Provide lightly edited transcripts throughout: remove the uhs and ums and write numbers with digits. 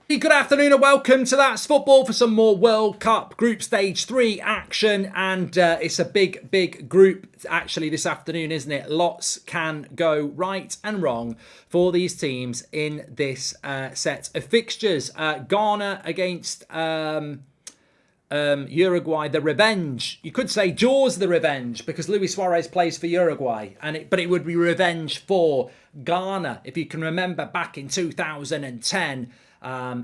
Good afternoon and welcome to That's Football for some more World Cup Group Stage 3 action. And it's a big group actually this afternoon, isn't it? Lots can go right and wrong for these teams in this set of fixtures. Ghana against Uruguay, the revenge. You could say Jaws the revenge because Luis Suarez plays for Uruguay, but it would be revenge for Ghana. If you can remember back in 2010,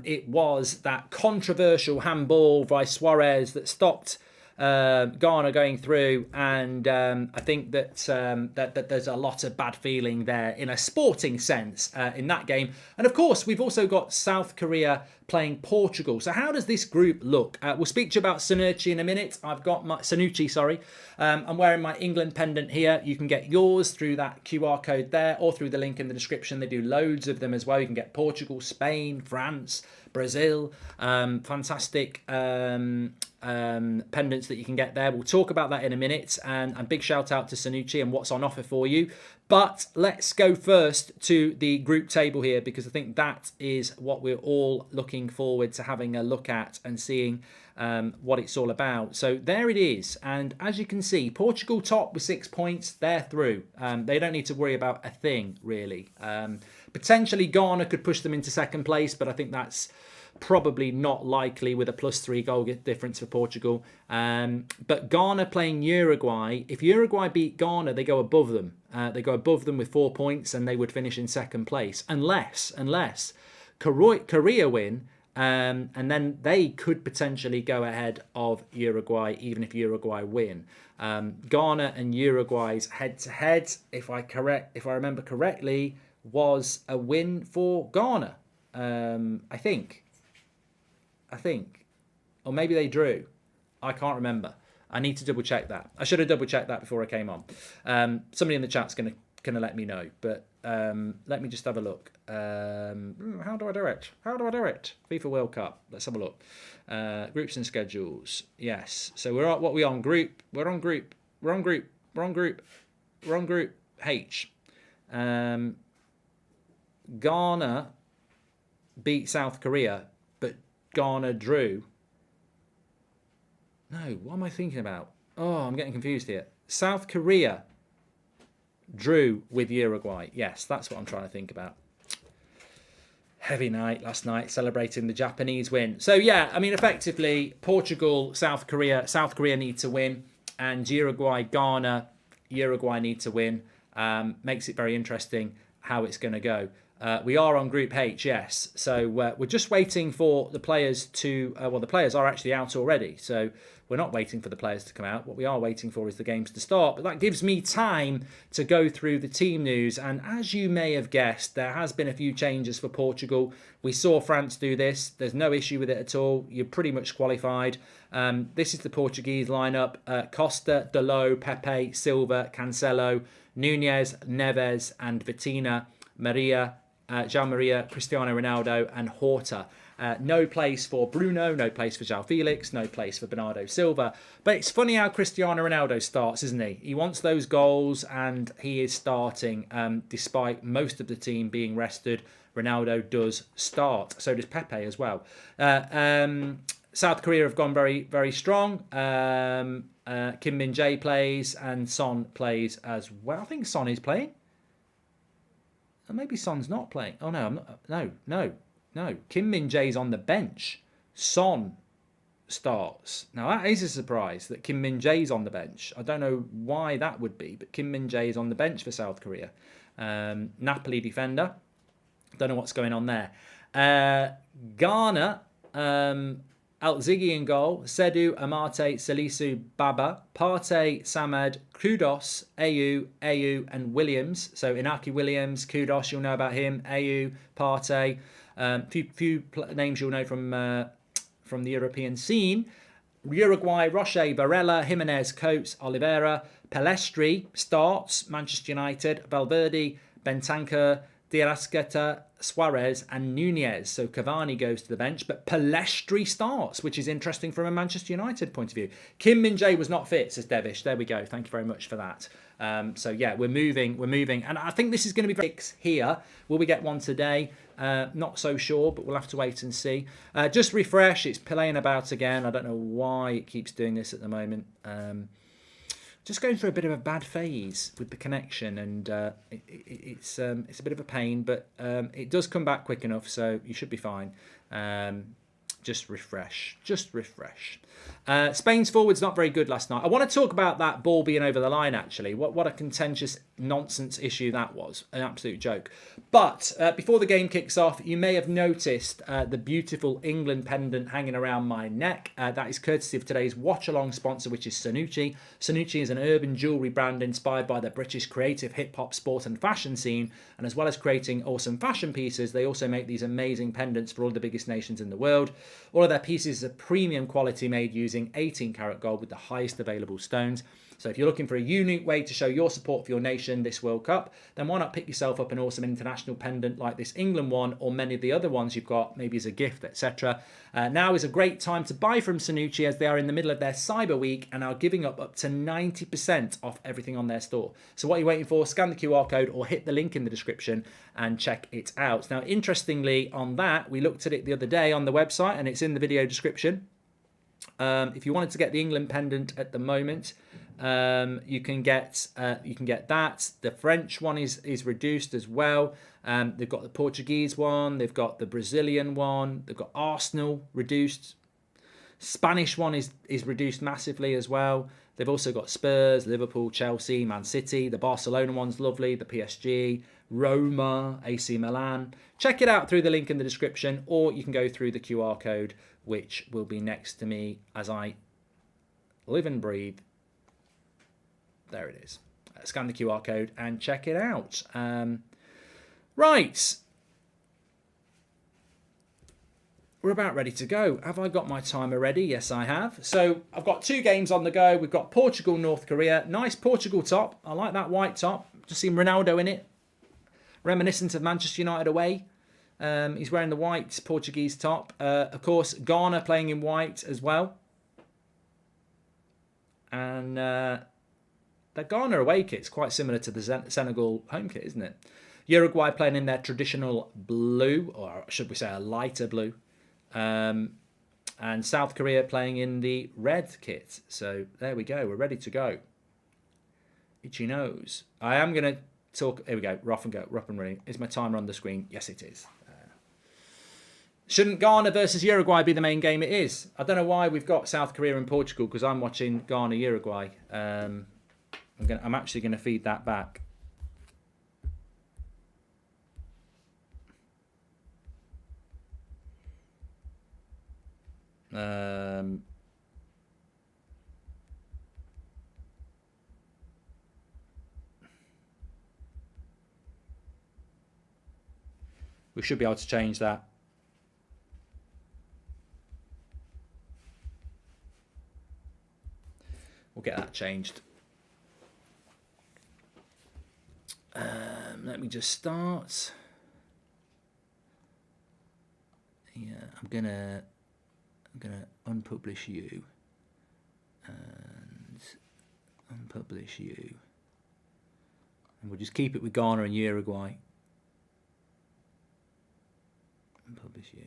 it was that controversial handball by Suarez that stopped Ghana going through, and I think that there's a lot of bad feeling there in a sporting sense in that game. And of course, we've also got South Korea playing Portugal. So how does this group look? We'll speak to you about Sanucci in a minute. I've got my Sanucci, sorry. I'm wearing my England pendant here. You can get yours through that QR code there or through the link in the description. They do loads of them as well. You can get Portugal, Spain, France, Brazil. Fantastic pendants that you can get there. We'll talk about that in a minute. And big shout out to Sanucci and what's on offer for you. But let's go first to the group table here, because I think that is what we're all looking forward to having a look at and seeing what it's all about. So there it is. And as you can see, Portugal top with 6 points. They're through. They don't need to worry about a thing, really. Potentially Ghana could push them into second place, but I think that's probably not likely with a +3 goal difference for Portugal. But Ghana playing Uruguay. If Uruguay beat Ghana, they go above them. They go above them with 4 points and they would finish in second place. Unless Korea win, and then they could potentially go ahead of Uruguay, even if Uruguay win. Ghana and Uruguay's head-to-head, if I remember correctly, was a win for Ghana. I think. Or maybe they drew. I can't remember. I need to double check that. I should have double checked that before I came on. Somebody in the chat's gonna let me know. But let me just have a look. How do I do it? FIFA World Cup. Let's have a look. Groups and schedules. Yes. So we're on group. We're on group H. Ghana beat South Korea, but Ghana drew. No, what am I thinking about? Oh, I'm getting confused here. South Korea drew with Uruguay. Yes, that's what I'm trying to think about. Heavy night last night, celebrating the Japanese win. So yeah, I mean, effectively, Portugal, South Korea need to win, and Uruguay, Ghana, Uruguay need to win. Makes it very interesting how it's going to go. We are on Group H, yes. So we're just waiting for the players to... the players are actually out already. So we're not waiting for the players to come out. What we are waiting for is the games to start. But that gives me time to go through the team news. And as you may have guessed, there has been a few changes for Portugal. We saw France do this. There's no issue with it at all. You're pretty much qualified. This is the Portuguese lineup. Costa, Dalot, Pepe, Silva, Cancelo, Nunez, Neves and Vitina, João Maria, Cristiano Ronaldo and Horta. No place for Bruno, no place for João Felix, no place for Bernardo Silva. But it's funny how Cristiano Ronaldo starts, isn't he? He wants those goals and he is starting despite most of the team being rested. Ronaldo does start. So does Pepe as well. South Korea have gone very, very strong. Kim Min-jae plays and Son plays as well. I think Son is playing. Maybe Son's not playing. Oh, no, I'm not. No. Kim Min-jae's on the bench. Son starts. Now, that is a surprise that Kim Min-jae's on the bench. I don't know why that would be, but Kim Min-jae is on the bench for South Korea. Napoli defender. Don't know what's going on there. Ghana, Al-Zighi in goal. Sedu, Amate, Salisu, Baba, Partey, Samad, Kudos, Ayew, and Williams. So Inaki Williams, Kudos, you'll know about him. Ayew, Partey. Few names you'll know from the European scene. Uruguay, Roche, Varela, Jimenez, Coates, Oliveira, Pelestri starts, Manchester United, Valverde, Bentancur, De Rasqueta, Suarez and Nunez. So Cavani goes to the bench, but Pellistri starts, which is interesting from a Manchester United point of view. Kim Min-jae was not fit, says Devish. There we go. Thank you very much for that. So yeah, we're moving. And I think this is going to be fixed here. Will we get one today? Not so sure, but we'll have to wait and see. Just refresh. It's playing about again. I don't know why it keeps doing this at the moment. Just going through a bit of a bad phase with the connection, and it's a bit of a pain, but it does come back quick enough, so you should be fine. Just refresh. Spain's forward's not very good last night. I want to talk about that ball being over the line, actually. What a contentious nonsense issue that was. An absolute joke. But before the game kicks off, you may have noticed the beautiful England pendant hanging around my neck. That is courtesy of today's Watchalong sponsor, which is Sanucci. Sanucci is an urban jewellery brand inspired by the British creative hip-hop, sport and fashion scene. And as well as creating awesome fashion pieces, they also make these amazing pendants for all the biggest nations in the world. All of their pieces are premium quality, made using 18 karat gold with the highest available stones. So if you're looking for a unique way to show your support for your nation this World Cup, then why not pick yourself up an awesome international pendant like this England one, or many of the other ones you've got, maybe as a gift, etc. Now is a great time to buy from Sanucci, as they are in the middle of their Cyber Week and are giving up to 90% off everything on their store. So what are you waiting for? Scan the QR code or hit the link in the description and check it out. Now, interestingly, on that, we looked at it the other day on the website, and it's in the video description. If you wanted to get the England pendant at the moment, you can get that. The French one is reduced as well. They've got the Portuguese one, they've got the Brazilian one, they've got Arsenal reduced. Spanish one is reduced massively as well. They've also got Spurs, Liverpool, Chelsea, Man City. The Barcelona one's lovely, the PSG, Roma, AC Milan. Check it out through the link in the description, or you can go through the QR code, which will be next to me as I live and breathe. There it is. Scan the QR code and check it out. Right. We're about ready to go. Have I got my timer ready? Yes, I have. So I've got 2 games on the go. We've got Portugal, North Korea. Nice Portugal top. I like that white top. Just seen Ronaldo in it. Reminiscent of Manchester United away. He's wearing the white Portuguese top. Of course, Ghana playing in white as well. And the Ghana away kit's quite similar to the Senegal home kit, isn't it? Uruguay playing in their traditional blue, or should we say a lighter blue. And South Korea playing in the red kit. So there we go. We're ready to go. Itchy nose. I am going to talk. Here we go. We're off and go. We're up and running. Is my timer on the screen? Yes, it is. Shouldn't Ghana versus Uruguay be the main game? It is. I don't know why we've got South Korea and Portugal, because I'm watching Ghana Uruguay. I'm actually going to feed that back. We should be able to change that. We'll get that changed. Let me just start. Yeah, I'm gonna unpublish you and unpublish you, and we'll just keep it with Ghana and Uruguay. Unpublish you.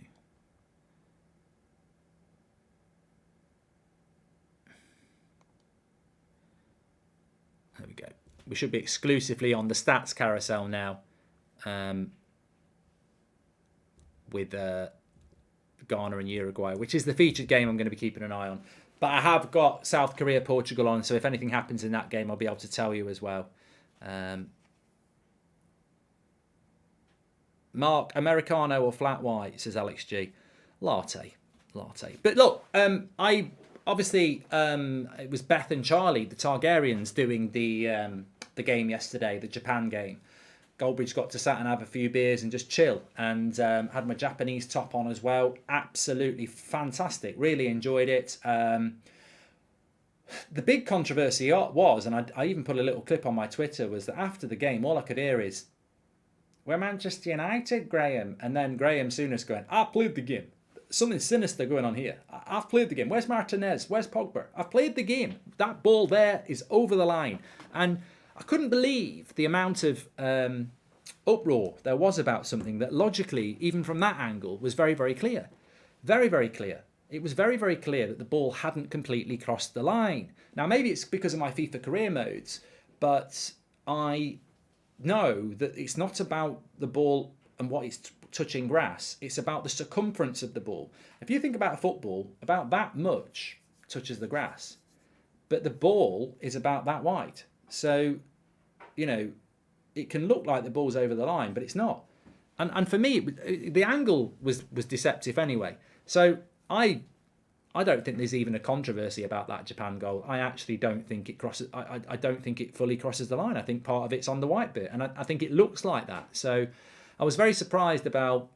There we go. We should be exclusively on the stats carousel now, with Ghana and Uruguay, which is the featured game I'm going to be keeping an eye on. But I have got South Korea, Portugal on, so if anything happens in that game, I'll be able to tell you as well. Mark, Americano or flat white, says Alex G. Latte. But look, I obviously it was Beth and Charlie, the Targaryens, doing the game yesterday, the Japan game. Goldbridge got to sat and have a few beers and just chill, and had my Japanese top on as well. Absolutely fantastic. Really enjoyed it. The big controversy was, and I even put a little clip on my Twitter, was that after the game, all I could hear is, we're Manchester United, Graham. And then Graham Souness going, I played the game. Something sinister going on here. I've played the game. Where's Martinez? Where's Pogba? I've played the game. That ball there is over the line. And I couldn't believe the amount of uproar there was about something that logically, even from that angle, was very, very clear. Very, very clear. It was very, very clear that the ball hadn't completely crossed the line. Now, maybe it's because of my FIFA career modes, but I know that it's not about the ball and what it's touching grass. It's about the circumference of the ball. If you think about a football, about that much touches the grass, but the ball is about that wide. So, you know, it can look like the ball's over the line, but it's not. And for me, the angle was deceptive anyway. So I don't think there's even a controversy about that Japan goal. I actually don't think it crosses. I don't think it fully crosses the line. I think part of it's on the white bit, and I think it looks like that. So I was very surprised about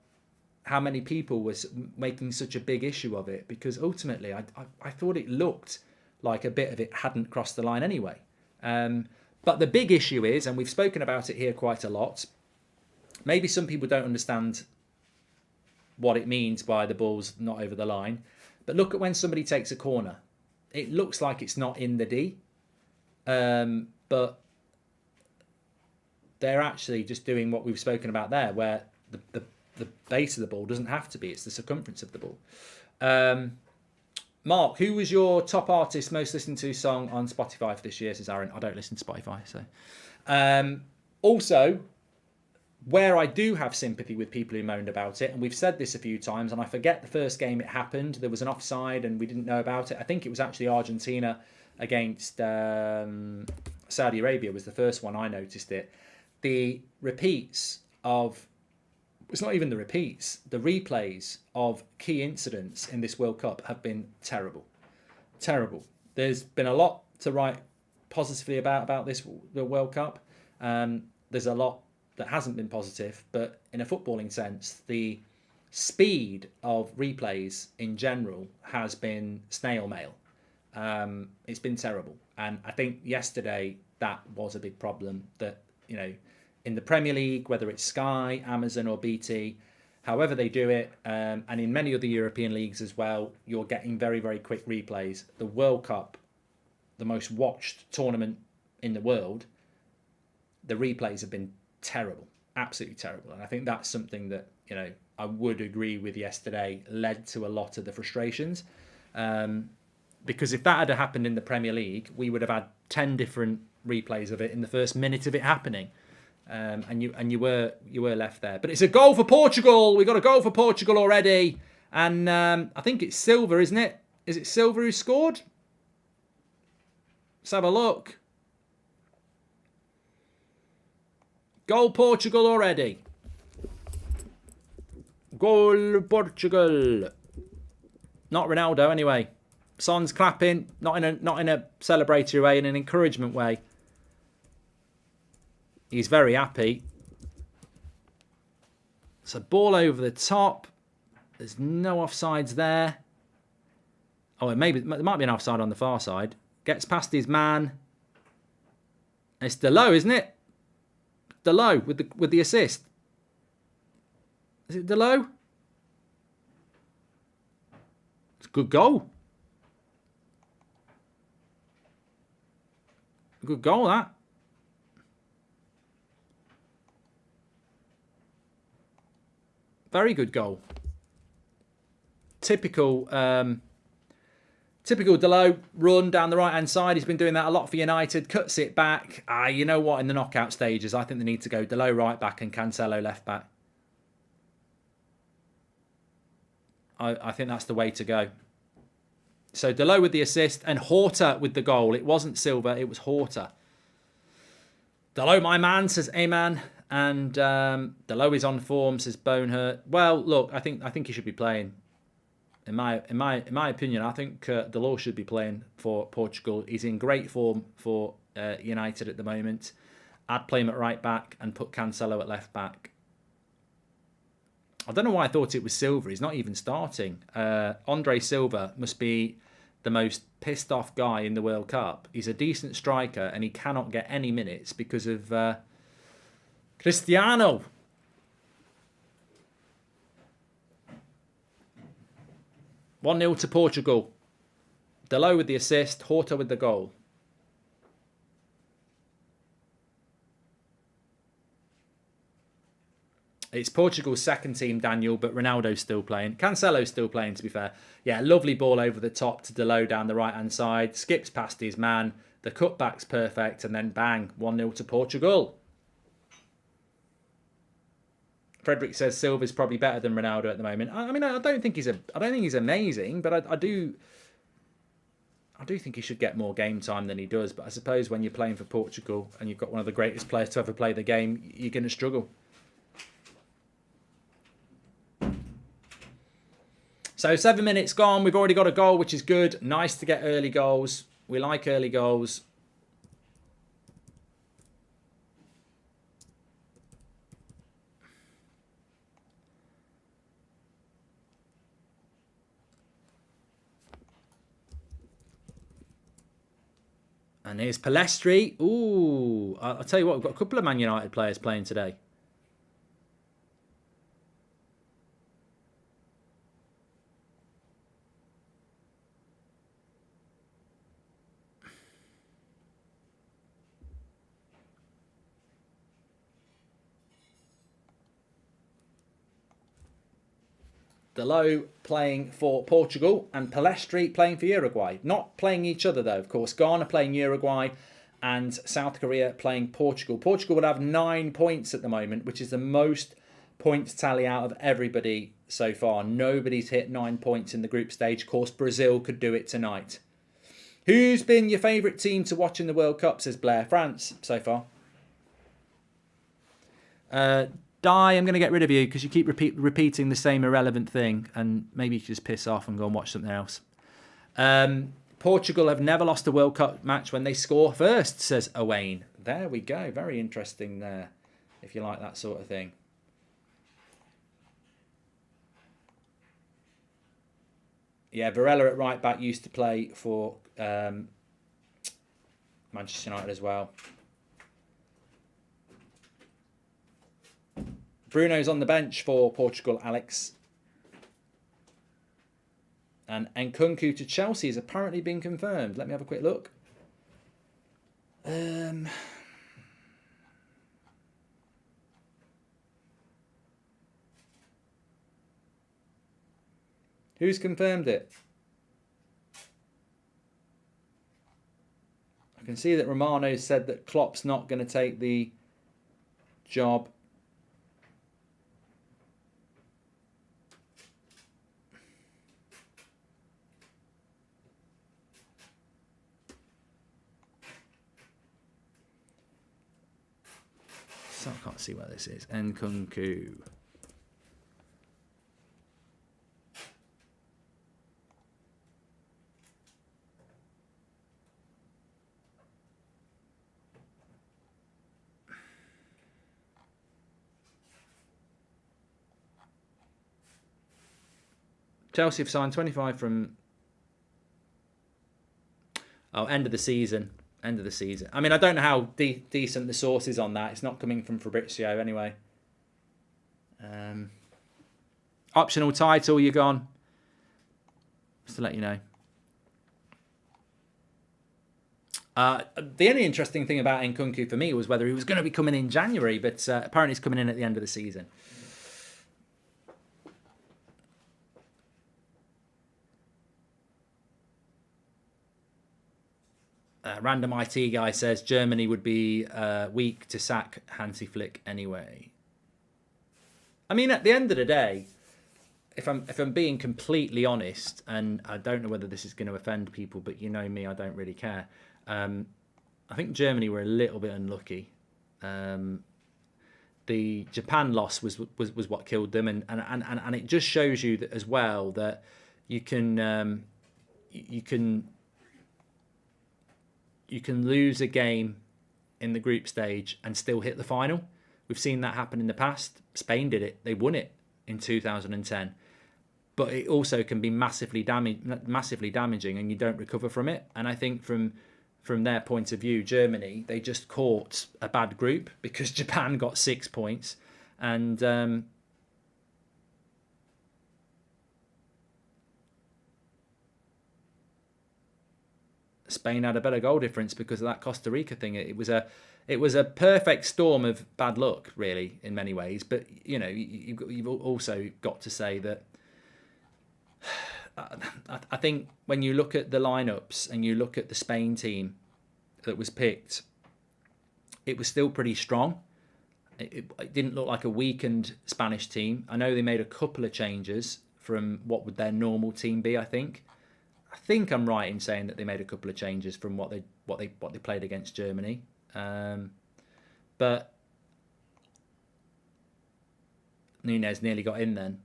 how many people was making such a big issue of it, because ultimately I thought it looked like a bit of it hadn't crossed the line anyway. But the big issue is, and we've spoken about it here quite a lot, maybe some people don't understand what it means by the ball's not over the line, but look at when somebody takes a corner. It looks like it's not in the D, but they're actually just doing what we've spoken about there, where the base of the ball doesn't have to be. It's the circumference of the ball. Mark, who was your top artist most listened to song on Spotify for this year, says Aaron. I don't listen to Spotify. So, also, where I do have sympathy with people who moaned about it, and we've said this a few times, and I forget the first game it happened, there was an offside and we didn't know about it. I think it was actually Argentina against Saudi Arabia was the first one I noticed it. The repeats of, it's not even the repeats, the replays of key incidents in this World Cup have been terrible. Terrible. There's been a lot to write positively about this the World Cup. There's a lot that hasn't been positive, but in a footballing sense, the speed of replays in general has been snail mail. It's been terrible. And I think yesterday that was a big problem that, you know, in the Premier League, whether it's Sky, Amazon or BT, however they do it, and in many other European leagues as well, you're getting very, very quick replays. The World Cup, the most watched tournament in the world, the replays have been terrible, absolutely terrible. And I think that's something that, you know, I would agree with yesterday led to a lot of the frustrations. Because if that had happened in the Premier League, we would have had 10 different replays of it in the first minute of it happening. And you were left there. But it's a goal for Portugal. We got a goal for Portugal already. And I think it's Silva, isn't it? Is it Silva who scored? Let's have a look. Goal Portugal already. Goal Portugal. Not Ronaldo anyway. Son's clapping, not in a celebratory way, in an encouragement way. He's very happy. It's a ball over the top. There's no offsides there. Oh, there might be an offside on the far side. Gets past his man. It's Delo, isn't it? Delo with the assist. Is it Delo? It's a good goal. Good goal, that. Very good goal. Typical Delo run down the right-hand side. He's been doing that a lot for United. Cuts it back. You know what? In the knockout stages, I think they need to go Delo right back and Cancelo left back. I think that's the way to go. So Delo with the assist and Horta with the goal. It wasn't Silva, it was Horta. Delo, my man, says Aman. And Delo is on form, says Bonehurt. Well, look, I think he should be playing. In my opinion, I think Delo should be playing for Portugal. He's in great form for United at the moment. I'd play him at right back and put Cancelo at left back. I don't know why I thought it was Silva. He's not even starting. Andre Silva must be the most pissed off guy in the World Cup. He's a decent striker and he cannot get any minutes because of Cristiano. 1-0 to Portugal. Delo with the assist, Horta with the goal. It's Portugal's second team, Daniel, but Ronaldo's still playing. Cancelo's still playing, to be fair. Yeah, lovely ball over the top to Delo down the right-hand side. Skips past his man. The cutback's perfect, and then bang, 1-0 to Portugal. Frederick says Silva's probably better than Ronaldo at the moment. I mean, I don't think he's amazing, but I do think he should get more game time than he does. But I suppose when you're playing for Portugal and you've got one of the greatest players to ever play the game, you're going to struggle. So 7 minutes gone. We've already got a goal, which is good. Nice to get early goals. We like early goals. And here's Palestri. Ooh, I'll tell you what, we've got a couple of Man United players playing today. Delo playing for Portugal and Palestri playing for Uruguay. Not playing each other though, of course. Ghana playing Uruguay and South Korea playing Portugal. Portugal would have 9 points at the moment, which is the most points tally out of everybody so far. Nobody's hit 9 points in the group stage. Of course, Brazil could do it tonight. Who's been your favourite team to watch in the World Cup, says Blair? France so far. Di, I'm going to get rid of you because you keep repeating the same irrelevant thing, and maybe you should just piss off and go and watch something else. Portugal have never lost a World Cup match when they score first, says Owain. There we go. Very interesting there, if you like that sort of thing. Yeah, Varela at right back used to play for Manchester United as well. Bruno's on the bench for Portugal, Alex. And Nkunku to Chelsea has apparently been confirmed. Let me have a quick look. Who's confirmed it? I can see that Romano said that Klopp's not going to take the job. So I can't see where this is. Nkunku. Chelsea have signed 25 from end of the season. End of the season. I mean, I don't know how decent the source is on that. It's not coming from Fabrizio anyway. Optional title, you're gone. Just to let you know. The only interesting thing about Nkunku for me was whether he was going to be coming in January, but apparently he's coming in at the end of the season. Random IT guy says Germany would be weak to sack Hansi Flick anyway. I mean, at the end of the day, if I'm being completely honest, and I don't know whether this is going to offend people, but you know me, I don't really care. I think Germany were a little bit unlucky. The Japan loss was what killed them, and it just shows you that as well that you can lose a game in the group stage and still hit the final. We've seen that happen in the past. Spain did it. They won it in 2010. But it also can be massively damaging, and you don't recover from it. And I think from their point of view, Germany, they just caught a bad group because Japan got 6 points. And Spain had a better goal difference because of that Costa Rica thing. It was a perfect storm of bad luck, really, in many ways. But you've also got to say that I think when you look at the lineups and you look at the Spain team that was picked, it was still pretty strong. It didn't look like a weakened Spanish team. I know they made a couple of changes from what would their normal team be. I think I'm right in saying that they made a couple of changes from what they played against Germany. But Nunez nearly got in then.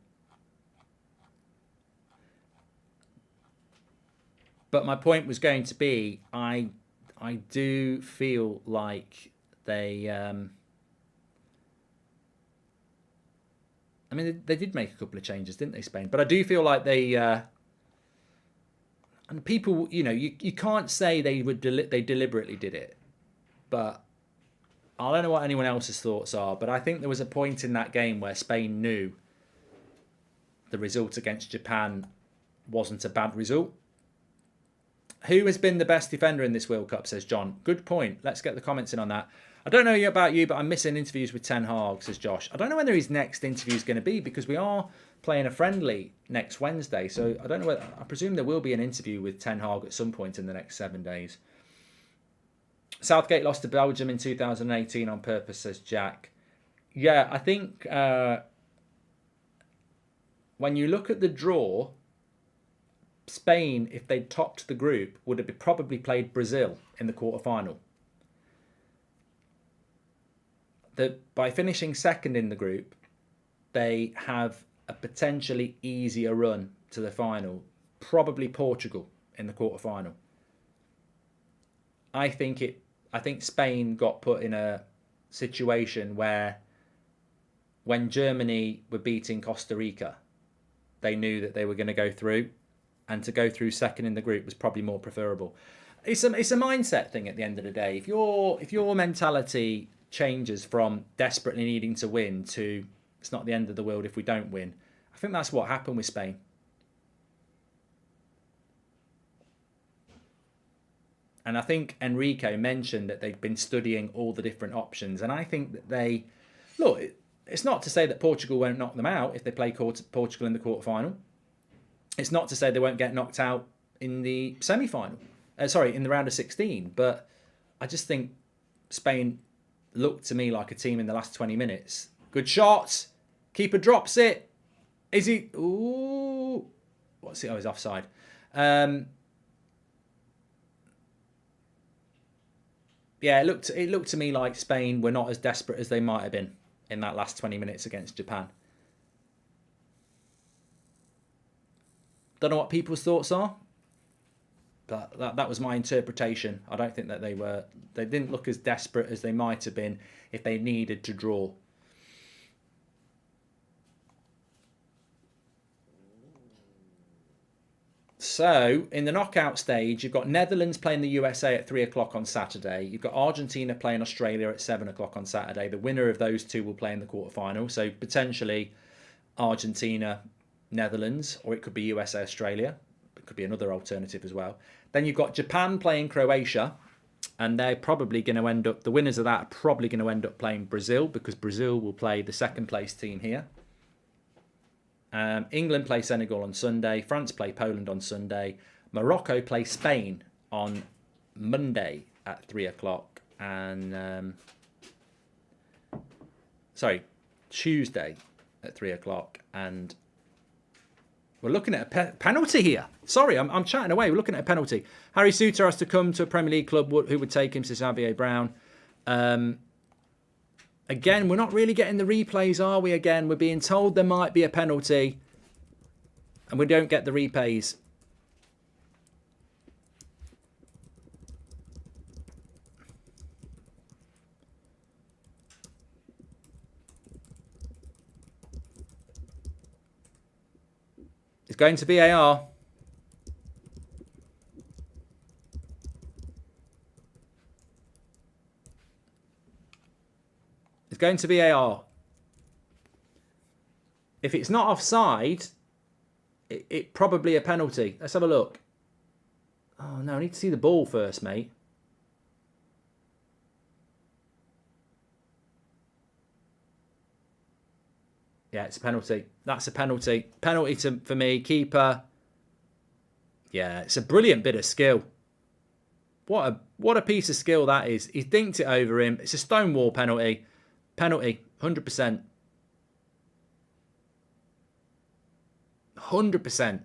But my point was going to be, I do feel like they. I mean, they did make a couple of changes, didn't they, Spain? But I do feel like they. And people, you can't say they deliberately did it, but I don't know what anyone else's thoughts are. But I think there was a point in that game where Spain knew the result against Japan wasn't a bad result. Who has been the best defender in this World Cup, says John. Good point. Let's get the comments in on that. I don't know about you, but I'm missing interviews with Ten Hag, says Josh. I don't know when his next interview is going to be because we are playing a friendly next Wednesday. So I don't know whether, I presume there will be an interview with Ten Hag at some point in the next 7 days. Southgate lost to Belgium in 2018 on purpose, says Jack. Yeah, I think when you look at the draw, Spain, if they'd topped the group, would have probably played Brazil in the quarterfinal. By finishing second in the group, they have a potentially easier run to the final. Probably Portugal in the quarterfinal. I think Spain got put in a situation where when Germany were beating Costa Rica, they knew that they were going to go through, and to go through second in the group was probably more preferable. It's a mindset thing at the end of the day. If your mentality changes from desperately needing to win to it's not the end of the world if we don't win, I think that's what happened with Spain. And I think Enrique mentioned that they've been studying all the different options, and I think that it's not to say that Portugal won't knock them out if they play Portugal in the quarterfinal. It's not to say they won't get knocked out in the semi-final. In the round of 16. But I just think Spain looked to me like a team in the last 20 minutes. Good shots. Keeper drops it. Is he? Ooh. What's it? Oh, he's offside. Yeah, it looked to me like Spain were not as desperate as they might have been in that last 20 minutes against Japan. Don't know what people's thoughts are, but that was my interpretation. I don't think that they didn't look as desperate as they might have been if they needed to draw. So, in the knockout stage, you've got Netherlands playing the USA at 3 o'clock on Saturday. You've got Argentina playing Australia at 7 o'clock on Saturday. The winner of those two will play in the quarterfinal. So, potentially Argentina, Netherlands, or it could be USA, Australia. It could be another alternative as well. Then you've got Japan playing Croatia, and they're probably going to end up, the winners of that are probably going to end up playing Brazil, because Brazil will play the second place team here. England play Senegal on Sunday. France play Poland on Sunday. Morocco play Spain on Monday at 3 o'clock. And Tuesday at 3 o'clock. And we're looking at a penalty here. Sorry, I'm chatting away. We're looking at a penalty. Harry Souttar has to come to a Premier League club. Who would take him? Says Xavier Brown. Again, we're not really getting the replays, are we? Again, we're being told there might be a penalty, and we don't get the replays. It's going to VAR. Going to VAR. If it's not offside, it probably a penalty. Let's have a look. Oh, no, I need to see the ball first, mate. Yeah, it's a penalty. That's a penalty. Penalty for me. Keeper. Yeah, it's a brilliant bit of skill. What a piece of skill that is. He dinked it over him. It's a stonewall penalty. Penalty, 100%. 100%.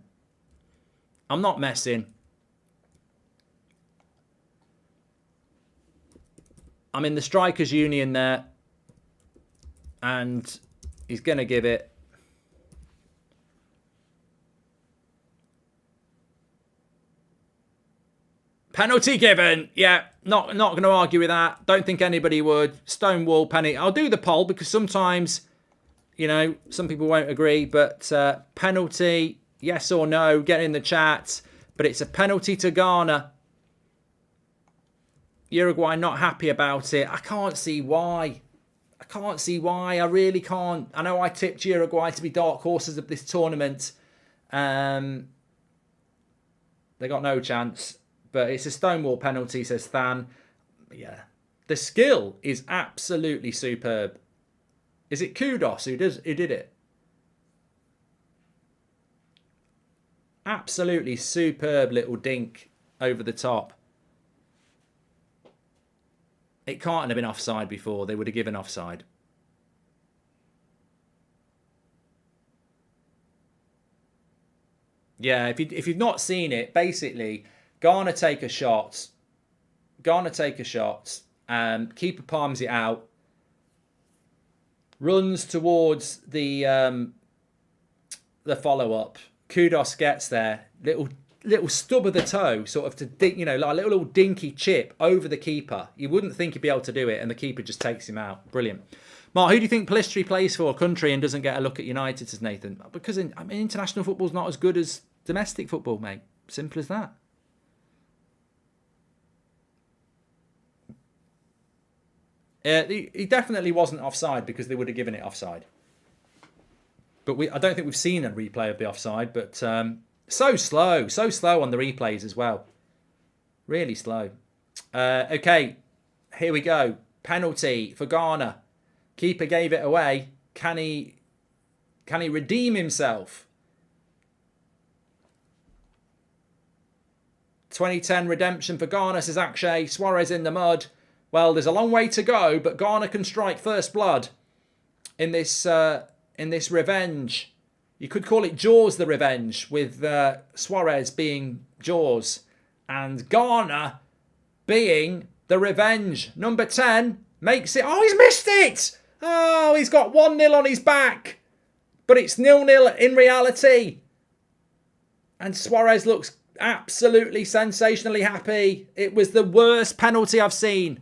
I'm not messing. I'm in the strikers union there. And he's going to give it. Penalty given. Yeah, not going to argue with that. Don't think anybody would. Stonewall penalty. I'll do the poll because sometimes, you know, some people won't agree. But penalty, yes or no, get in the chat. But it's a penalty to Ghana. Uruguay not happy about it. I can't see why. I can't see why. I really can't. I know I tipped Uruguay to be dark horses of this tournament. They got no chance. But it's a stonewall penalty, says Than. Yeah. The skill is absolutely superb. Is it Kudos who did it? Absolutely superb little dink over the top. It can't have been offside before. They would have given offside. Yeah, if you've not seen it, basically, Ghana take a shot. Keeper palms it out. Runs towards the follow-up. Kudos gets there. Little stub of the toe, sort of like a little dinky chip over the keeper. You wouldn't think he'd be able to do it, and the keeper just takes him out. Brilliant. Mark, who do you think Pellistri plays for a country and doesn't get a look at United, says Nathan? Because international football's not as good as domestic football, mate. Simple as that. He definitely wasn't offside because they would have given it offside. But I don't think we've seen a replay of the offside, but so slow on the replays as well. Really slow. Okay, here we go. Penalty for Ghana. Keeper gave it away. Can he redeem himself? 2010 redemption for Ghana, says Akshay. Suarez in the mud. Well, there's a long way to go, but Ghana can strike first blood in this revenge. You could call it Jaws the revenge, with Suarez being Jaws and Ghana being the revenge. Number 10 makes it. Oh, he's missed it. Oh, he's got 1-0 on his back. But it's 0-0 in reality. And Suarez looks absolutely sensationally happy. It was the worst penalty I've seen.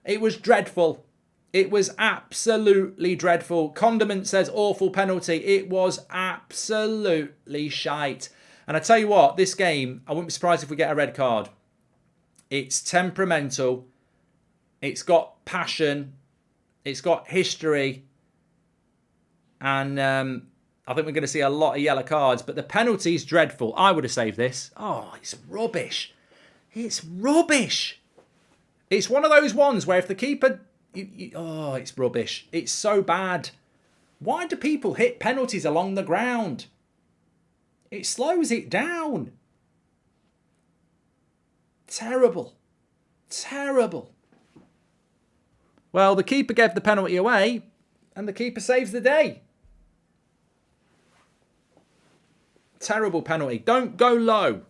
It was dreadful. It was absolutely dreadful. Condiment says awful penalty. It was absolutely shite. And I tell you what, this game, I wouldn't be surprised if we get a red card. It's temperamental. It's got passion. It's got history. And I think we're going to see a lot of yellow cards. But the penalty's dreadful. I would have saved this. Oh, it's rubbish. It's rubbish. It's one of those ones where if the keeper... oh, it's rubbish. It's so bad. Why do people hit penalties along the ground? It slows it down. Terrible. Terrible. Well, the keeper gave the penalty away, and the keeper saves the day. Terrible penalty. Don't go low.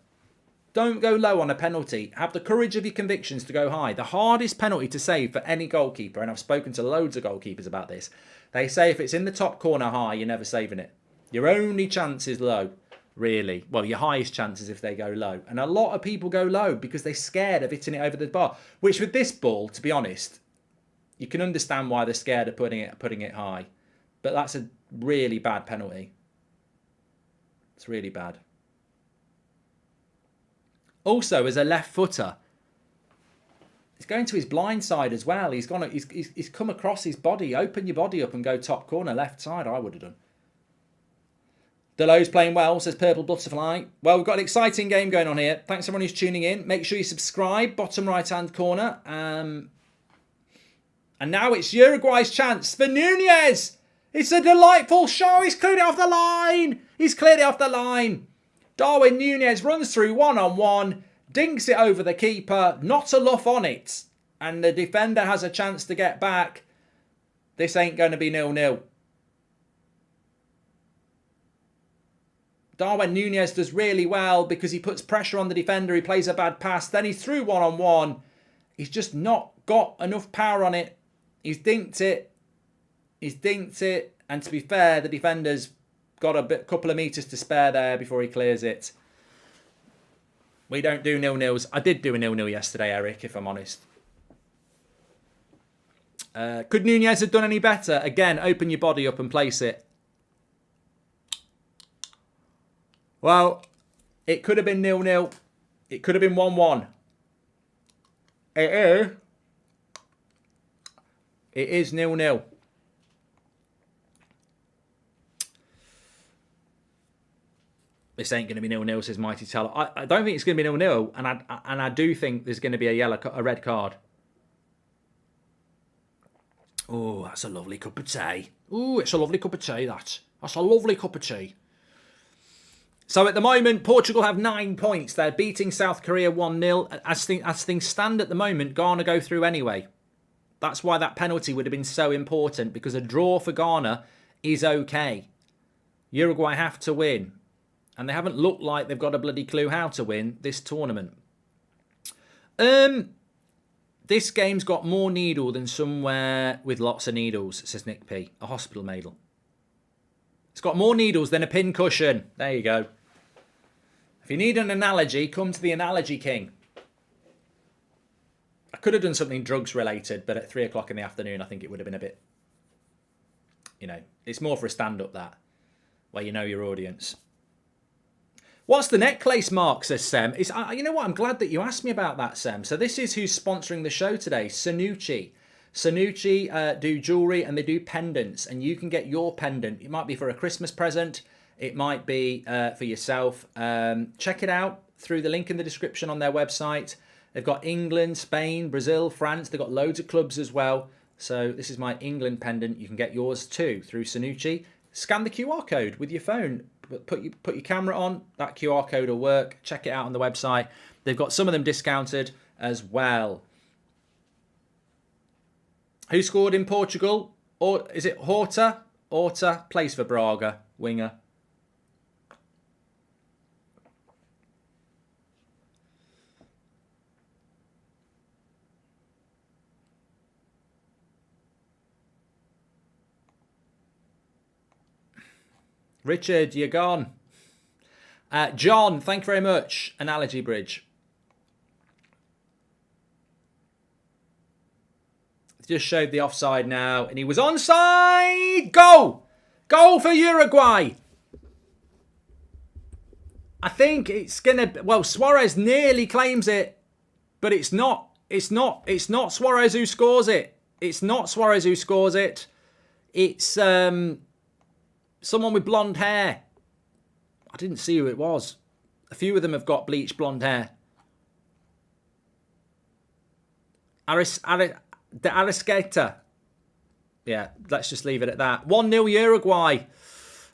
Don't go low on a penalty. Have the courage of your convictions to go high. The hardest penalty to save for any goalkeeper, and I've spoken to loads of goalkeepers about this, they say if it's in the top corner high, you're never saving it. Your only chance is low, really. Well, your highest chance is if they go low. And a lot of people go low because they're scared of hitting it over the bar. Which with this ball, to be honest, you can understand why they're scared of putting it high. But that's a really bad penalty. It's really bad. Also, as a left footer, he's going to his blind side as well. He's come across his body. Open your body up and go top corner, left side. I would have done. Delo's playing well, says Purple Butterfly. Well, we've got an exciting game going on here. Thanks everyone who's tuning in. Make sure you subscribe, bottom right-hand corner. And now it's Uruguay's chance for Nunez. It's a delightful show. He's cleared it off the line. He's cleared it off the line. Darwin Nunez runs through one-on-one, dinks it over the keeper, not a luff on it. And the defender has a chance to get back. This ain't going to be 0-0. Darwin Nunez does really well because he puts pressure on the defender. He plays a bad pass. Then he's through one-on-one. He's just not got enough power on it. He's dinked it. And to be fair, the defender's got a couple of metres to spare there before he clears it. We don't do 0-0s. I did do a 0-0 yesterday, Eric, if I'm honest. Could Nunez have done any better? Again, open your body up and place it. Well, it could have been 0-0. It could have been 1-1. It is 0-0. This ain't going to be 0-0, says Mighty Teller. I don't think it's going to be 0-0, and I do think there's going to be a red card. Oh, that's a lovely cup of tea. Oh, it's a lovely cup of tea, that. That's a lovely cup of tea. So at the moment, Portugal have 9 points. They're beating South Korea 1-0. As things stand at the moment, Ghana go through anyway. That's why that penalty would have been so important, because a draw for Ghana is okay. Uruguay have to win. And they haven't looked like they've got a bloody clue how to win this tournament. This game's got more needle than somewhere with lots of needles, says Nick P. A hospital needle. It's got more needles than a pin cushion. There you go. If you need an analogy, come to the Analogy King. I could have done something drugs related, but at 3 o'clock in the afternoon, I think it would have been a bit, it's more for a stand-up that, where you know your audience. What's the necklace, Mark, says Sem. You know what, I'm glad that you asked me about that, Sem. So this is who's sponsoring the show today, Sanucci. Sanucci do jewellery and they do pendants, and you can get your pendant. It might be for a Christmas present. It might be for yourself. Check it out through the link in the description on their website. They've got England, Spain, Brazil, France. They've got loads of clubs as well. So this is my England pendant. You can get yours too through Sanucci. Scan the QR code with your phone. Put your camera on. That QR code will work. Check it out on the website. They've got some of them discounted as well. Who scored in Portugal? Or is it Horta? Horta plays for Braga, winger. Richard, you're gone. John, thank you very much. Analogy Bridge. Just showed the offside now, and he was onside. Goal! Goal for Uruguay. I think it's gonna. Well, Suarez nearly claims it, but it's not. It's not Suarez who scores it. It's not Suarez who scores it. It's someone with blonde hair. I didn't see who it was. A few of them have got bleached blonde hair. Arrascaeta. Yeah, let's just leave it at that. 1-0 Uruguay.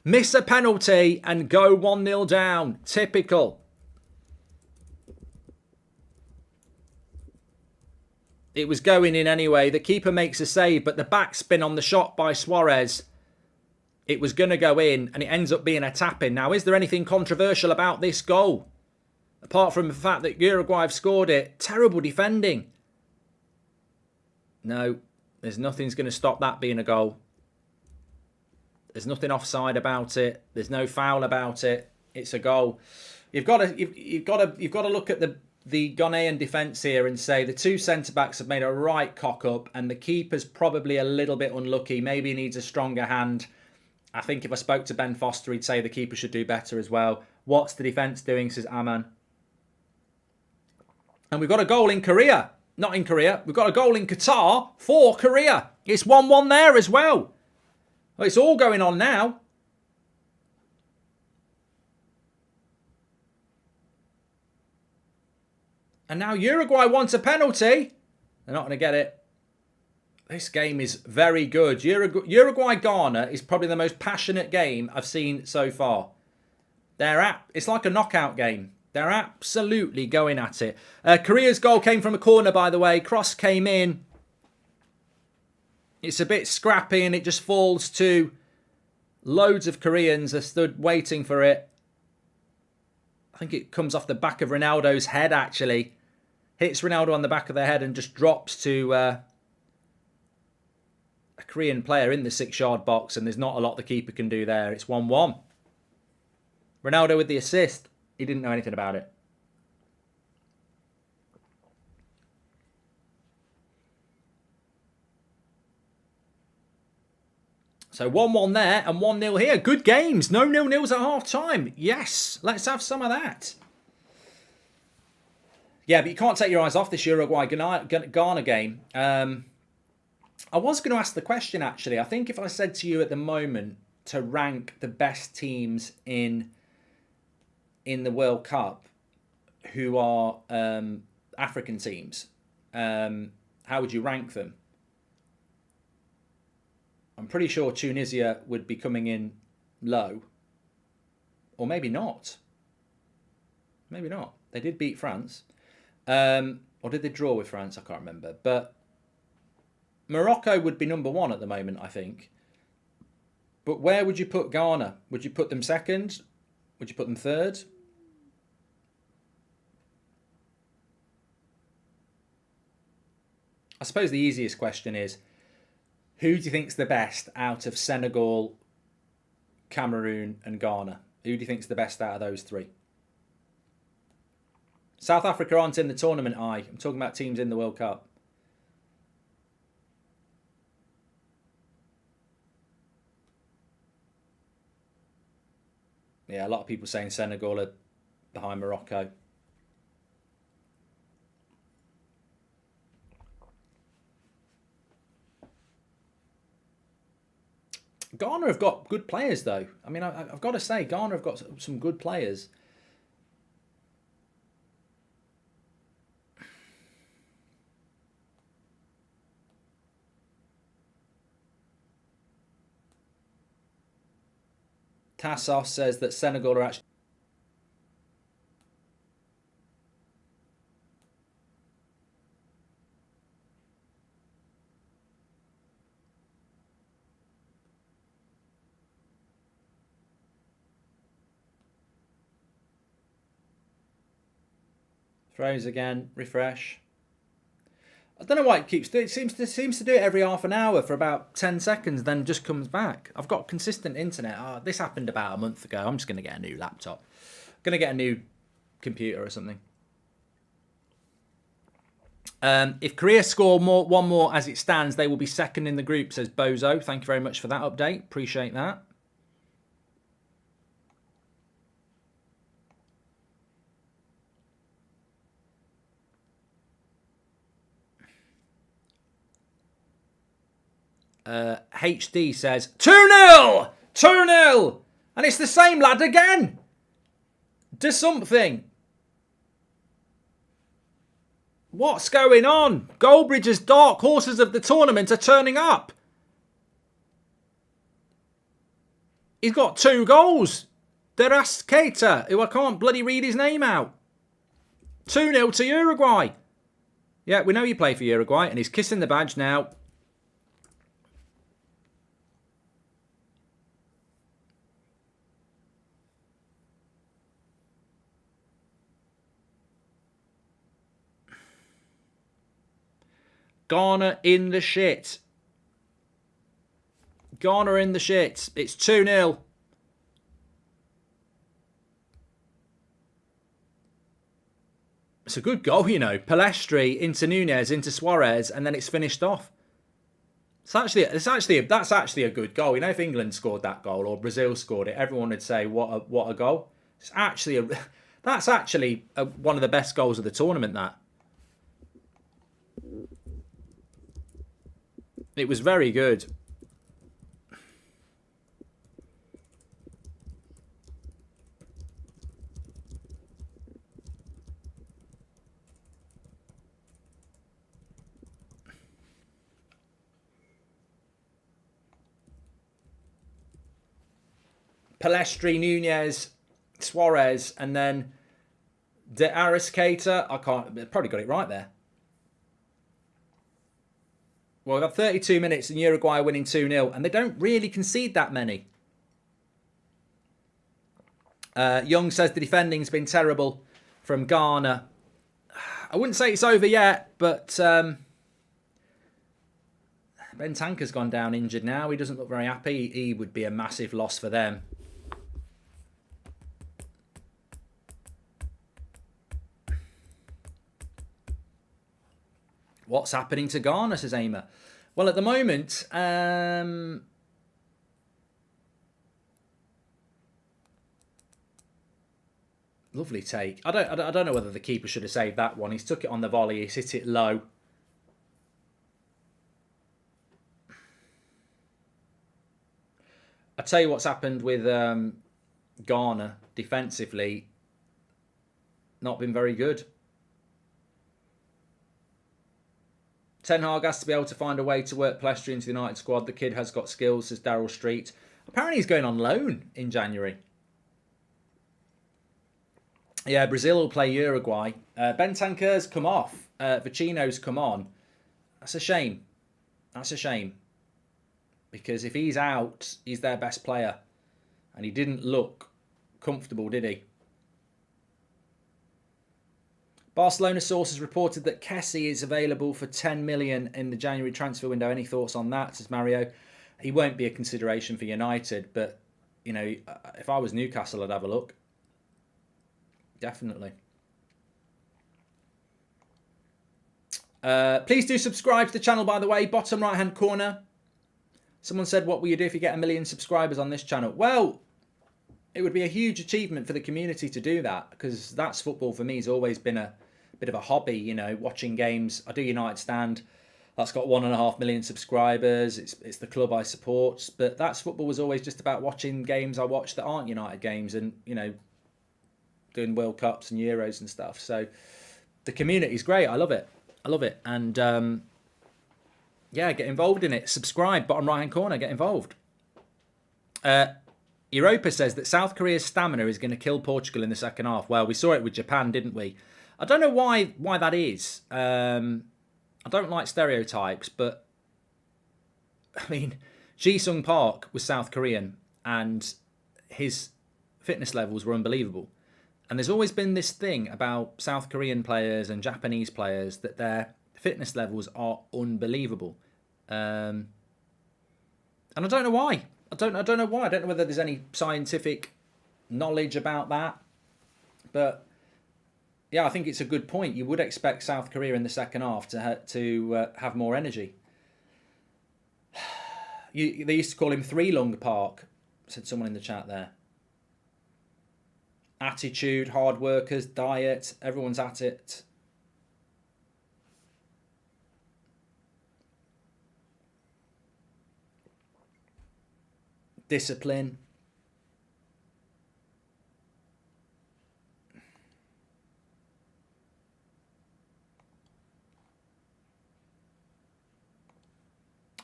Miss a penalty and go 1-0 down. Typical. It was going in anyway. The keeper makes a save, but the backspin on the shot by Suarez, it was going to go in, and it ends up being a tap-in. Now, is there anything controversial about this goal? Apart from the fact that Uruguay have scored it. Terrible defending. No, there's nothing's going to stop that being a goal. There's nothing offside about it. There's no foul about it. It's a goal. You've got to look at the Ghanaian defence here and say the two centre-backs have made a right cock-up, and the keeper's probably a little bit unlucky. Maybe he needs a stronger hand. I think if I spoke to Ben Foster, he'd say the keeper should do better as well. What's the defence doing, says Aman. And we've got a goal in Korea. Not in Korea. We've got a goal in Qatar for Korea. It's 1-1 there as well. Well, it's all going on now. And now Uruguay wants a penalty. They're not going to get it. This game is very good. Uruguay-Ghana is probably the most passionate game I've seen so far. It's like a knockout game. They're absolutely going at it. Korea's goal came from a corner, by the way. Cross came in. It's a bit scrappy and it just falls to loads of Koreans are stood waiting for it. I think it comes off the back of Ronaldo's head, actually. Hits Ronaldo on the back of the head and just drops to a Korean player in the 6-yard box. And there's not a lot the keeper can do there. It's 1-1. Ronaldo with the assist. He didn't know anything about it. So 1-1 there and 1-0 here. Good games. No 0-0s at half time. Yes, let's have some of that. Yeah, but you can't take your eyes off this Uruguay-Ghana game. I was going to ask the question, actually. I think if I said to you at the moment to rank the best teams in the World Cup who are African teams, how would you rank them? I'm pretty sure Tunisia would be coming in low. Or maybe not. Maybe not. They did beat France. Or did they draw with France? I can't remember. But Morocco would be number 1 at the moment, I think. But where would you put Ghana? Would you put them second? Would you put them third? I suppose the easiest question is, who do you think's the best out of Senegal, Cameroon and Ghana? Who do you think's the best out of those 3? South Africa aren't in the tournament, I'm talking about teams in the World Cup. Yeah, a lot of people saying Senegal are behind Morocco. Ghana have got good players, though. I mean, I've got to say, Ghana have got some good players. Tassos says that Senegal are actually... Throws again, refresh. I don't know why it keeps doing it. It seems to do it every half an hour for about 10 seconds, then just comes back. I've got consistent internet. This happened about a month ago. I'm just going to get a new laptop. Going to get a new computer or something. If Korea score one more as it stands, they will be second in the group, says Bozo. Thank you very much for that update. Appreciate that. HD says 2-0! 2-0! And it's the same lad again! Do something. What's going on? Goldbridge's dark horses of the tournament are turning up. He's got 2 goals. Deras Keita, who I can't bloody read his name out. 2-0 to Uruguay. Yeah, we know you play for Uruguay, and he's kissing the badge now. Ghana in the shit. Ghana in the shit. It's 2-0. It's a good goal, you know. Palestri into Nunez, into Suarez, and then it's finished off. That's actually a good goal. You know, if England scored that goal or Brazil scored it, everyone would say, what a goal. That's actually one of the best goals of the tournament, that. It was very good. Palestri, Nunez, Suarez, and then De Arrascaeta. I probably got it right there. Well, we've got 32 minutes and Uruguay are winning 2-0, and they don't really concede that many. Young says the defending's been terrible from Ghana. I wouldn't say it's over yet, but Ben Tanker's gone down injured now. He doesn't look very happy. He would be a massive loss for them. What's happening to Ghana, says Aimer. Well, at the moment, lovely take. I don't know whether the keeper should have saved that one. He's took it on the volley. He's hit it low. I tell you what's happened with Ghana defensively. Not been very good. Ten Hag has to be able to find a way to work Palestri into the United squad. The kid has got skills, says Daryl Street. Apparently he's going on loan in January. Yeah, Brazil will play Uruguay. Bentancur's come off. Vecino's come on. That's a shame. That's a shame. Because if he's out, he's their best player. And he didn't look comfortable, did he? Barcelona sources reported that Kessie is available for 10 million in the January transfer window. Any thoughts on that, says Mario? He won't be a consideration for United, but, you know, if I was Newcastle, I'd have a look. Definitely. Please do subscribe to the channel, by the way. Bottom right-hand corner. Someone said, what will you do if you get 1 million subscribers on this channel? Well, it would be a huge achievement for the community to do that, because that's football for me. Has always been a bit of a hobby, you know, watching games. I do United Stand. That's got 1.5 million subscribers. It's the club I support. But that's football was always just about watching games I watch that aren't United games, and, you know, doing World Cups and Euros and stuff. So the community's great. I love it. I love it. And yeah, get involved in it. Subscribe, bottom right-hand corner, get involved. Europa says that South Korea's stamina is going to kill Portugal in the second half. Well, we saw it with Japan, didn't we? I don't know why that is. I don't like stereotypes, but I mean, Ji-sung Park was South Korean and his fitness levels were unbelievable. And there's always been this thing about South Korean players and Japanese players that their fitness levels are unbelievable. And I don't know why. I don't know why. I don't know whether there's any scientific knowledge about that. But yeah, I think it's a good point. You would expect South Korea in the second half to have more energy. They used to call him Three Lung Park, said someone in the chat there. Attitude, hard workers, diet, everyone's at it. Discipline.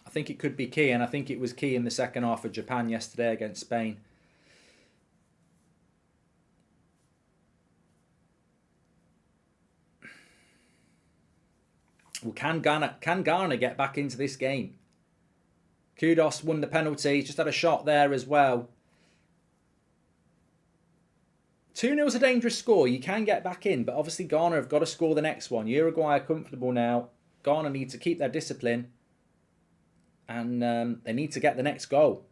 I think it could be key, and I think it was key in the second half of Japan yesterday against Spain. Well, can Ghana get back into this game? Kudos won the penalty. Just had a shot there as well. 2-0 is a dangerous score. You can get back in, but obviously Ghana have got to score the next one. Uruguay are comfortable now. Ghana need to keep their discipline. And they need to get the next goal.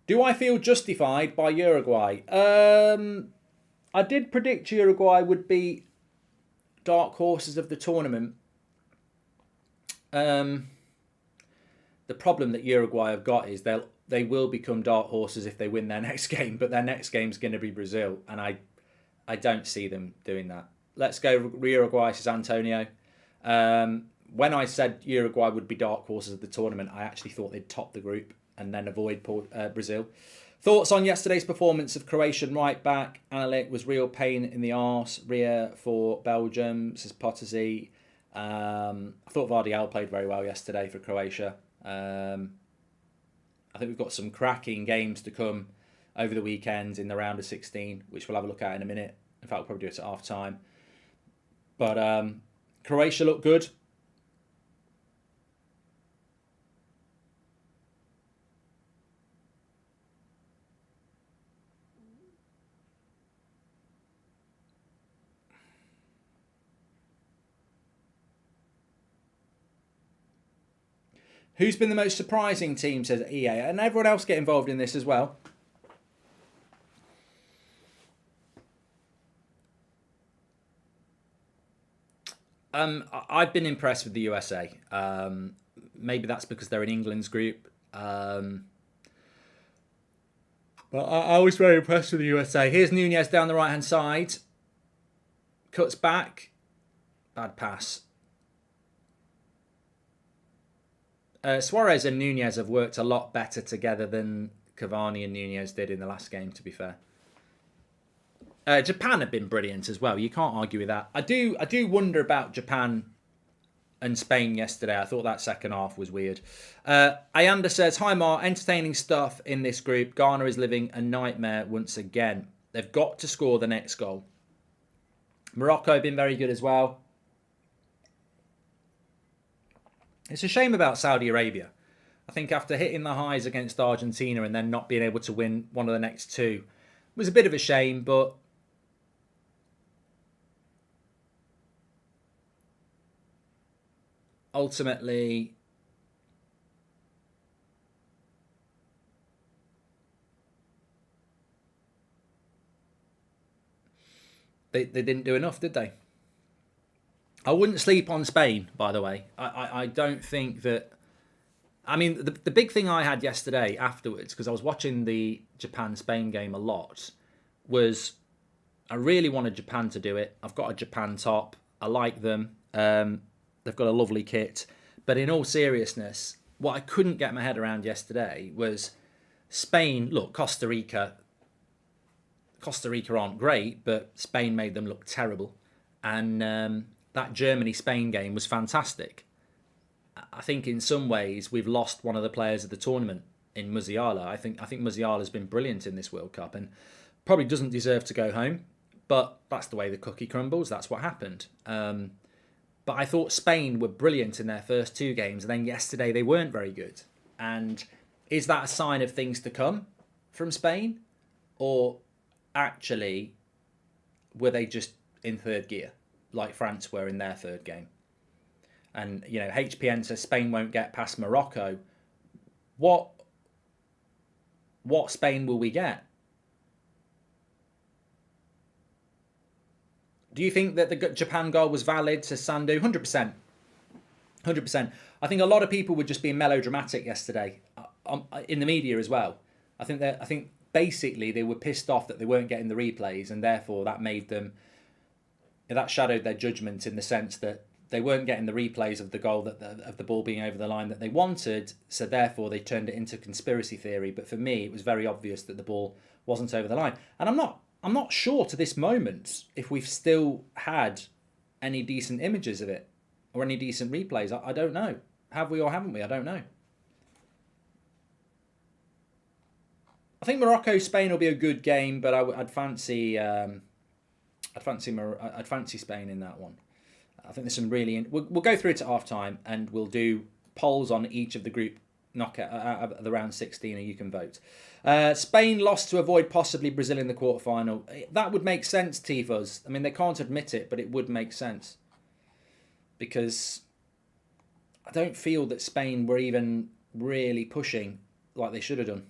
Do I feel justified by Uruguay? I did predict Uruguay would be dark horses of the tournament. The problem that Uruguay have got is they will become dark horses if they win their next game, but their next game's going to be Brazil, and I don't see them doing that. Let's go Uruguay, says Antonio. When I said Uruguay would be dark horses of the tournament, I actually thought they'd top the group and then avoid Brazil. Thoughts on yesterday's performance of Croatian right back? Analik was real pain in the arse. Ria for Belgium, says Pottersy. I thought Vardial played very well yesterday for Croatia. I think we've got some cracking games to come over the weekend in the round of 16, which we'll have a look at in a minute. In fact, we'll probably do it at half time. But Croatia looked good. Who's been the most surprising team, says EA. And everyone else get involved in this as well. I've been impressed with the USA. Maybe that's because they're in England's group. But I was very impressed with the USA. Here's Nunez down the right-hand side. Cuts back. Bad pass. Suarez and Nunez have worked a lot better together than Cavani and Nunez did in the last game, to be fair. Japan have been brilliant as well. You can't argue with that. I do wonder about Japan and Spain yesterday. I thought that second half was weird. Ayanda says, hi Mar, entertaining stuff in this group. Ghana is living a nightmare once again. They've got to score the next goal. Morocco have been very good as well. It's a shame about Saudi Arabia. I think after hitting the highs against Argentina and then not being able to win one of the next two, it was a bit of a shame, but ultimately they didn't do enough, did they? I wouldn't sleep on Spain, by the way. I don't think that... I mean, the big thing I had yesterday afterwards, because I was watching the Japan-Spain game a lot, was I really wanted Japan to do it. I've got a Japan top. I like them. They've got a lovely kit. But in all seriousness, what I couldn't get my head around yesterday was Spain. Look, Costa Rica aren't great, but Spain made them look terrible. And that Germany-Spain game was fantastic. I think in some ways we've lost one of the players of the tournament in Musiala. I think Musiala's been brilliant in this World Cup and probably doesn't deserve to go home. But that's the way the cookie crumbles. That's what happened. But I thought Spain were brilliant in their first two games, and then yesterday they weren't very good. And is that a sign of things to come from Spain? Or actually, were they just in third gear, like France were in their third game? And, you know, HPN says Spain won't get past Morocco. What Spain will we get? Do you think that the Japan goal was valid, says Sandu? 100%. 100%. I think a lot of people were just being melodramatic yesterday, in the media as well. I think basically they were pissed off that they weren't getting the replays, and therefore that made them... that shadowed their judgment in the sense that they weren't getting the replays of the goal, of the ball being over the line that they wanted, so therefore they turned it into conspiracy theory. But for me, it was very obvious that the ball wasn't over the line. And I'm not sure to this moment if we've still had any decent images of it or any decent replays. I don't know. Have we or haven't we? I don't know. I think Morocco-Spain will be a good game, but I'd fancy Spain in that one. I think there's some really... We'll go through it at half-time and we'll do polls on each of the group knockout out of the round 16 and you can vote. Spain lost to avoid possibly Brazil in the quarterfinal. That would make sense, Tifos. I mean, they can't admit it, but it would make sense. Because I don't feel that Spain were even really pushing like they should have done.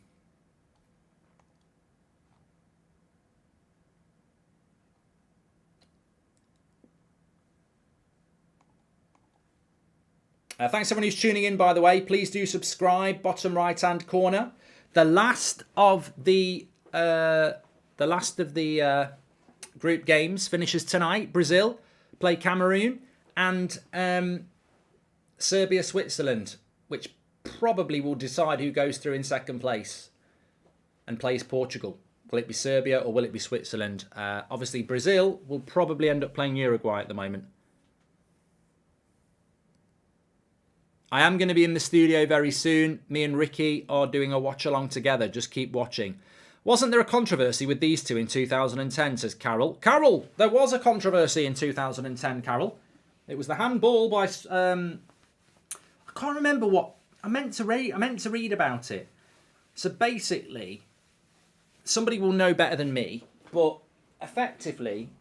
Thanks everyone who's tuning in, by the way. Please do subscribe. Bottom right-hand corner. The last of the group games finishes tonight. Brazil play Cameroon and Serbia, Switzerland, which probably will decide who goes through in second place and plays Portugal. Will it be Serbia or will it be Switzerland? Obviously, Brazil will probably end up playing Uruguay at the moment. I am going to be in the studio very soon. Me and Ricky are doing a watch along together. Just keep watching. Wasn't there a controversy with these two in 2010, says Carol. Carol, there was a controversy in 2010, Carol. It was the handball by... I can't remember what... I meant to read about it. So basically, somebody will know better than me, but effectively,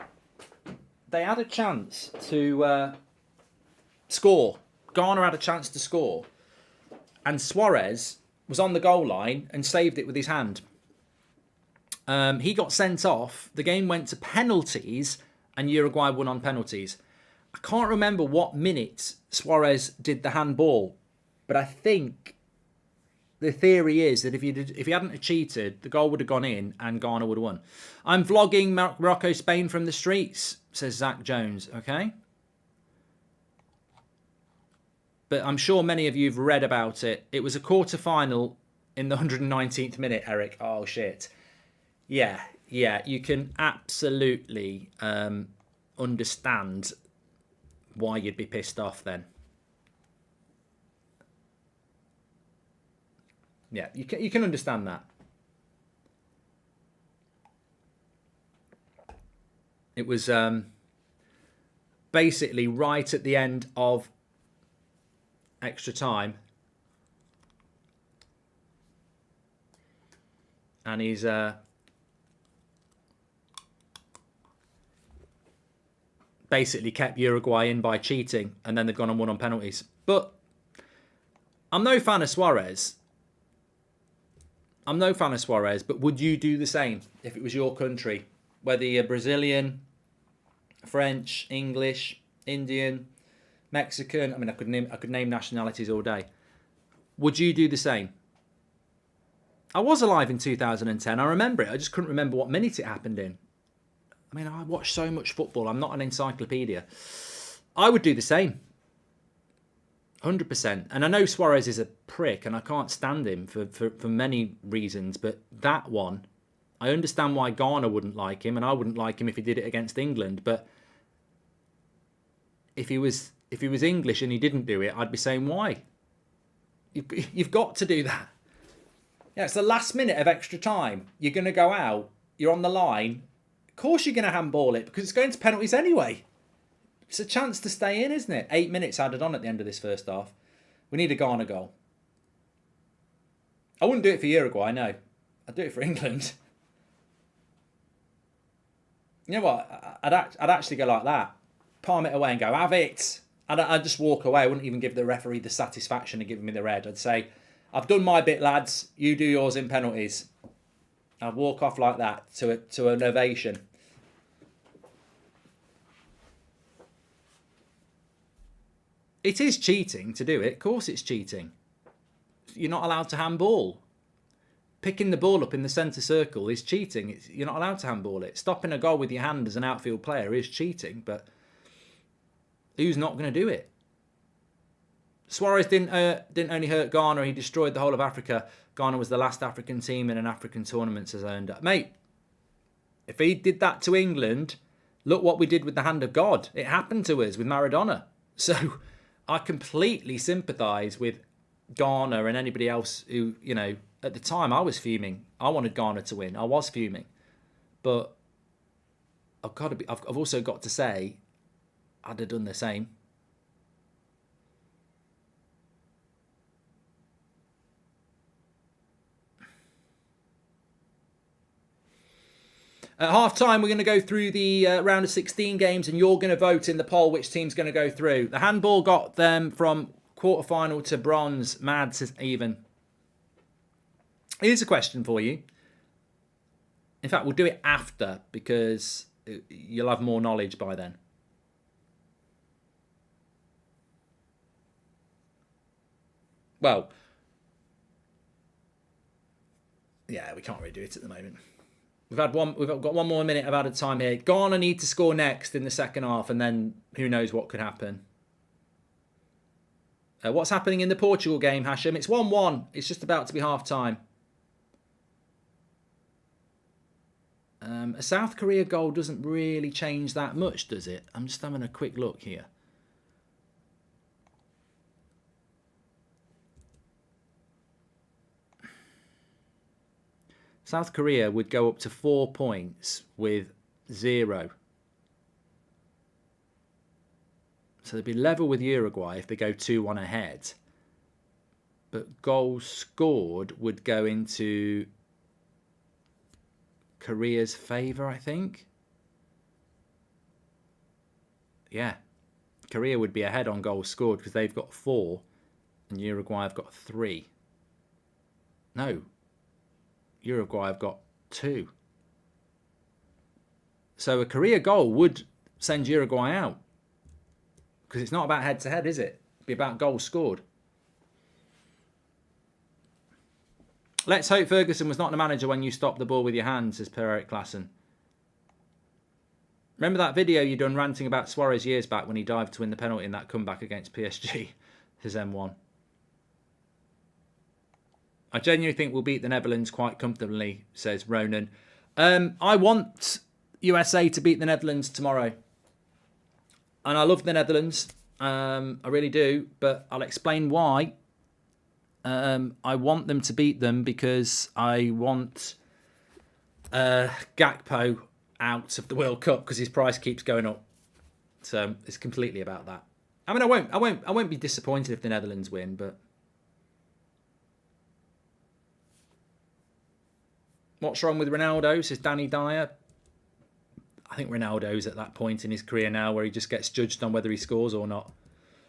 they had a chance to score. Ghana had a chance to score, and Suarez was on the goal line and saved it with his hand. He got sent off. The game went to penalties, and Uruguay won on penalties. I can't remember what minute Suarez did the handball, but I think the theory is that if he hadn't cheated, the goal would have gone in and Ghana would have won. I'm vlogging Morocco, Spain from the streets, says Zach Jones. Okay. But I'm sure many of you have read about it. It was a quarter-final in the 119th minute, Eric. Oh, shit. Yeah, you can absolutely understand why you'd be pissed off then. Yeah, you can understand that. It was basically right at the end of extra time, and he's basically kept Uruguay in by cheating, and then they've gone and won on penalties. But I'm no fan of Suarez. But would you do the same if it was your country? Whether you're Brazilian, French, English, Indian, Mexican. I mean, I could name nationalities all day. Would you do the same? I was alive in 2010. I remember it. I just couldn't remember what minute it happened in. I mean, I watch so much football. I'm not an encyclopedia. I would do the same. 100%. And I know Suarez is a prick and I can't stand him for many reasons. But that one, I understand why Ghana wouldn't like him, and I wouldn't like him if he did it against England. But if he was English and he didn't do it, I'd be saying, why? You've got to do that. Yeah, it's the last minute of extra time. You're going to go out. You're on the line. Of course you're going to handball it because it's going to penalties anyway. It's a chance to stay in, isn't it? 8 minutes added on at the end of this first half. We need a Ghana goal. I wouldn't do it for Uruguay, no. I'd do it for England. You know what? I'd actually go like that. Palm it away and go, have it. I'd just walk away. I wouldn't even give the referee the satisfaction of giving me the red. I'd say, I've done my bit, lads. You do yours in penalties. I'd walk off like that to an ovation. It is cheating to do it. Of course it's cheating. You're not allowed to handball. Picking the ball up in the centre circle is cheating. You're not allowed to handball it. Stopping a goal with your hand as an outfield player is cheating, but who's not going to do it? Suarez didn't only hurt Ghana, he destroyed the whole of Africa. Ghana was the last African team in an African tournament to owned up. Mate, if he did that to England, look what we did with the hand of God. It happened to us with Maradona. So I completely sympathise with Ghana and anybody else who, you know, at the time I was fuming. I wanted Ghana to win. I was fuming. But I've also got to say, I'd have done the same. At half-time, we're going to go through the round of 16 games, and you're going to vote in the poll which team's going to go through. The handball got them from quarter-final to bronze. Mad says even. Here's a question for you. In fact, we'll do it after because you'll have more knowledge by then. Well, yeah, we can't really do it at the moment. We've got one more minute of added time here. Ghana need to score next in the second half, and then who knows what could happen. What's happening in the Portugal game, Hashem? It's 1-1. It's just about to be half time. A South Korea goal doesn't really change that much, does it? I'm just having a quick look here. South Korea would go up to 4 points with 0. So they'd be level with Uruguay if they go 2-1 ahead. But goals scored would go into Korea's favour, I think. Yeah. Korea would be ahead on goals scored because they've got 4 and Uruguay have got 3. No. Uruguay have got 2. So a Korea goal would send Uruguay out. Because it's not about head-to-head, is it? It'd be about goals scored. Let's hope Ferguson was not the manager when you stopped the ball with your hands, says Per Eric Klassen. Remember that video you done ranting about Suarez years back when he dived to win the penalty in that comeback against PSG? Says M1. I genuinely think we'll beat the Netherlands quite comfortably, says Ronan. I want USA to beat the Netherlands tomorrow. And I love the Netherlands. I really do. But I'll explain why. I want them to beat them because I want Gakpo out of the World Cup because his price keeps going up. So it's completely about that. I mean, I won't be disappointed if the Netherlands win, but what's wrong with Ronaldo, says Danny Dyer. I think Ronaldo's at that point in his career now where he just gets judged on whether he scores or not.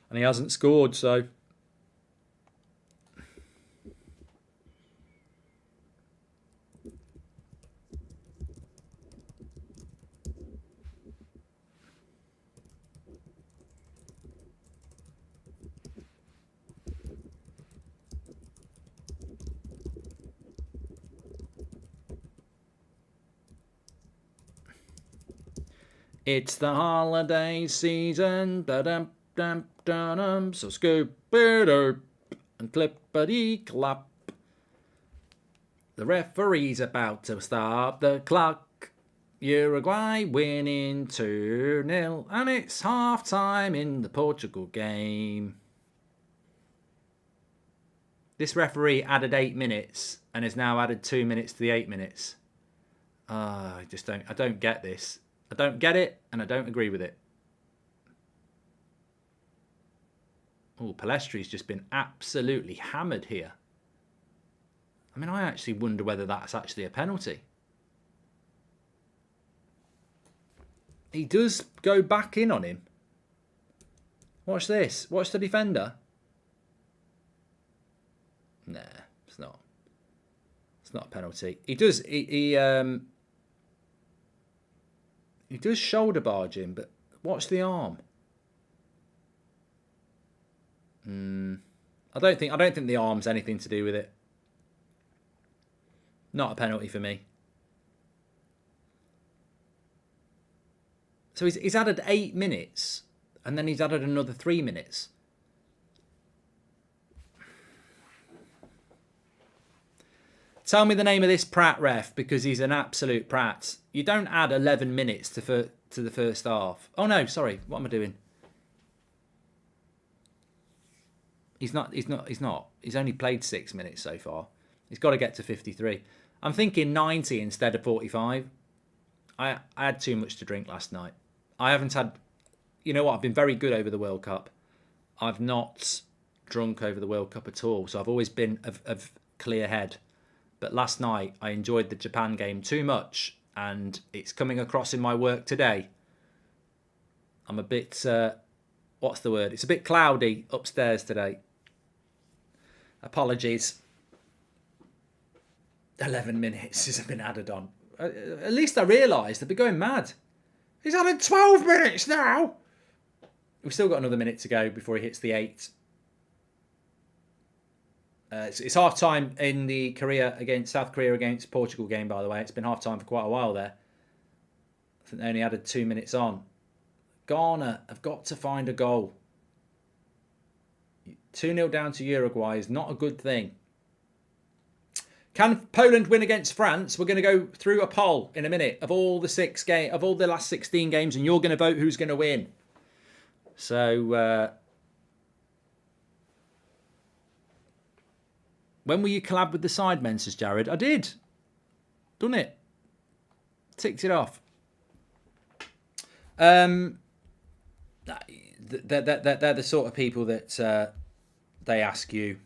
And he hasn't scored, so it's the holiday season, da-dum-dum-dum-dum, so scoop-a-doop and clippity-clop. The referee's about to stop the clock. Uruguay winning 2-0, and it's half-time in the Portugal game. This referee added 8 minutes and has now added 2 minutes to the 8 minutes. I don't get this. I don't get it, and I don't agree with it. Oh, Palestri's just been absolutely hammered here. I mean, I actually wonder whether that's actually a penalty. He does go back in on him. Watch this. Watch the defender. Nah, it's not. It's not a penalty. He does. He does shoulder barge him, but watch the arm. I don't think the arm's anything to do with it. Not a penalty for me. So he's added 8 minutes, and then he's added another 3 minutes. Tell me the name of this prat ref, because he's an absolute prat. You don't add 11 minutes to the first half. Oh no, sorry. What am I doing? He's not. He's only played 6 minutes so far. He's got to get to 53. I'm thinking 90 instead of 45. I had too much to drink last night. I haven't had... You know what? I've been very good over the World Cup. I've not drunk over the World Cup at all. So I've always been of clear head. But last night, I enjoyed the Japan game too much. And it's coming across in my work today. I'm a bit... what's the word? It's a bit cloudy upstairs today. Apologies. 11 minutes has been added on. At least I realised they'd be going mad. He's added 12 minutes now. We've still got another minute to go before he hits the 8. It's half time in the South Korea against Portugal game, by the way. It's been half time for quite a while there. I think they only added 2 minutes on. Ghana have got to find a goal. 2-0 down to Uruguay is not a good thing. Can Poland win against France? We're going to go through a poll in a minute of all the last 16 games, and you're going to vote who's going to win. So, when will you collab with the Sidemen, says Jared? I did. Done it. Ticked it off. They're the sort of people that they ask you.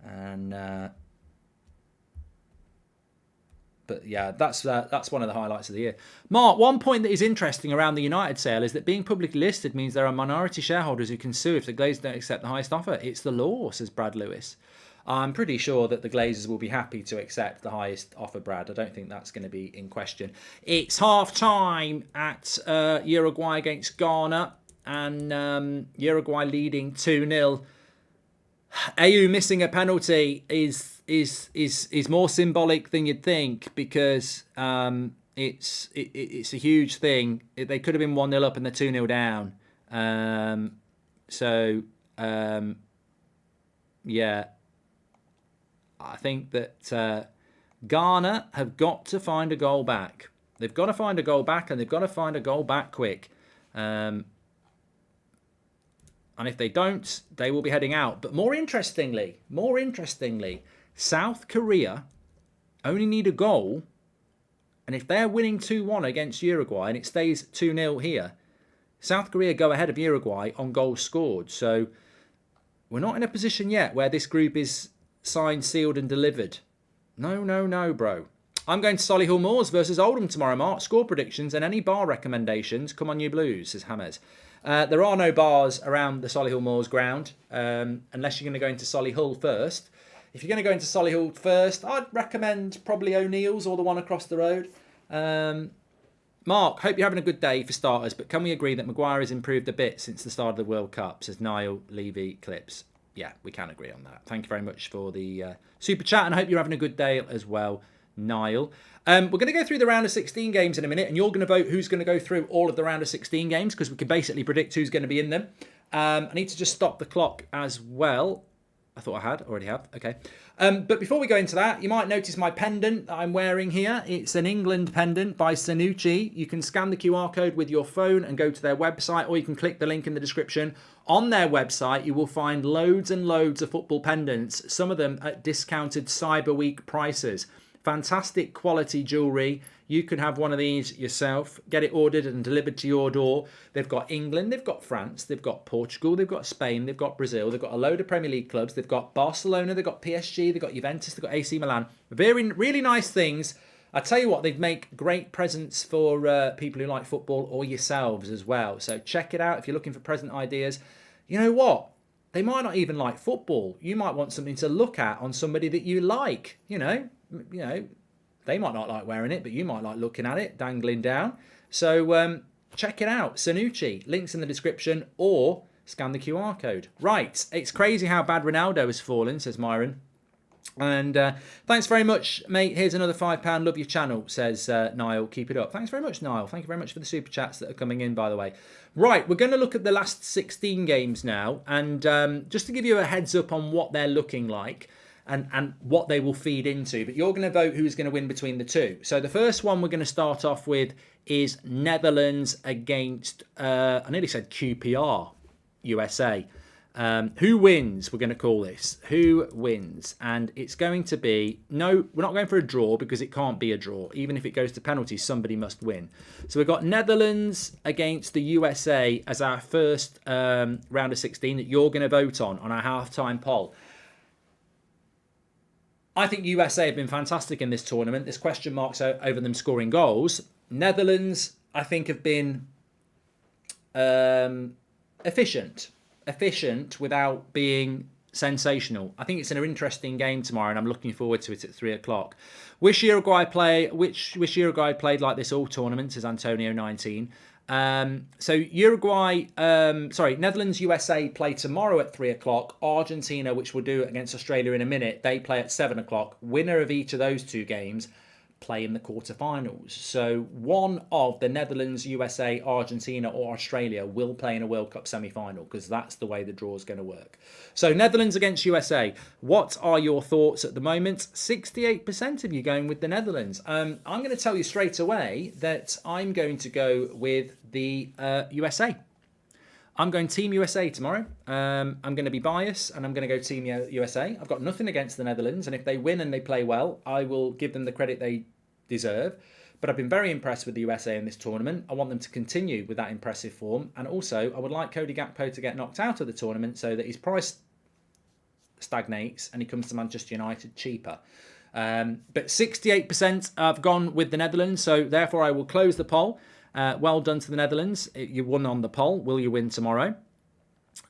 And but yeah, that's one of the highlights of the year. Mark, one point that is interesting around the United sale is that being publicly listed means there are minority shareholders who can sue if the Glazers don't accept the highest offer. It's the law, says Brad Lewis. I'm pretty sure that the Glazers will be happy to accept the highest offer, Brad. I don't think that's going to be in question. It's half-time at Uruguay against Ghana, and Uruguay leading 2-0. AU missing a penalty is more symbolic than you'd think, because it's a huge thing. They could have been 1-0 up and they're 2-0 down. Yeah. I think that Ghana have got to find a goal back. They've got to find a goal back, and they've got to find a goal back quick. And if they don't, they will be heading out. But more interestingly, South Korea only need a goal. And if they're winning 2-1 against Uruguay and it stays 2-0 here, South Korea go ahead of Uruguay on goals scored. So we're not in a position yet where this group is signed, sealed and delivered. No, bro. I'm going to Solihull Moors versus Oldham tomorrow, Mark. Score predictions and any bar recommendations. Come on, you Blues, says Hammers. There are no bars around the Solihull Moors ground, unless you're going to go into Solihull first. If you're going to go into Solihull first, I'd recommend probably O'Neill's or the one across the road. Mark, hope you're having a good day for starters, but can we agree that Maguire has improved a bit since the start of the World Cup, says Niall Levy Clips. Yeah, we can agree on that. Thank you very much for the super chat, and I hope you're having a good day as well, Niall. We're going to go through the round of 16 games in a minute, and you're going to vote who's going to go through all of the round of 16 games, because we can basically predict who's going to be in them. I need to just stop the clock as well. I thought I already have. Okay. But before we go into that, you might notice my pendant that I'm wearing here. It's an England pendant by Sanucci. You can scan the QR code with your phone and go to their website, or you can click the link in the description. On their website, you will find loads and loads of football pendants, some of them at discounted Cyber Week prices. Fantastic quality jewellery. You can have one of these yourself, get it ordered and delivered to your door. They've got England, they've got France, they've got Portugal, they've got Spain, they've got Brazil, they've got a load of Premier League clubs, they've got Barcelona, they've got PSG, they've got Juventus, they've got AC Milan. Very, really nice things. I tell you what, they'd make great presents for people who like football, or yourselves as well. So check it out if you're looking for present ideas. You know what? They might not even like football. You might want something to look at on somebody that you like. You know, they might not like wearing it, but you might like looking at it dangling down. So check it out. Sanucci, links in the description, or scan the QR code. Right, it's crazy how bad Ronaldo has fallen, says Myron. And thanks very much, mate. Here's another £5. Love your channel, says Niall. Keep it up. Thanks very much, Niall. Thank you very much for the super chats that are coming in, by the way. Right, we're going to look at the last 16 games now. And just to give you a heads up on what they're looking like and what they will feed into. But you're going to vote who's going to win between the two. So the first one we're going to start off with is Netherlands against, I nearly said QPR, USA. Who wins? We're going to call this. Who wins? And it's going to be, no, we're not going for a draw, because it can't be a draw. Even if it goes to penalties, somebody must win. So we've got Netherlands against the USA as our first round of 16 that you're going to vote on our halftime poll. I think USA have been fantastic in this tournament. There's question marks over them scoring goals. Netherlands, I think, have been efficient without being sensational. I think it's an interesting game tomorrow, and I'm looking forward to it at 3 o'clock. Wish Uruguay played like this all tournament, says Antonio 19. So Netherlands, USA play tomorrow at 3 o'clock. Argentina, which we'll do against Australia in a minute, they play at 7 o'clock. Winner of each of those two games play in the quarterfinals. So one of the Netherlands, USA, Argentina or Australia will play in a World Cup semi-final, because that's the way the draw is going to work. So Netherlands against USA. What are your thoughts at the moment? 68% of you going with the Netherlands. I'm going to tell you straight away that I'm going to go with the USA. I'm going Team USA tomorrow. I'm going to be biased and I'm going to go Team USA. I've got nothing against the Netherlands, and if they win and they play well, I will give them the credit they deserve. But I've been very impressed with the USA in this tournament. I want them to continue with that impressive form. And also, I would like Cody Gakpo to get knocked out of the tournament so that his price stagnates and he comes to Manchester United cheaper. But 68% have gone with the Netherlands, so therefore I will close the poll. Well done to the Netherlands. You won on the poll. Will you win tomorrow?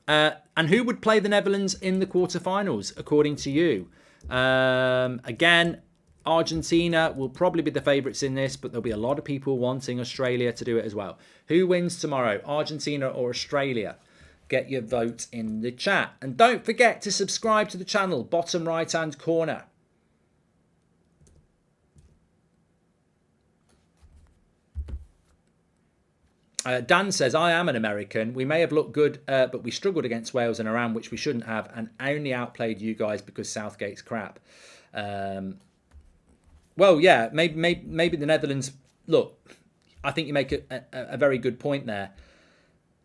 And who would play the Netherlands in the quarterfinals, according to you? Again, Argentina will probably be the favourites in this, but there'll be a lot of people wanting Australia to do it as well. Who wins tomorrow, Argentina or Australia? Get your vote in the chat. And don't forget to subscribe to the channel, bottom right-hand corner. Dan says, I am an American. We may have looked good, but we struggled against Wales and Iran, which we shouldn't have, and only outplayed you guys because Southgate's crap. Well, yeah, maybe the Netherlands... Look, I think you make a very good point there.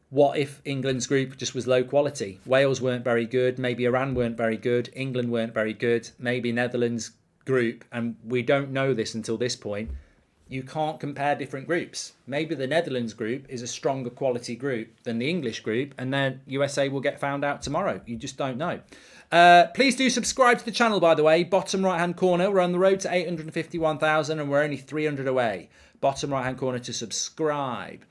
What if England's group just was low quality? Wales weren't very good. Maybe Iran weren't very good. England weren't very good. Maybe Netherlands group, and we don't know this until this point. You can't compare different groups. Maybe the Netherlands group is a stronger quality group than the English group, and then USA will get found out tomorrow. You just don't know. Please do subscribe to the channel, by the way. Bottom right-hand corner. We're on the road to 851,000 and we're only 300 away. Bottom right-hand corner to subscribe.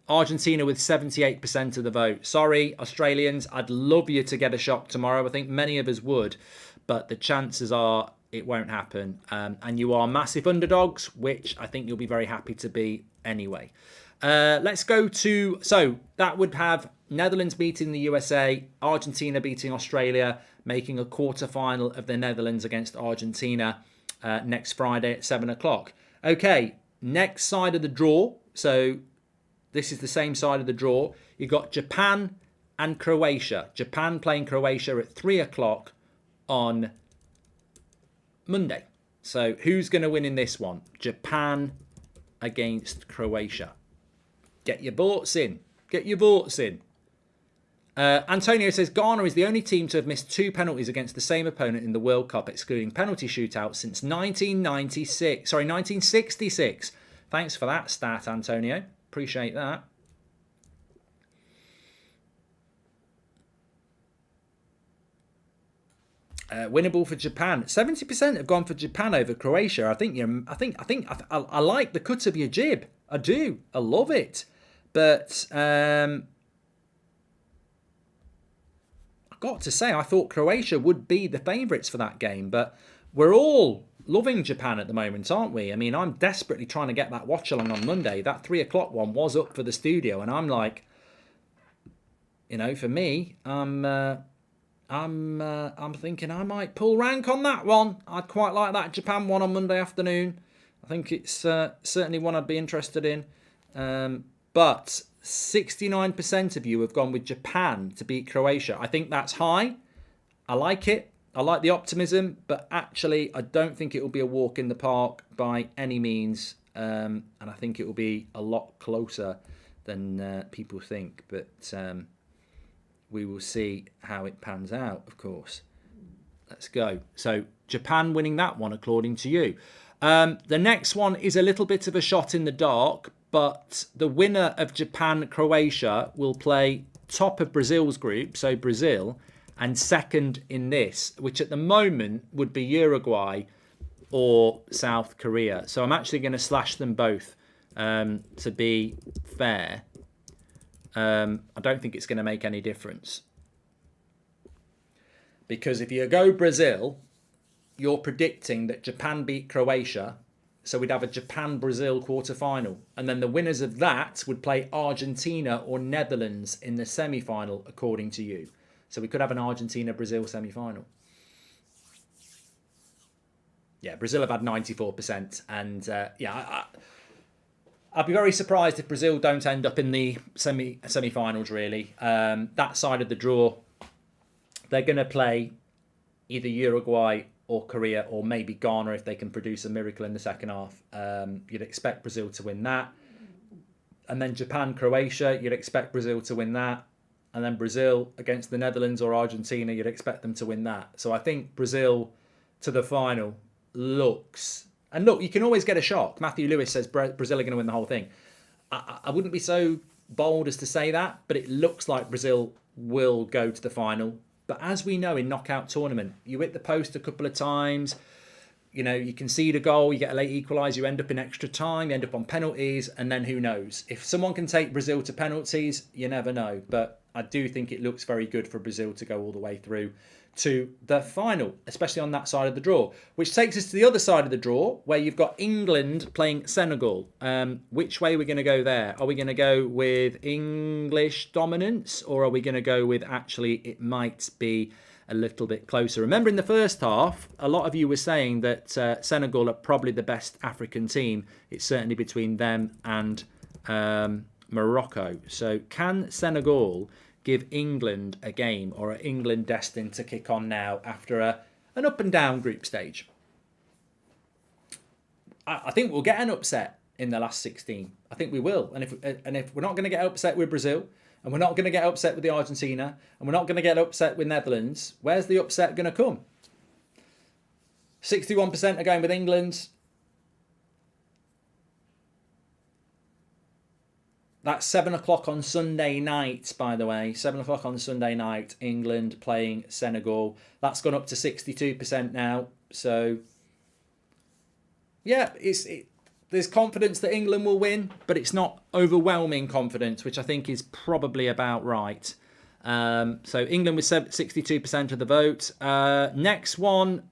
Argentina with 78% of the vote. Sorry, Australians. I'd love you to get a shock tomorrow. I think many of us would, but the chances are it won't happen. And you are massive underdogs, which I think you'll be very happy to be anyway. Let's go to... So that would have Netherlands beating the USA, Argentina beating Australia, making a quarter-final of the Netherlands against Argentina next Friday at 7 o'clock. Okay, next side of the draw. So this is the same side of the draw. You've got Japan and Croatia. Japan playing Croatia at 3 o'clock on Monday. So who's going to win in this one? Japan against Croatia. Get your votes in. Get your votes in. Antonio says Ghana is the only team to have missed 2 penalties against the same opponent in the World Cup, excluding penalty shootouts, since 1966. Thanks for that stat, Antonio. Appreciate that. Winnable for Japan. 70% have gone for Japan over Croatia. I like the cut of your jib. I do. I love it. But I've got to say, I thought Croatia would be the favourites for that game. But we're all loving Japan at the moment, aren't we? I mean, I'm desperately trying to get that watch-along on Monday. That 3 o'clock one was up for the studio. And I'm like, you know, for me, I'm thinking I might pull rank on that one. I'd quite like that Japan one on Monday afternoon. I think it's certainly one I'd be interested in. But 69% of you have gone with Japan to beat Croatia. I think that's high. I like it. I like the optimism. But actually, I don't think it will be a walk in the park by any means. And I think it will be a lot closer than people think. But... we will see how it pans out, of course. Let's go. So Japan winning that one, according to you. The next one is a little bit of a shot in the dark, but the winner of Japan-Croatia will play top of Brazil's group, so Brazil, and second in this, which at the moment would be Uruguay or South Korea. So I'm actually going to slash them both to be fair. I don't think it's going to make any difference. Because if you go Brazil, you're predicting that Japan beat Croatia. So we'd have a Japan-Brazil quarter-final. And then the winners of that would play Argentina or Netherlands in the semi-final, according to you. So we could have an Argentina-Brazil semi-final. Yeah, Brazil have had 94%. And I'd be very surprised if Brazil don't end up in the semi-finals, really. That side of the draw, they're going to play either Uruguay or Korea, or maybe Ghana if they can produce a miracle in the second half. You'd expect Brazil to win that. And then Japan, Croatia, you'd expect Brazil to win that. And then Brazil against the Netherlands or Argentina, you'd expect them to win that. So I think Brazil to the final looks... And look, you can always get a shock. Matthew Lewis says Brazil are going to win the whole thing. I wouldn't be so bold as to say that, but it looks like Brazil will go to the final. But as we know in knockout tournament, you hit the post a couple of times, you know, you concede a goal, you get a late equaliser, you end up in extra time, you end up on penalties, and then who knows? If someone can take Brazil to penalties, you never know. But I do think it looks very good for Brazil to go all the way through to the final, especially on that side of the draw. Which takes us to the other side of the draw, where you've got England playing Senegal. Which way are we going to go there? Are we going to go with English dominance, or are we going to go with actually it might be a little bit closer? Remember, in the first half, a lot of you were saying that Senegal are probably the best African team. It's certainly between them and Morocco. So can Senegal give England a game, or are England destined to kick on now after an up and down group stage? I think we'll get an upset in the last 16. I think we will. And if we're not going to get upset with Brazil, and we're not going to get upset with the Argentina, and we're not going to get upset with Netherlands, where's the upset going to come? 61% are going with England. That's 7 o'clock on Sunday night, by the way. 7 o'clock on Sunday night, England playing Senegal. That's gone up to 62% now. So, yeah, there's confidence that England will win, but it's not overwhelming confidence, which I think is probably about right. So England with 62% of the vote. Next one,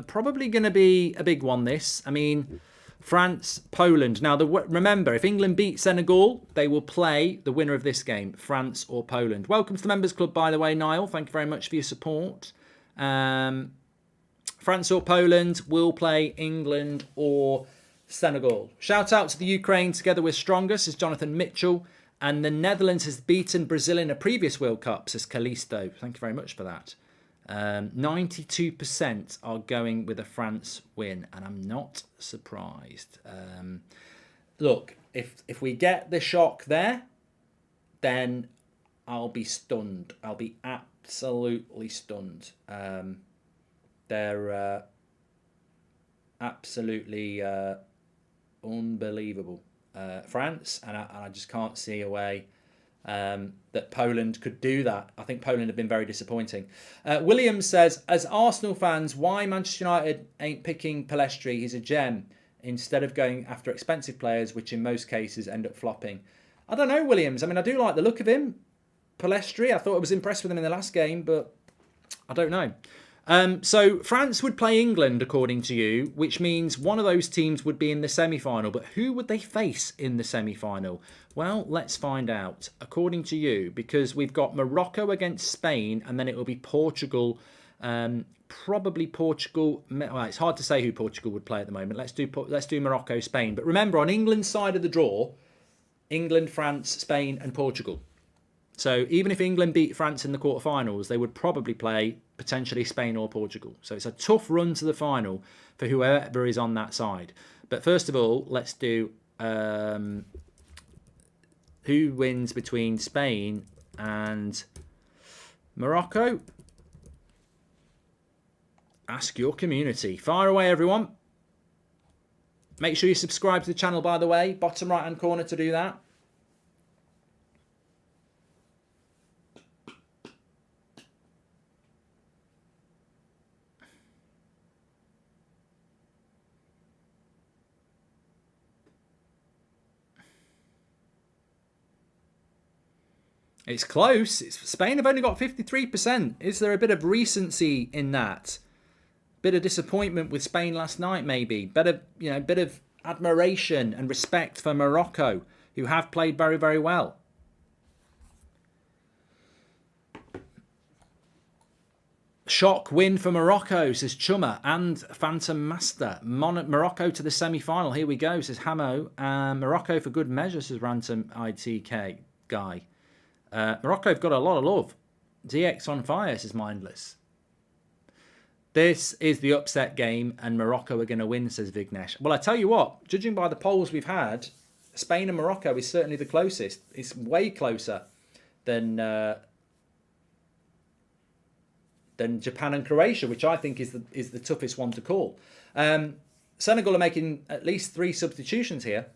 probably going to be a big one, this. I mean, France, Poland. Now, remember, if England beat Senegal, they will play the winner of this game, France or Poland. Welcome to the Members Club, by the way, Niall. Thank you very much for your support. France or Poland will play England or Senegal. Shout out to the Ukraine, together we're stronger, says Jonathan Mitchell. And the Netherlands has beaten Brazil in a previous World Cup, says Callisto. Thank you very much for that. 92% are going with a France win, and I'm not surprised. Look, if we get the shock there, then I'll be stunned. I'll be absolutely stunned. They're absolutely unbelievable. France, and I just can't see a way that Poland could do that. I think Poland have been very disappointing. Williams says, as Arsenal fans, why Manchester United ain't picking Pellistri? He's a gem, instead of going after expensive players, which in most cases end up flopping. I don't know, Williams. I mean, I do like the look of him. Pellistri, I thought I was impressed with him in the last game, but I don't know. So France would play England, according to you, which means one of those teams would be in the semi-final. But who would they face in the semi-final? Well, let's find out, according to you, because we've got Morocco against Spain, and then it will be Portugal. Probably Portugal. Well, it's hard to say who Portugal would play at the moment. Let's do Morocco, Spain. But remember, on England's side of the draw, England, France, Spain, and Portugal. So even if England beat France in the quarterfinals, they would probably play potentially Spain or Portugal. So it's a tough run to the final for whoever is on that side. But first of all, let's do who wins between Spain and Morocco. Ask your community. Fire away, everyone. Make sure you subscribe to the channel, by the way. Bottom right-hand corner to do that. It's close. Spain have only got 53%. Is there a bit of recency in that? Bit of disappointment with Spain last night, maybe. Bit of admiration and respect for Morocco, who have played very, very well. Shock win for Morocco, says Chumma and Phantom Master. Morocco to the semi-final. Here we go, says Hamo. Morocco for good measure, says Ransom ITK guy. Morocco have got a lot of love. DX on fire, says Mindless. This is the upset game, and Morocco are going to win, says Vignesh. Well, I tell you what, judging by the polls we've had, Spain and Morocco is certainly the closest. It's way closer than Japan and Croatia, which I think is the toughest one to call. Senegal are making at least 3 substitutions here.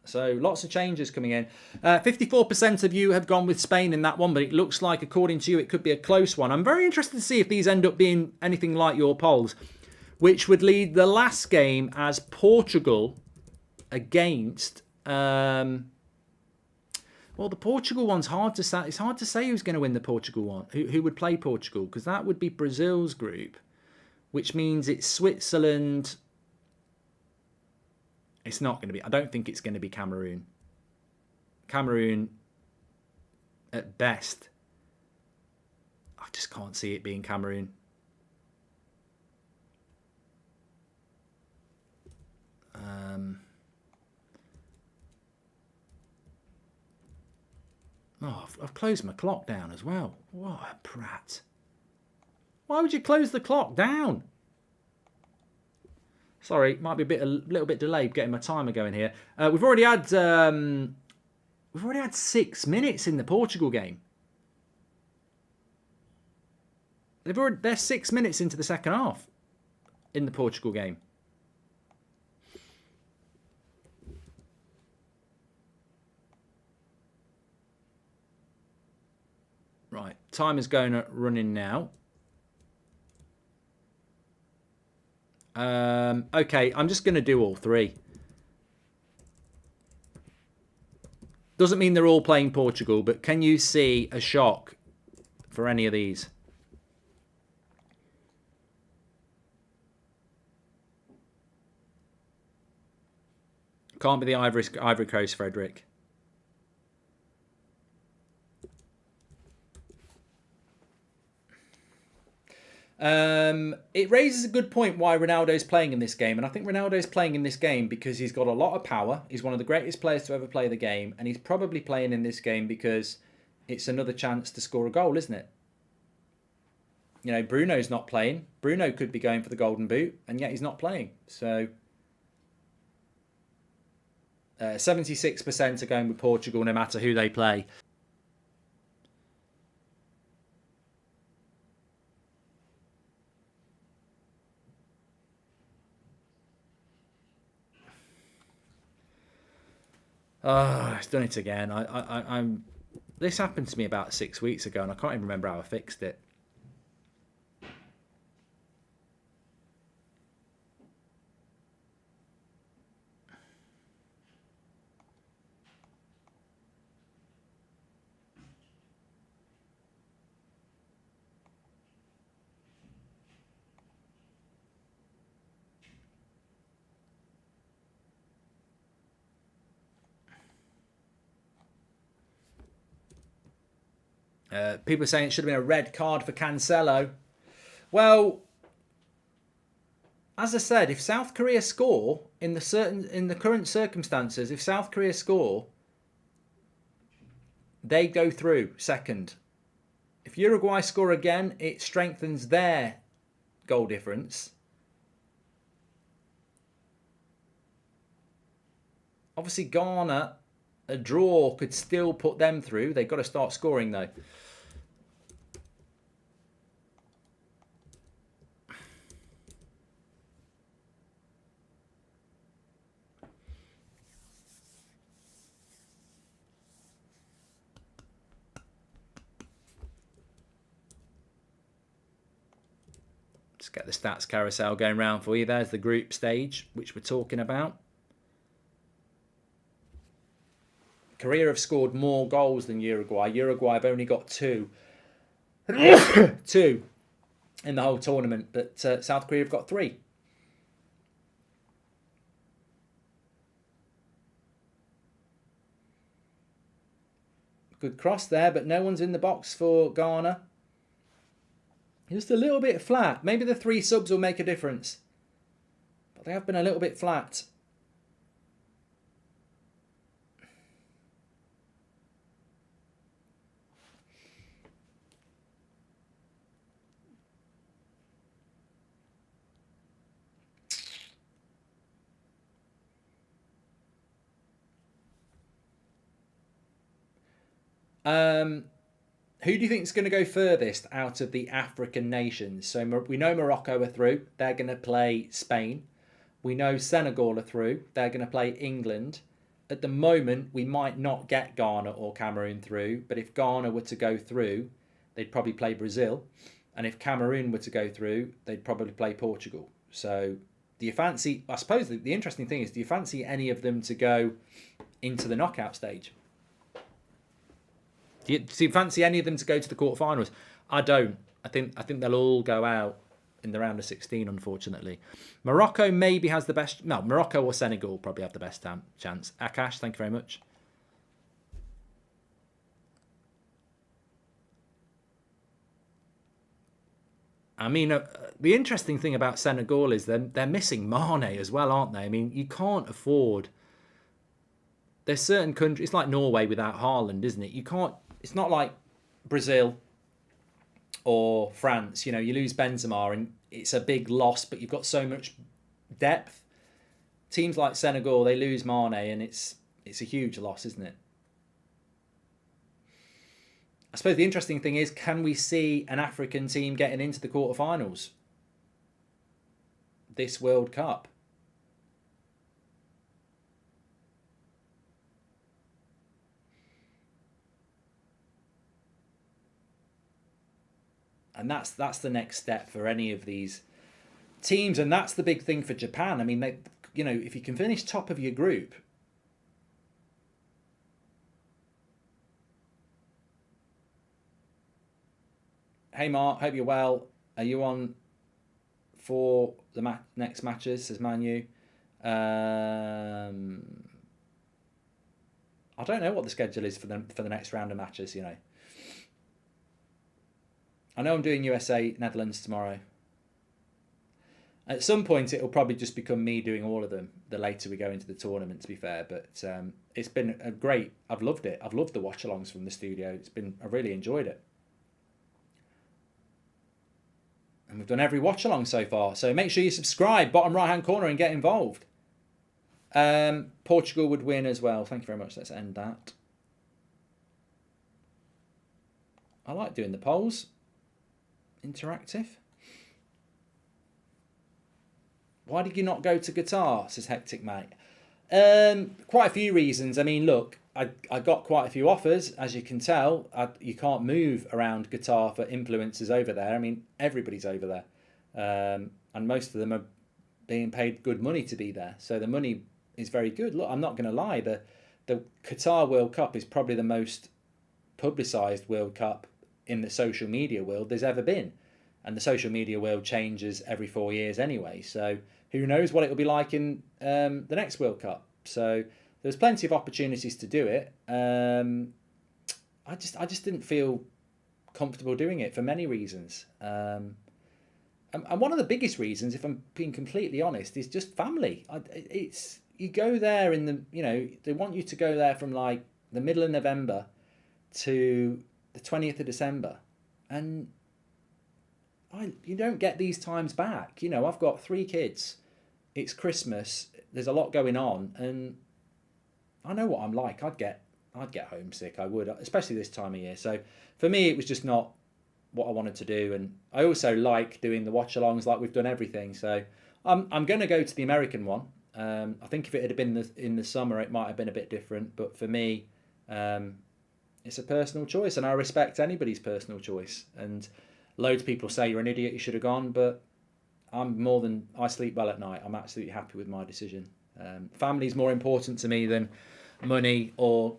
So lots of changes coming in. 54% of you have gone with Spain in that one, but it looks like, according to you, it could be a close one. I'm very interested to see if these end up being anything like your polls, which would lead the last game as Portugal against... well, the Portugal one's hard to say. It's hard to say who's going to win the Portugal one. Who would play Portugal? Because that would be Brazil's group, which means it's Switzerland. It's not going to be. I don't think it's going to be Cameroon. Cameroon, at best. I just can't see it being Cameroon. Oh, I've closed my clock down as well. What a prat. Why would you close the clock down? Sorry, might be a little bit delayed getting my timer going here. We've already had 6 minutes in the Portugal game. They're 6 minutes into the second half in the Portugal game. Right, time is running now. Okay, I'm just going to do all 3. Doesn't mean they're all playing Portugal, but can you see a shock for any of these? Can't be the Ivory Coast, Frederick. It raises a good point why Ronaldo's playing in this game, and I think Ronaldo's playing in this game because he's got a lot of power. He's one of the greatest players to ever play the game, and he's probably playing in this game because it's another chance to score a goal, isn't it? You know, Bruno's not playing. Bruno could be going for the Golden Boot, and yet he's not playing. So 76% are going with Portugal no matter who they play. Oh, it's done it again. I'm. This happened to me about 6 weeks ago, and I can't even remember how I fixed it. People are saying it should have been a red card for Cancelo. Well, as I said, if South Korea score in the current circumstances, if South Korea score, they go through second. If Uruguay score again, it strengthens their goal difference. Obviously, Ghana, a draw could still put them through. They've got to start scoring, though. Just get the stats carousel going round for you. There's the group stage, which we're talking about. Korea have scored more goals than Uruguay. Uruguay have only got 2. 2 in the whole tournament, but South Korea have got 3. Good cross there, but no one's in the box for Ghana. Just a little bit flat. Maybe the 3 subs will make a difference. But they have been a little bit flat. Who do you think is going to go furthest out of the African nations? So we know Morocco are through. They're going to play Spain. We know Senegal are through. They're going to play England. At the moment, we might not get Ghana or Cameroon through, but if Ghana were to go through, they'd probably play Brazil. And if Cameroon were to go through, they'd probably play Portugal. So do you fancy, I suppose the interesting thing is, do you fancy any of them to go into the knockout stage? Do you fancy any of them to go to the quarterfinals? I don't. I think they'll all go out in the round of 16, unfortunately. Morocco maybe has the best... No, Morocco or Senegal probably have the best chance. Akash, thank you very much. I mean, the interesting thing about Senegal is they're missing Mane as well, aren't they? I mean, you can't afford... There's certain countries... It's like Norway without Haaland, isn't it? You can't... It's not like Brazil or France. You know, you lose Benzema and it's a big loss, but you've got so much depth. Teams like Senegal, they lose Mane and it's a huge loss, isn't it? I suppose the interesting thing is, can we see an African team getting into the quarterfinals this World Cup? And that's the next step for any of these teams, and that's the big thing for Japan. I mean, they, you know, if you can finish top of your group, hey Mark, hope you're well. Are you on for the next matches? Says Manu. I don't know what the schedule is for the next round of matches. You know, I know I'm doing USA Netherlands tomorrow. At some point, it'll probably just become me doing all of them the later we go into the tournament, to be fair. But it's been a great... I've loved it. I've loved the watch-alongs from the studio. I've really enjoyed it. And we've done every watch-along so far. So make sure you subscribe, bottom right-hand corner, and get involved. Portugal would win as well. Thank you very much. Let's end that. I like doing the polls. Interactive. Why did you not go to Qatar? Says Hectic Mate. Quite a few reasons. I mean, look, I got quite a few offers, as you can tell. You can't move around Qatar for influencers over there. I mean, everybody's over there. And most of them are being paid good money to be there. So the money is very good. Look, I'm not going to lie. The Qatar World Cup is probably the most publicised World Cup in the social media world there's ever been. And the social media world changes every 4 years anyway. So who knows what it'll be like in the next World Cup. So there's plenty of opportunities to do it. I just didn't feel comfortable doing it for many reasons. And one of the biggest reasons, if I'm being completely honest, is just family. You go there they want you to go there from like the middle of November to the 20th of December. And you don't get these times back. You know, I've got 3 kids. It's Christmas. There's a lot going on, and I know what I'm like. I'd get homesick. I would, especially this time of year. So for me, it was just not what I wanted to do. And I also like doing the watch-alongs, like we've done everything. So I'm going to go to the American one. I think if it had been in the summer, it might have been a bit different. But for me, it's a personal choice, and I respect anybody's personal choice. And loads of people say you're an idiot, you should have gone, but I sleep well at night. I'm absolutely happy with my decision. Family's more important to me than money or,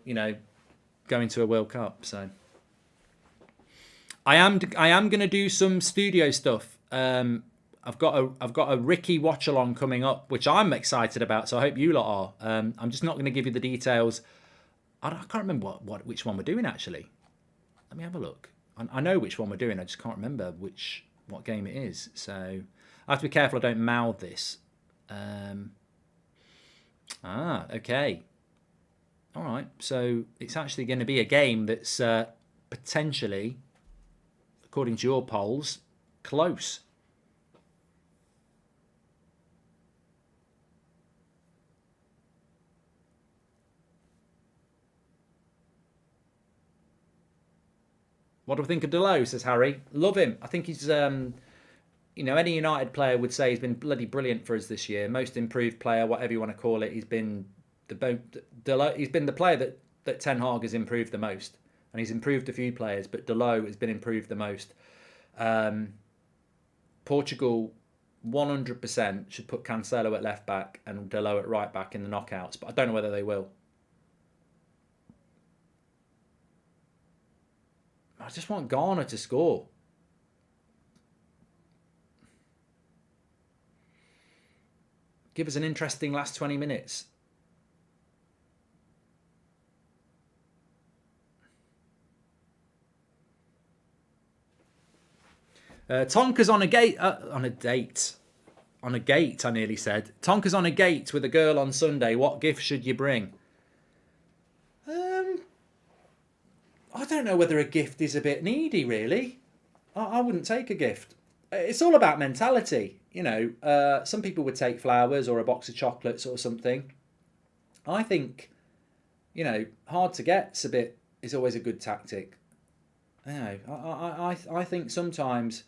going to a World Cup. So I am going to do some studio stuff. I've got a Ricky watch along coming up, which I'm excited about. So I hope you lot are. I'm just not going to give you the details. I can't remember which one we're doing actually. Let me have a look. I know which one we're doing. I just can't remember what game it is. So I have to be careful I don't mouth this. Okay. All right. So it's actually going to be a game that's potentially, according to your polls, close. What do I think of Delo? Says Harry. Love him. I think he's, you know, any United player would say he's been bloody brilliant for us this year. Most improved player, whatever you want to call it. He's been he's been the player that Ten Hag has improved the most. And he's improved a few players, but Delo has been improved the most. Portugal 100% should put Cancelo at left back and Delo at right back in the knockouts, but I don't know whether they will. I just want Ghana to score. Give us an interesting last 20 minutes. Tonka's on a gate. On a gate, I nearly said. Tonka's on a gate with a girl on Sunday. What gift should you bring? I don't know whether a gift is a bit needy, really. I wouldn't take a gift. It's all about mentality. You know, some people would take flowers or a box of chocolates or something. I think, you know, hard to get is always a good tactic. You know, I think sometimes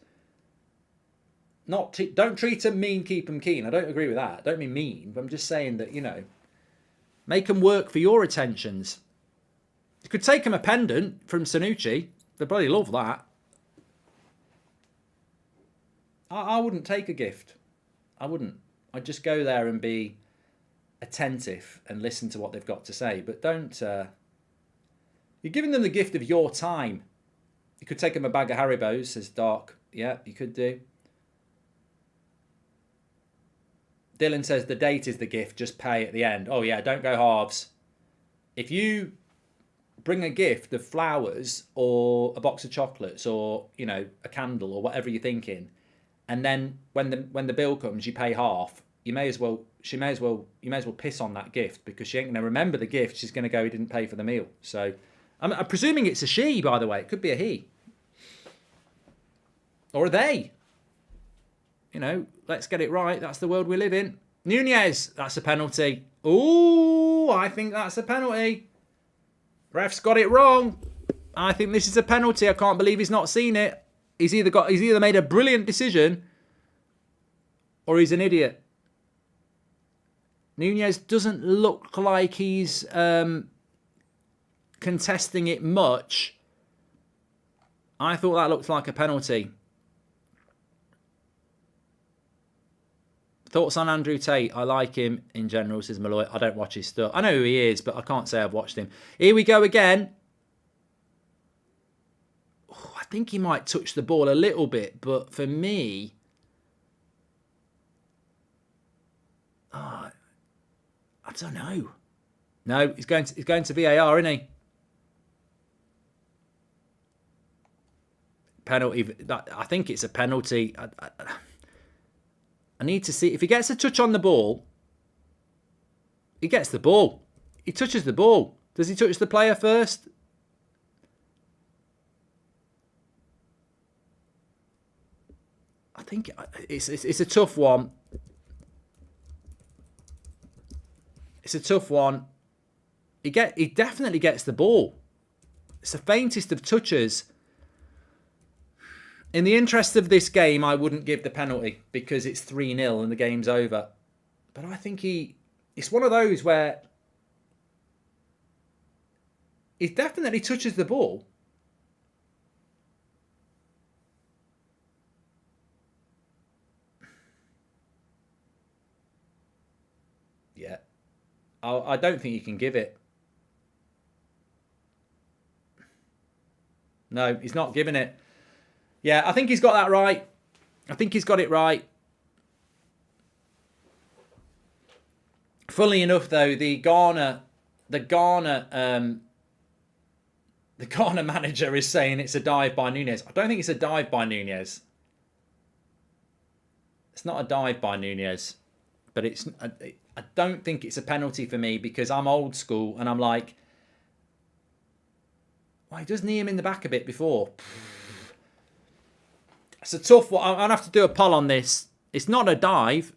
don't treat them mean, keep them keen. I don't agree with that. I don't mean mean, but I'm just saying that, you know, make them work for your attentions. You could take them a pendant from Sanucci. They'd probably love that. I wouldn't take a gift. I wouldn't. I'd just go there and be attentive and listen to what they've got to say. But don't... You're giving them the gift of your time. You could take them a bag of Haribos, says Dark. Yeah, you could do. Dylan says the date is the gift, just pay at the end. Oh yeah, don't go halves. If you bring a gift of flowers or a box of chocolates or, you know, a candle or whatever you're thinking, and then when the bill comes, you pay half, you may as well piss on that gift, because she ain't going to remember the gift. She's going to go, he didn't pay for the meal. So I'm presuming it's a she, by the way. It could be a he. Or a they. You know, let's get it right. That's the world we live in. Nunez, that's a penalty. Ooh, I think that's a penalty. Ref's got it wrong. I think this is a penalty. I can't believe he's not seen it. He's either made a brilliant decision or he's an idiot. Nunez doesn't look like he's contesting it much. I thought that looked like a penalty. Thoughts on Andrew Tate? I like him in general, says Malloy. I don't watch his stuff. I know who he is, but I can't say I've watched him. Here we go again. Oh, I think he might touch the ball a little bit, but for me... I don't know. No, he's going to VAR, isn't he? Penalty. I think it's a penalty. I need to see. If he gets a touch on the ball, he gets the ball. He touches the ball. Does he touch the player first? I think it's a tough one. It's a tough one. He definitely gets the ball. It's the faintest of touches. In the interest of this game, I wouldn't give the penalty because it's 3-0 and the game's over. But I think it's one of those where he definitely touches the ball. Yeah. I don't think you can give it. No, he's not giving it. Yeah, I think he's got that right. I think he's got it right. Funnily enough, though, the Ghana manager is saying it's a dive by Nunez. I don't think it's a dive by Nunez. It's not a dive by Nunez, but I don't think it's a penalty for me because I'm old school and I'm like, well, he does knee him in the back a bit before. It's a tough one. I'll have to do a poll on this. It's not a dive.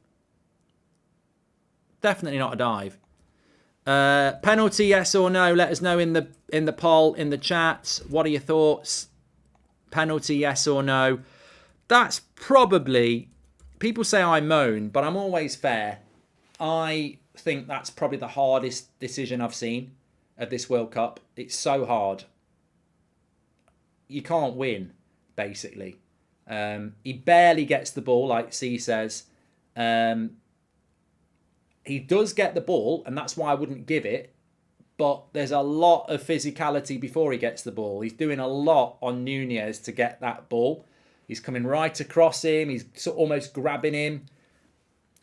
Definitely not a dive. Penalty, yes or no? Let us know in the poll, in the chat. What are your thoughts? penalty, yes or no. That's probably, people say I moan, but I'm always fair. I think that's probably the hardest decision I've seen of this World Cup. It's so hard. You can't win, basically. He barely gets the ball, like C says. He does get the ball, and that's why I wouldn't give it. But there's a lot of physicality before he gets the ball. He's doing a lot on Nunez to get that ball. He's coming right across him. He's almost grabbing him.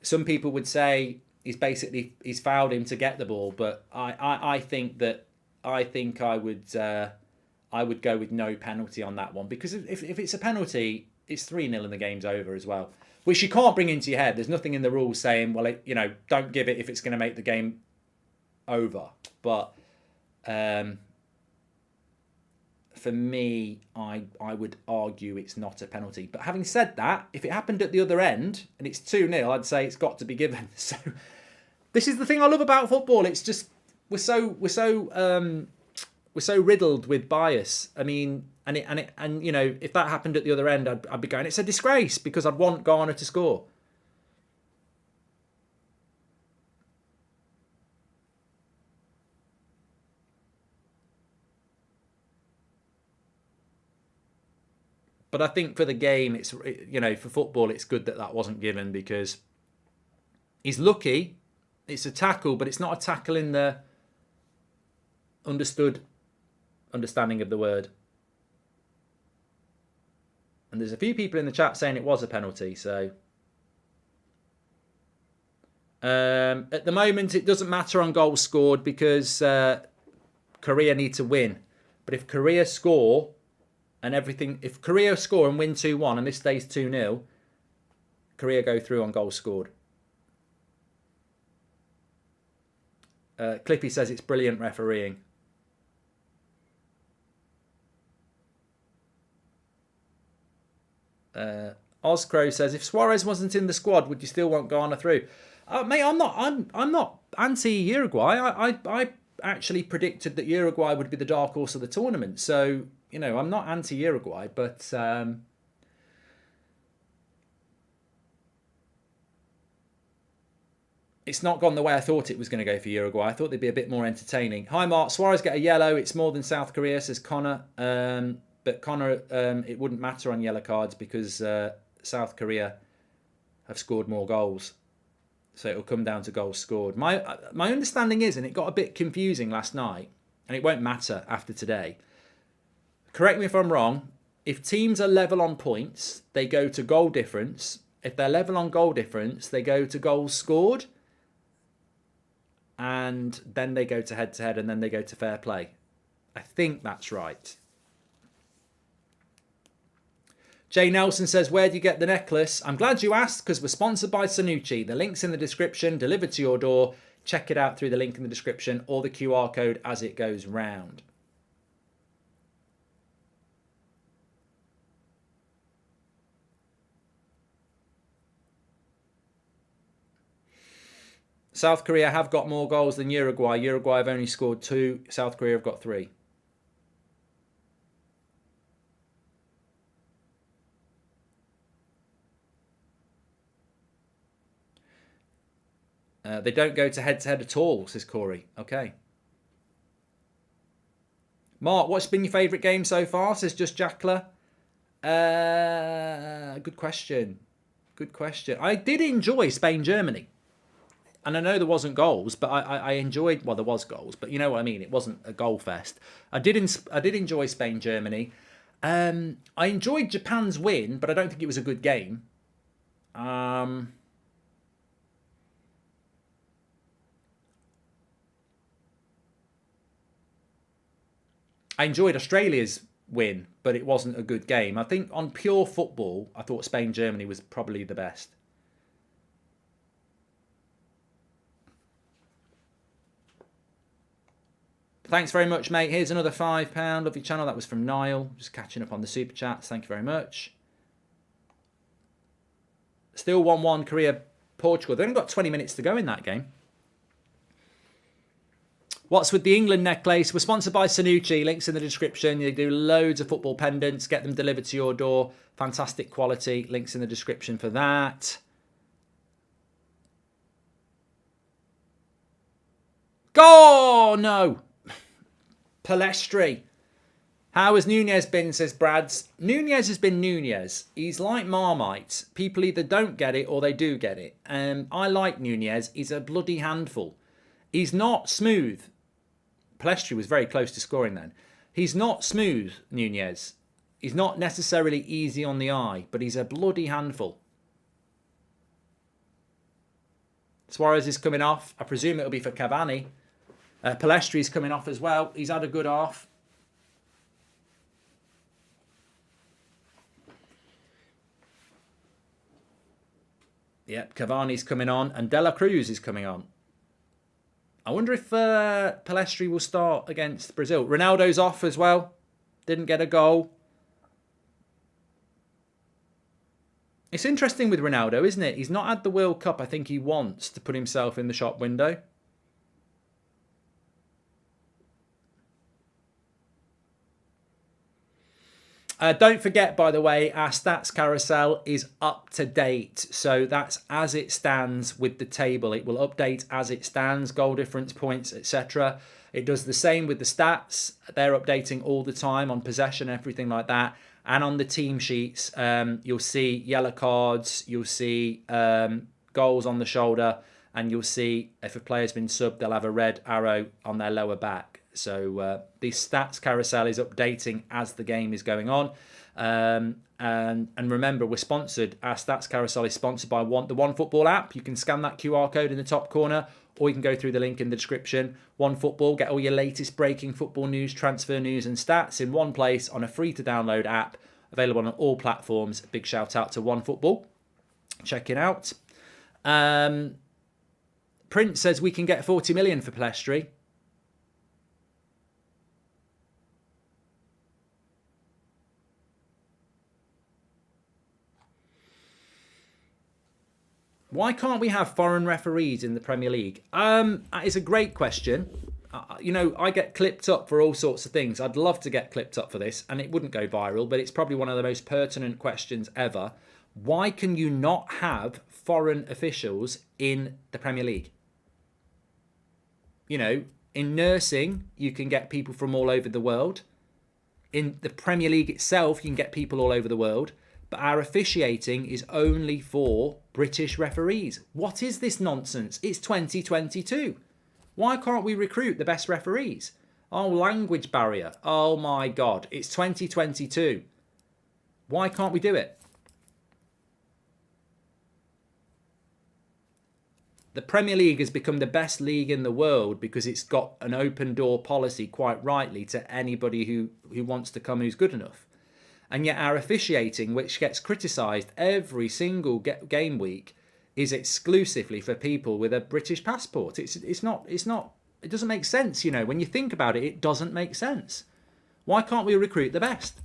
Some people would say he's fouled him to get the ball, but I think I would go with no penalty on that one, because if it's a penalty, it's 3-0 and the game's over as well, which you can't bring into your head. There's nothing in the rules saying, well, don't give it if it's going to make the game over. But for me, I would argue it's not a penalty. But having said that, if it happened at the other end and it's 2-0, I'd say it's got to be given. So this is the thing I love about football. It's just we're so riddled with bias. I mean, and if that happened at the other end, I'd be going, it's a disgrace, because I'd want Ghana to score. But I think for the game, it's, for football, it's good that wasn't given, because he's lucky. It's a tackle, but it's not a tackle in the understanding of the word. And there's a few people in the chat saying it was a penalty. So at the moment, it doesn't matter on goals scored, because Korea need to win. But if Korea score and if Korea score and win 2-1 and this stays 2-0, Korea go through on goals scored. Clippy says it's brilliant refereeing. Ozcrow says, if Suarez wasn't in the squad, would you still want Ghana through? Mate, I'm not anti Uruguay. I actually predicted that Uruguay would be the dark horse of the tournament. So, I'm not anti Uruguay, but it's not gone the way I thought it was going to go for Uruguay. I thought they'd be a bit more entertaining. Hi, Mark. Suarez get a yellow. It's more than South Korea, says Connor. But Connor, it wouldn't matter on yellow cards, because South Korea have scored more goals. So it'll come down to goals scored. My understanding is, and it got a bit confusing last night, and it won't matter after today. Correct me if I'm wrong. If teams are level on points, they go to goal difference. If they're level on goal difference, they go to goals scored. And then they go to head-to-head, and then they go to fair play. I think that's right. Jay Nelson says, where do you get the necklace? I'm glad you asked, because we're sponsored by Sanucci. The link's in the description, delivered to your door. Check it out through the link in the description or the QR code as it goes round. South Korea have got more goals than Uruguay. Uruguay have only scored 2. South Korea have got 3. They don't go to head-to-head at all, says Corey. Okay. Mark, what's been your favourite game so far, says Just Jackler. Good question. Good question. I did enjoy Spain-Germany. And I know there wasn't goals, but I enjoyed... Well, there was goals, but you know what I mean. It wasn't a goal fest. I did enjoy Spain-Germany. I enjoyed Japan's win, but I don't think it was a good game. I enjoyed Australia's win, but it wasn't a good game. I think on pure football, I thought Spain-Germany was probably the best. Thanks very much, mate. Here's another £5. Love your channel. That was from Niall. Just catching up on the super chats. Thank you very much. Still 1-1 Korea, Portugal. They've only got 20 minutes to go in that game. What's with the England necklace? We're sponsored by Sanucci. Links in the description. You do loads of football pendants. Get them delivered to your door. Fantastic quality. Links in the description for that. Go! No. Palestri. How has Nunez been, says Brads. Nunez has been Nunez. He's like Marmite. People either don't get it or they do get it. I like Nunez. He's a bloody handful. He's not smooth. Palestri was very close to scoring then. He's not smooth, Nunez. He's not necessarily easy on the eye, but he's a bloody handful. Suarez is coming off. I presume it'll be for Cavani. Palestri's coming off as well. He's had a good half. Yep, Cavani's coming on, and De La Cruz is coming on. I wonder if Palestri will start against Brazil. Ronaldo's off as well. Didn't get a goal. It's interesting with Ronaldo, isn't it? He's not had the World Cup I think he wants to put himself in the shop window. Don't forget, by the way, our stats carousel is up to date. So that's as it stands with the table. It will update as it stands, goal difference, points, etc. It does the same with the stats. They're updating all the time on possession, everything like that. And on the team sheets, you'll see yellow cards, you'll see goals on the shoulder, and you'll see if a player's been subbed, they'll have a red arrow on their lower back. So the stats carousel is updating as the game is going on. And remember, we're sponsored. Our stats carousel is sponsored by the One Football app. You can scan that QR code in the top corner, or you can go through the link in the description. One Football, get all your latest breaking football news, transfer news and stats in one place on a free-to-download app, available on all platforms. Big shout out to One Football. Check it out. Prince says we can get 40 million for Palestri. Why can't we have foreign referees in the Premier League? That is a great question. You know, I get clipped up for all sorts of things. I'd love to get clipped up for this, and it wouldn't go viral, but it's probably one of the most pertinent questions ever. Why can you not have foreign officials in the Premier League? You know, in nursing, you can get people from all over the world. In the Premier League itself, you can get people all over the world. But our officiating is only for British referees. What is this nonsense? It's 2022. Why can't we recruit the best referees? Oh, language barrier. Oh my God. It's 2022. Why can't we do it? The Premier League has become the best league in the world because it's got an open door policy, quite rightly, to anybody who wants to come who's good enough. And yet our officiating, which gets criticised every single game week, is exclusively for people with a British passport. It's not. It doesn't make sense, you know. When you think about it, it doesn't make sense. Why can't we recruit the best?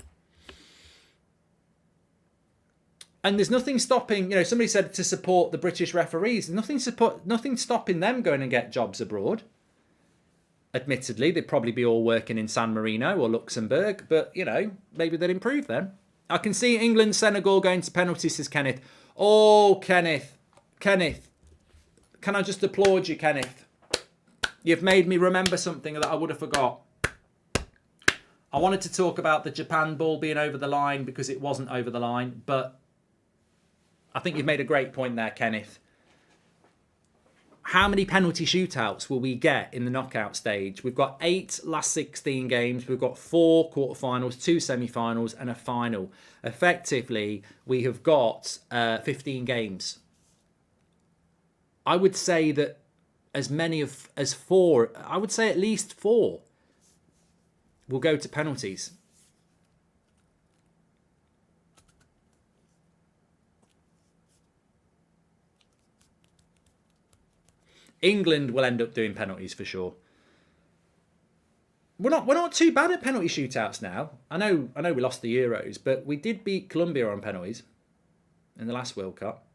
And there's nothing stopping, you know, somebody said to support the British referees. Nothing stopping them going and get jobs abroad. Admittedly, they'd probably be all working in San Marino or Luxembourg, but, you know, maybe they'd improve then. I can see England, Senegal going to penalties, says Kenneth. Oh, Kenneth. Kenneth. Can I just applaud you, Kenneth? You've made me remember something that I would have forgot. I wanted to talk about the Japan ball being over the line because it wasn't over the line, but I think you've made a great point there, Kenneth. How many penalty shootouts will we get in the knockout stage? We've got 8 last 16 games. We've got 4 quarterfinals, 2 semi-finals and a final. Effectively, we have got 15 games. I would say that as many as 4, I would say at least 4 will go to penalties. England will end up doing penalties for sure. We're not too bad at penalty shootouts now. I know we lost the Euros, but we did beat Colombia on penalties in the last World Cup.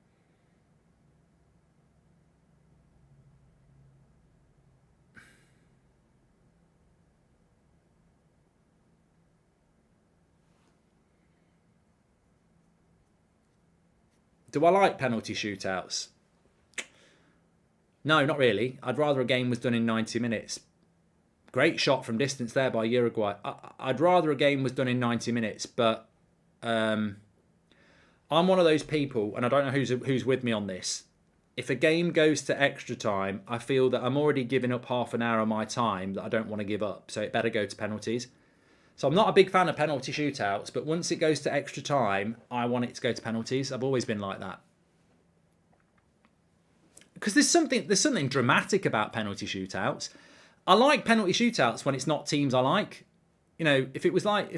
Do I like penalty shootouts? No, not really. I'd rather a game was done in 90 minutes. Great shot from distance there by Uruguay. I'd rather a game was done in 90 minutes, but I'm one of those people, and I don't know who's with me on this. If a game goes to extra time, I feel that I'm already giving up half an hour of my time that I don't want to give up, so it better go to penalties. So I'm not a big fan of penalty shootouts, but once it goes to extra time, I want it to go to penalties. I've always been like that. Because there's something dramatic about penalty shootouts. I like penalty shootouts when it's not teams I like. You know, if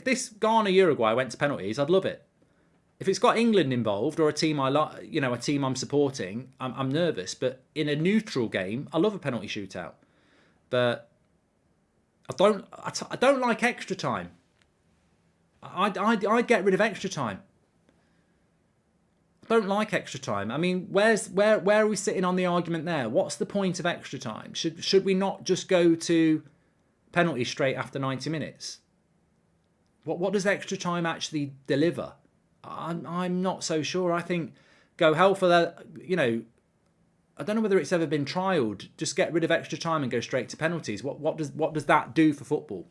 this Ghana-Uruguay went to penalties, I'd love it. If it's got England involved or a team I like, you know, a team I'm supporting, I'm nervous. But in a neutral game, I love a penalty shootout. But I don't like extra time. I'd get rid of extra time. I don't like extra time. I mean, where are we sitting on the argument there? What's the point of extra time? Should we not just go to penalties straight after 90 minutes? What does extra time actually deliver? I'm not so sure. I think go hell for that. You know, I don't know whether it's ever been trialled. Just get rid of extra time and go straight to penalties. What does that do for football?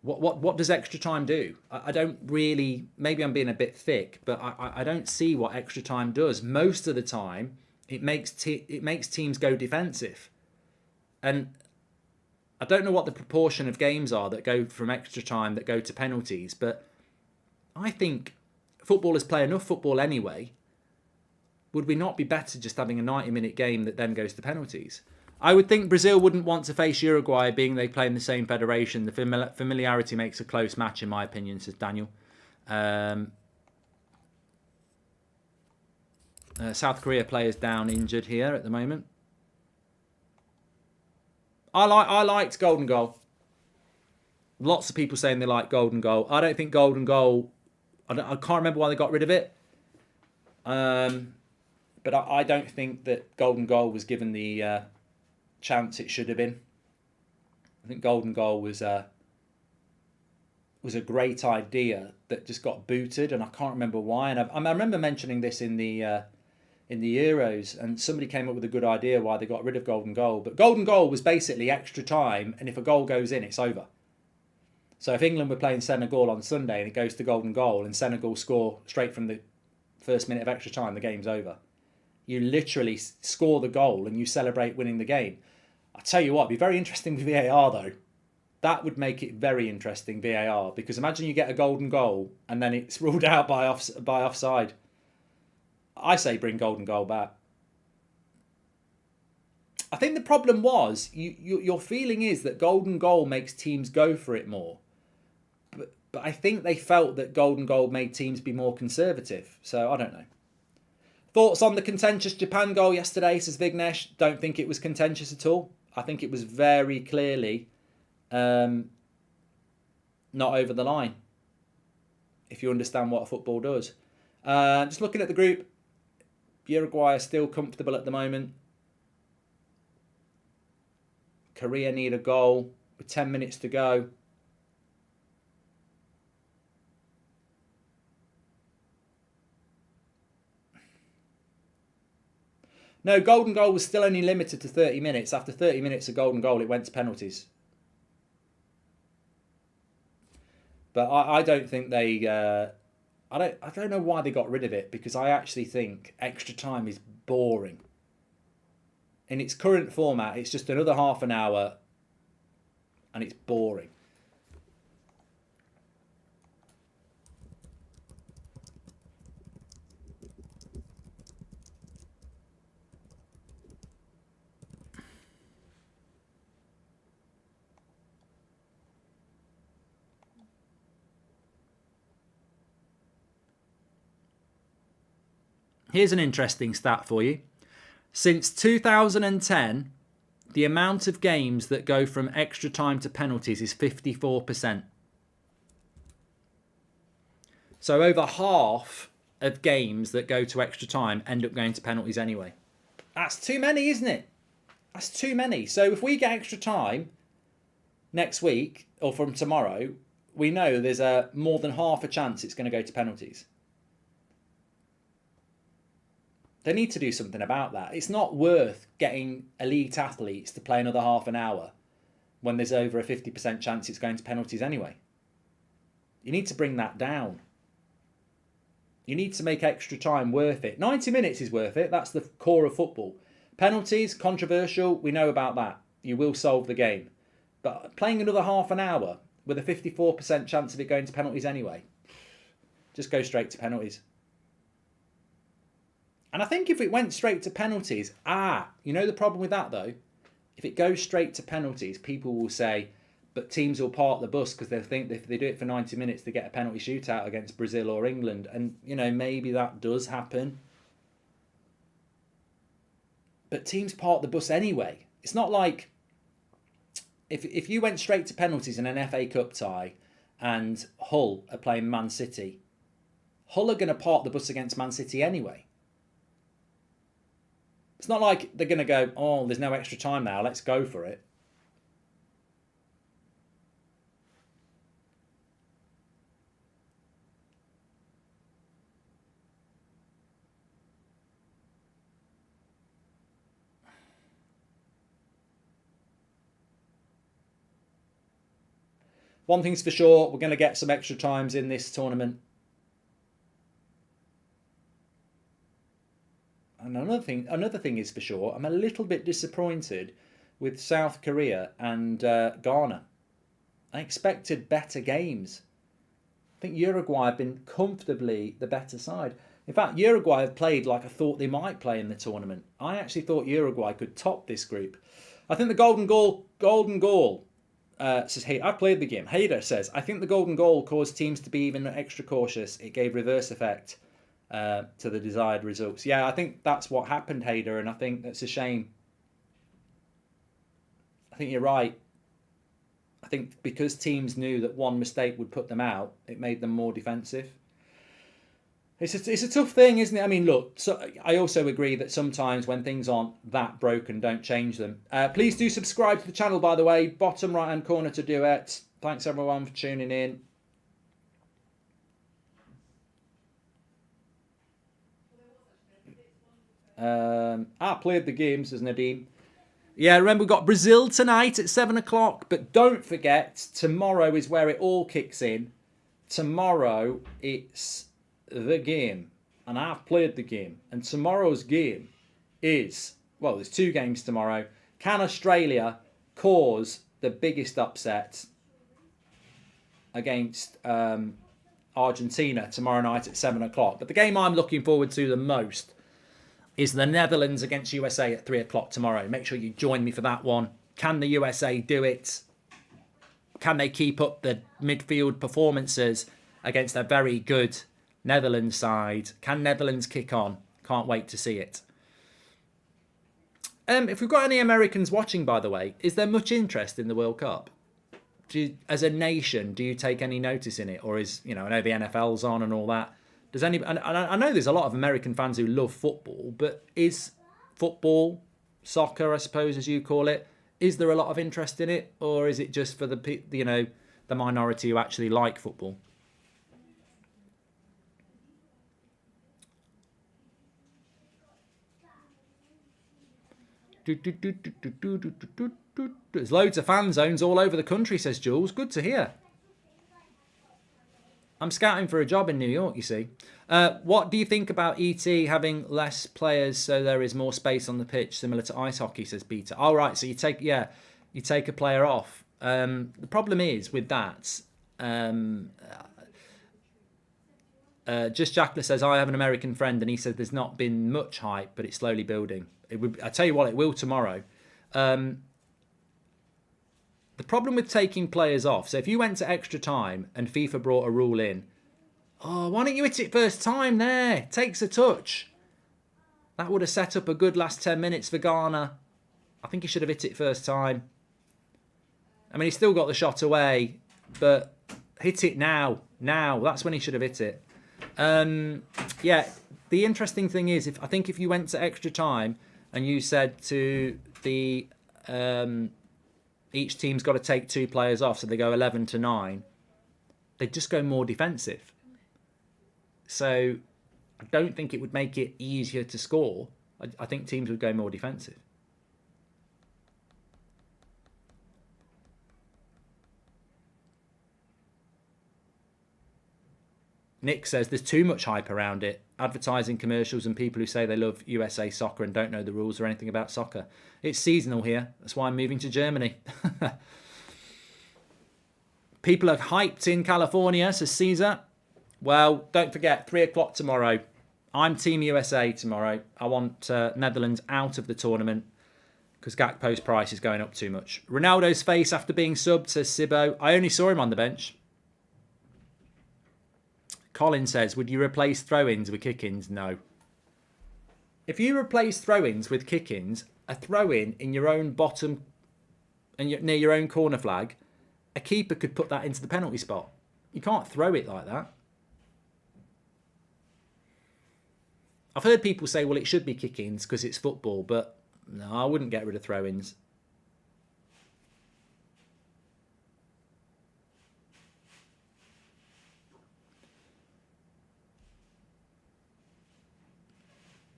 What does extra time do? I don't really. Maybe I'm being a bit thick, but I don't see what extra time does. Most of the time, it makes teams go defensive, and I don't know what the proportion of games are that go from extra time that go to penalties, but I think footballers play enough football anyway. Would we not be better just having a 90-minute game that then goes to penalties? I would think Brazil wouldn't want to face Uruguay, being they play in the same federation. The familiarity makes a close match, in my opinion, says Daniel. South Korea players down injured here at the moment. I liked Golden Goal. Lots of people saying they like Golden Goal. I don't think Golden Goal. I can't remember why they got rid of it. But I don't think that Golden Goal was given the chance it should have been. I think Golden Goal was a great idea that just got booted, and I can't remember why. And I remember mentioning this in the Euros, and somebody came up with a good idea why they got rid of Golden Goal. But Golden Goal was basically extra time, and if a goal goes in, it's over. So if England were playing Senegal on Sunday and it goes to Golden Goal and Senegal score straight from the first minute of extra time, the game's over. You literally score the goal and you celebrate winning the game. I tell you what, it'd be very interesting with VAR though. That would make it very interesting, VAR, because imagine you get a golden goal and then it's ruled out by offside. I say bring Golden Goal back. I think the problem was your feeling is that Golden Goal makes teams go for it more. But I think they felt that Golden Goal made teams be more conservative. So I don't know. Thoughts on the contentious Japan goal yesterday, says Vignesh. Don't think it was contentious at all. I think it was very clearly not over the line. If you understand what football does. Just looking at the group, Uruguay are still comfortable at the moment. Korea need a goal with 10 minutes to go. No, Golden Goal was still only limited to 30 minutes. After 30 minutes of Golden Goal, it went to penalties. But I don't think they... I don't know why they got rid of it, because I actually think extra time is boring. In its current format, it's just another half an hour and it's boring. Here's an interesting stat for you. Since 2010, the amount of games that go from extra time to penalties is 54%. So over half of games that go to extra time end up going to penalties anyway. That's too many, isn't it? That's too many. So if we get extra time next week or from tomorrow, we know there's more than half a chance it's going to go to penalties. They need to do something about that. It's not worth getting elite athletes to play another half an hour when there's over a 50% chance it's going to penalties anyway. You need to bring that down. You need to make extra time worth it. 90 minutes is worth it. That's the core of football. Penalties, controversial, we know about that. You will solve the game. But playing another half an hour with a 54% chance of it going to penalties anyway, just go straight to penalties. And I think if it went straight to penalties, you know the problem with that though? If it goes straight to penalties, people will say, but teams will park the bus because they think if they do it for 90 minutes, they get a penalty shootout against Brazil or England. And, you know, maybe that does happen. But teams park the bus anyway. It's not like if you went straight to penalties in an FA Cup tie and Hull are playing Man City, Hull are going to park the bus against Man City anyway. It's not like they're going to go, oh, there's no extra time now, let's go for it. One thing's for sure, we're going to get some extra times in this tournament. And another thing is for sure, I'm a little bit disappointed with South Korea and Ghana. I expected better games. I think Uruguay have been comfortably the better side. In fact, Uruguay have played like I thought they might play in the tournament. I actually thought Uruguay could top this group. I think the golden goal says, hey, I played the game. Hader says, I think the golden goal caused teams to be even extra cautious. It gave reverse effect to the desired results. Yeah, I think that's what happened, Hader, and I think that's a shame. I think you're right. I think because teams knew that one mistake would put them out, it made them more defensive. It's a tough thing, isn't it? I mean, look, so I also agree that sometimes when things aren't that broken, don't change them. Please do subscribe to the channel, by the way. Bottom right-hand corner to do it. Thanks, everyone, for tuning in. Played the game, says Nadeem. Yeah, remember, we've got Brazil tonight at 7 o'clock. But don't forget, tomorrow is where it all kicks in. Tomorrow, it's the game. And I've played the game. And tomorrow's game is, well, there's two games tomorrow. Can Australia cause the biggest upset against Argentina tomorrow night at 7 o'clock? But the game I'm looking forward to the most is the Netherlands against USA at 3 o'clock tomorrow. Make sure you join me for that one. Can the USA do it? Can they keep up the midfield performances against a very good Netherlands side? Can Netherlands kick on? Can't wait to see it. If we've got any Americans watching, by the way, is there much interest in the World Cup? As a nation, do you take any notice in it? Or is, I know the NFL's on and all that. Does any? And I know there's a lot of American fans who love football, but is football, soccer, I suppose, as you call it, is there a lot of interest in it? Or is it just for the minority who actually like football? There's loads of fan zones all over the country, says Jules. Good to hear. I'm scouting for a job in New York, you see. What do you think about ET having less players so there is more space on the pitch, similar to ice hockey, says Peter. All right, so you take a player off. The problem is with that, Just Jackler says, I have an American friend and he said there's not been much hype, but it's slowly building. I tell you what, it will tomorrow. The problem with taking players off, so if you went to extra time and FIFA brought a rule in, why don't you hit it first time there? Takes a touch. That would have set up a good last 10 minutes for Ghana. I think he should have hit it first time. I mean, he still got the shot away, but hit it now. Now, that's when he should have hit it. Yeah, the interesting thing is, I think if you went to extra time and you said to the each team's got to take 2 players off, so they go 11 to 9, they'd just go more defensive. So I don't think it would make it easier to score. I think teams would go more defensive. Nick says there's too much hype around it. Advertising commercials and people who say they love USA soccer and don't know the rules or anything about soccer. It's seasonal here. That's why I'm moving to Germany. People are hyped in California, says Caesar. Well, don't forget, 3 o'clock tomorrow. I'm Team USA tomorrow. I want Netherlands out of the tournament because Gakpo's price is going up too much. Ronaldo's face after being subbed, says Sibbo. I only saw him on the bench. Colin says, would you replace throw-ins with kick-ins? No. If you replace throw-ins with kick-ins, a throw-in in your own bottom and near your own corner flag, a keeper could put that into the penalty spot. You can't throw it like that. I've heard people say, well, it should be kick-ins because it's football, but no, I wouldn't get rid of throw-ins.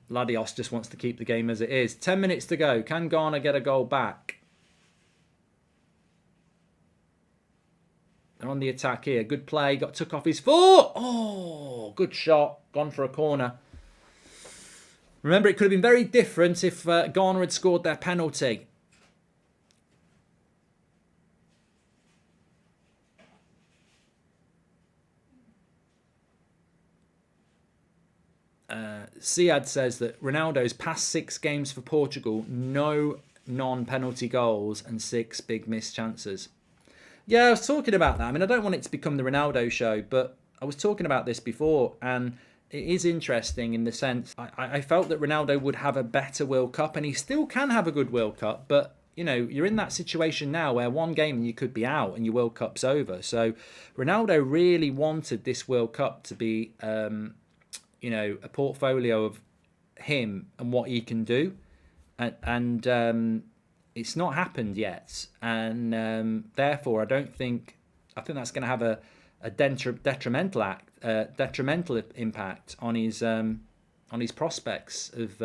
Ladios just wants to keep the game as it is. 10 minutes to go. Can Ghana get a goal back? They're on the attack here. Good play. Got took off his foot. Oh, good shot. Gone for a corner. Remember, it could have been very different if Ghana had scored their penalty. Siad says that Ronaldo's past 6 games for Portugal, no non-penalty goals and 6 big missed chances. Yeah, I was talking about that. I mean, I don't want it to become the Ronaldo show, but I was talking about this before, and it is interesting in the sense I felt that Ronaldo would have a better World Cup, and he still can have a good World Cup, but you know, you're in that situation now where one game and you could be out and your World Cup's over. So Ronaldo really wanted this World Cup to be you know, a portfolio of him and what he can do, and it's not happened yet, and therefore I think that's going to have a detrimental impact on his prospects of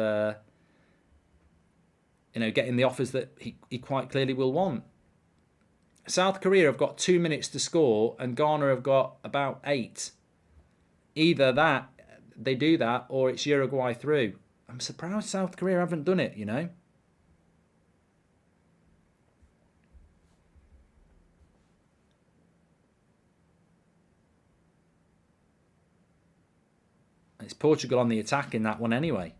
you know, getting the offers that he quite clearly will want. South Korea have got 2 minutes to score, and Ghana have got about 8. Either that. They do that, or it's Uruguay through. I'm surprised South Korea haven't done it, you know. It's Portugal on the attack in that one anyway.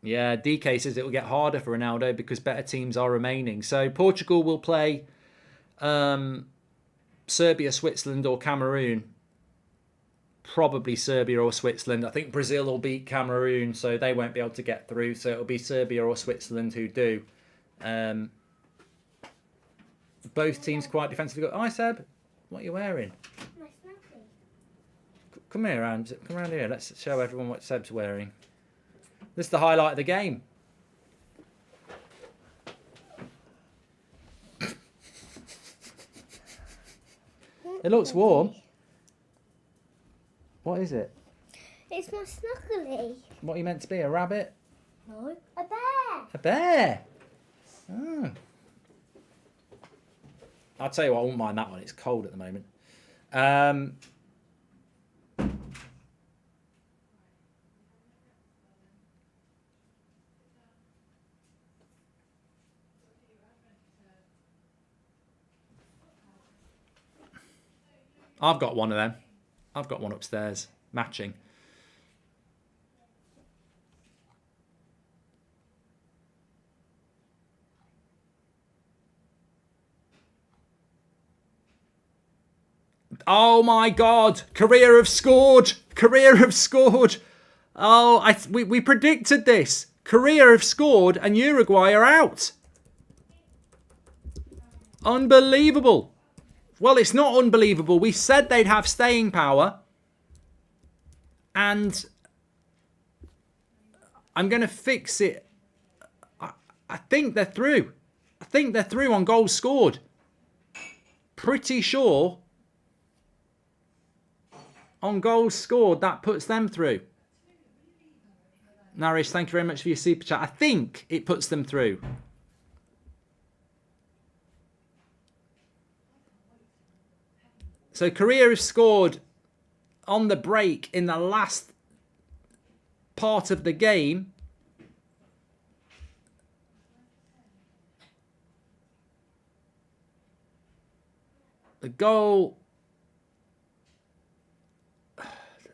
Yeah, DK says it will get harder for Ronaldo because better teams are remaining. So Portugal will play Serbia, Switzerland or Cameroon. Probably Serbia or Switzerland. I think Brazil will beat Cameroon, so they won't be able to get through. So it'll be Serbia or Switzerland who do. Both teams quite defensively good. Hi, Seb. What are you wearing? My snappy. Come here, Ange. Come around here. Let's show everyone what Seb's wearing. This is the highlight of the game. It looks warm. What is it? It's my snuggly. What are you meant to be? A rabbit? No, a bear. A bear? Oh. I'll tell you what, I won't mind that one. It's cold at the moment. I've got one of them. I've got one upstairs, matching. Oh my God! Korea have scored! Korea have scored! Oh, we predicted this. Korea have scored and Uruguay are out. Unbelievable. Well, it's not unbelievable. We said they'd have staying power. And I'm going to fix it I think they're through. I think they're through on goals scored. Pretty sure on goals scored that puts them through. Narish, thank you very much for your super chat. I think it puts them through. So Korea have scored on the break in the last part of the game. The goal.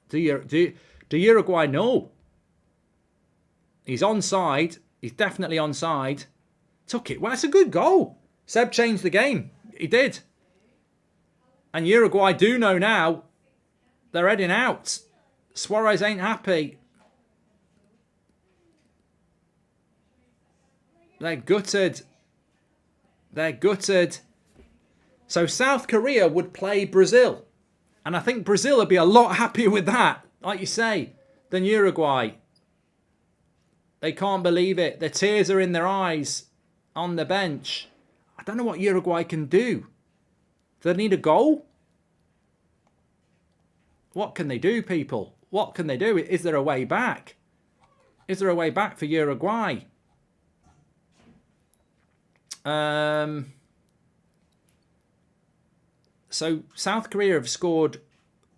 Do Uruguay know? He's onside. He's definitely onside. Took it. Well, that's a good goal. Seb changed the game. He did. And Uruguay do know now. They're heading out. Suarez ain't happy. They're gutted. They're gutted. So South Korea would play Brazil. And I think Brazil would be a lot happier with that, like you say, than Uruguay. They can't believe it. The tears are in their eyes on the bench. I don't know what Uruguay can do. Do they need a goal? What can they do, people? What can they do? Is there a way back? Is there a way back for Uruguay? So South Korea have scored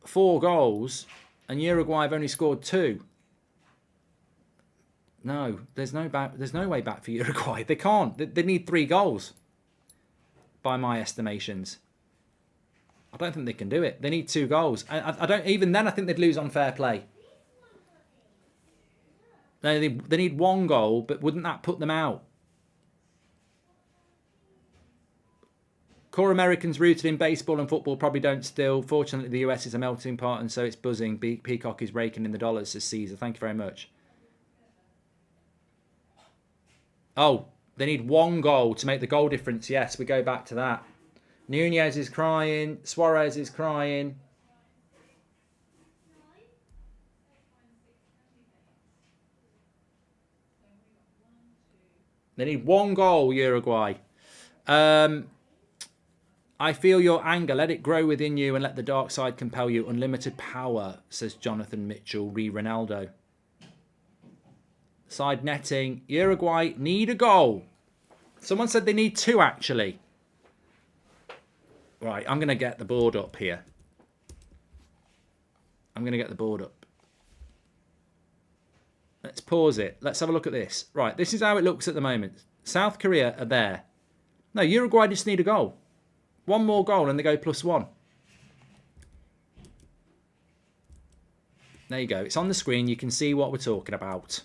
4 goals and Uruguay have only scored 2. No, there's no way back for Uruguay. They can't. They need 3 goals by my estimations. I don't think they can do it. They need 2 goals. I don't even then I think they'd lose on fair play. They need 1 goal, but wouldn't that put them out? Core Americans rooted in baseball and football probably don't still. Fortunately, the US is a melting pot and so it's buzzing. Peacock is raking in the dollars, says Caesar. Thank you very much. Oh, they need 1 goal to make the goal difference. Yes, we go back to that. Nunez is crying. Suarez is crying. They need 1 goal, Uruguay. I feel your anger. Let it grow within you and let the dark side compel you. Unlimited power, says Jonathan Mitchell, Ronaldo. Side netting. Uruguay need a goal. Someone said they need 2, actually. Right, I'm going to get the board up here. I'm going to get the board up. Let's pause it. Let's have a look at this. Right, this is how it looks at the moment. South Korea are there. No, Uruguay just need a goal. 1 more goal and they go +1. There you go. It's on the screen. You can see what we're talking about.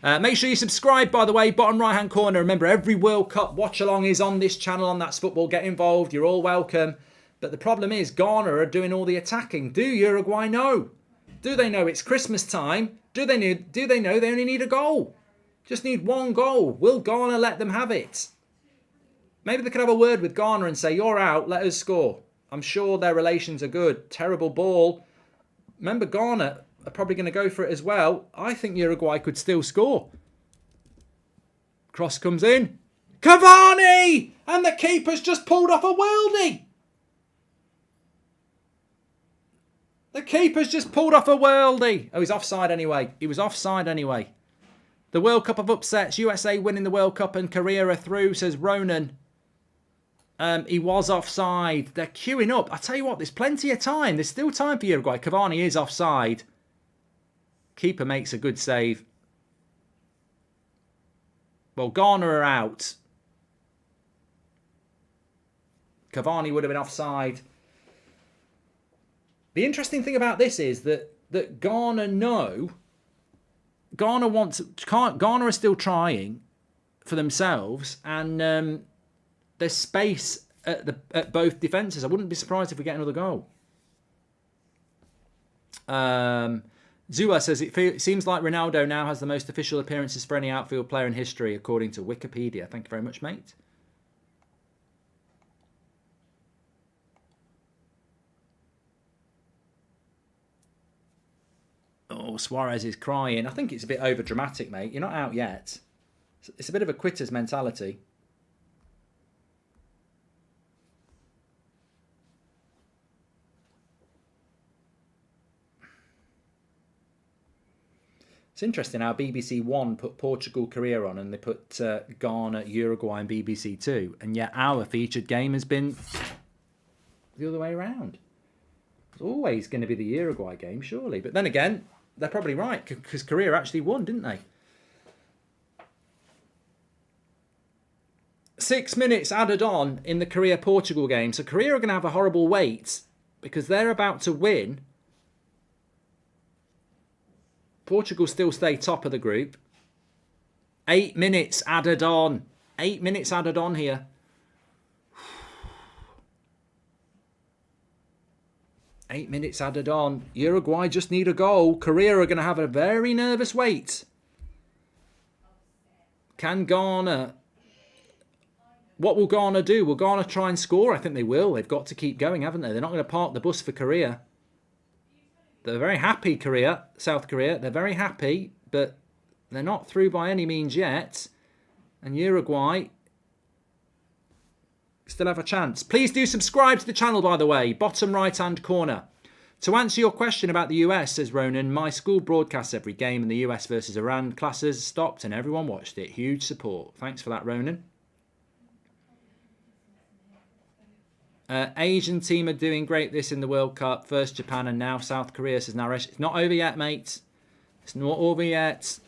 Make sure you subscribe, by the way. Bottom right-hand corner. Remember, every World Cup watch-along is on this channel on That's Football. Get involved. You're all welcome. But the problem is Ghana are doing all the attacking. Do Uruguay know? Do they know it's Christmas time? Do they know they only need a goal? Just need 1 goal. Will Ghana let them have it? Maybe they could have a word with Ghana and say, you're out, let us score. I'm sure their relations are good. Terrible ball. Remember, Ghana are probably going to go for it as well. I think Uruguay could still score. Cross comes in. Cavani! And the keeper's just pulled off a worldie. The keeper's just pulled off a worldie. Oh, he's offside anyway. He was offside anyway. The World Cup of upsets. USA winning the World Cup and Korea are through, says Ronan. He was offside. They're queuing up. I tell you what, there's plenty of time. There's still time for Uruguay. Cavani is offside. Keeper makes a good save. Well, Ghana are out. Cavani would have been offside. The interesting thing about this is that Ghana know. Ghana are still trying for themselves, and there's space at both defences. I wouldn't be surprised if we get another goal. Zua says it seems like Ronaldo now has the most official appearances for any outfield player in history, according to Wikipedia. Thank you very much, mate. Oh, Suarez is crying. I think it's a bit over dramatic, mate. You're not out yet. It's a bit of a quitter's mentality. It's interesting how BBC One put Portugal, Korea on, and they put Ghana, Uruguay, and BBC Two, and yet our featured game has been the other way around. It's always going to be the Uruguay game, surely. But then again, they're probably right, because Korea actually won, didn't they? 6 minutes added on in the Korea-Portugal game. So Korea are going to have a horrible wait because they're about to win. Portugal still stay top of the group. 8 minutes added on. 8 minutes added on here. 8 minutes added on. Uruguay just need a goal. Korea are going to have a very nervous wait. Can Ghana... What will Ghana do? Will Ghana try and score? I think they will. They've got to keep going, haven't they? They're not going to park the bus for Korea. They're very happy, Korea, South Korea. They're very happy, but they're not through by any means yet. And Uruguay still have a chance. Please do subscribe to the channel, by the way. Bottom right-hand corner. To answer your question about the US, says Ronan, my school broadcasts every game in the US versus Iran. Classes stopped and everyone watched it. Huge support. Thanks for that, Ronan. Asian team are doing great this in the World Cup. First Japan and now South Korea, says Naresh. It's not over yet, mate. It's not over yet.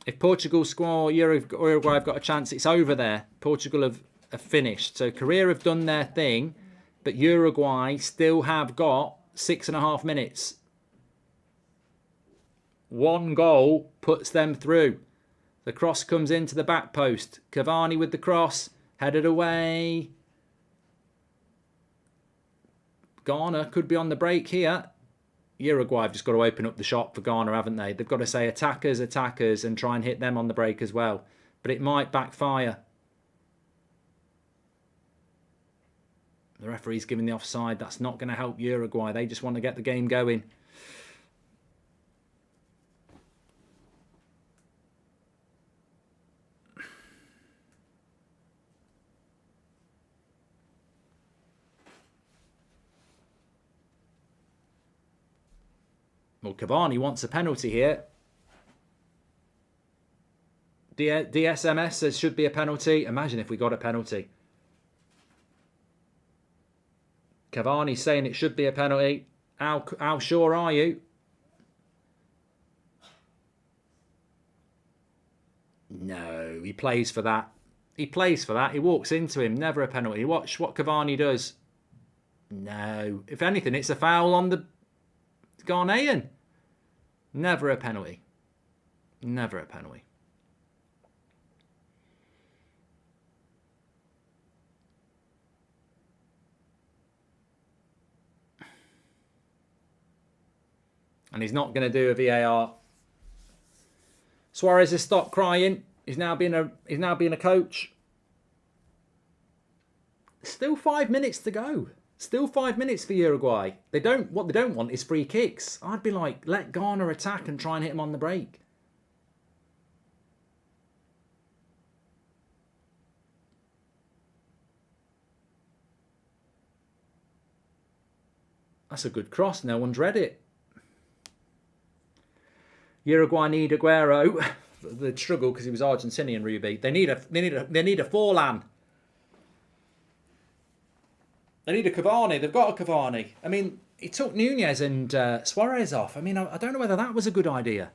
If Portugal score, Uruguay have got a chance. It's over there. Portugal have finished. So Korea have done their thing, but Uruguay still have got 6.5 minutes. One goal puts them through. The cross comes into the back post. Cavani with the cross. Headed away. Ghana could be on the break here. Uruguay have just got to open up the shop for Ghana, haven't they? They've got to say attackers, attackers, and try and hit them on the break as well. But it might backfire. The referee's giving the offside. That's not going to help Uruguay. They just want to get the game going. Well, Cavani wants a penalty here. DSMS says should be a penalty. Imagine if we got a penalty. Cavani saying it should be a penalty. How sure are you? No, he plays for that. He plays for that. He walks into him. Never a penalty. Watch what Cavani does. No. If anything, it's a foul on the Ghanaian. Never a penalty. Never a penalty. And he's not going to do a VAR. Suarez has stopped crying. He's now being a coach. Still 5 minutes to go. Still 5 minutes for Uruguay. What they don't want is free kicks. I'd be like, let Ghana attack and try and hit him on the break. That's a good cross. No one's read it. Uruguay need Aguero. They'd struggle because he was Argentinian, Ruby. They need a Forlan. They need a Cavani. They've got a Cavani. I mean, he took Nunez and Suarez off. I mean, I don't know whether that was a good idea.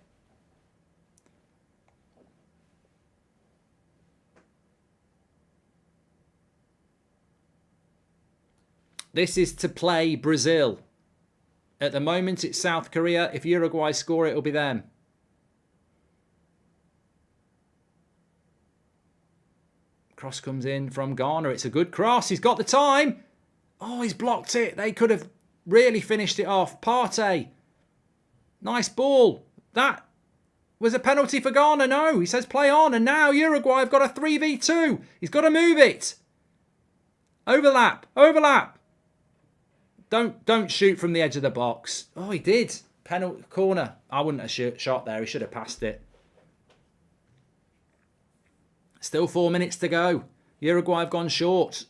This is to play Brazil. At the moment, it's South Korea. If Uruguay score, it'll be them. Cross comes in from Ghana. It's a good cross. He's got the time. Oh, he's blocked it. They could have really finished it off. Partey. Nice ball. That was a penalty for Ghana. No, he says play on. And now Uruguay have got a 3v2. He's got to move it. Overlap. Overlap. Don't shoot from the edge of the box. Oh, he did. Penalty corner. I wouldn't have shot there. He should have passed it. Still 4 minutes to go. Uruguay have gone short.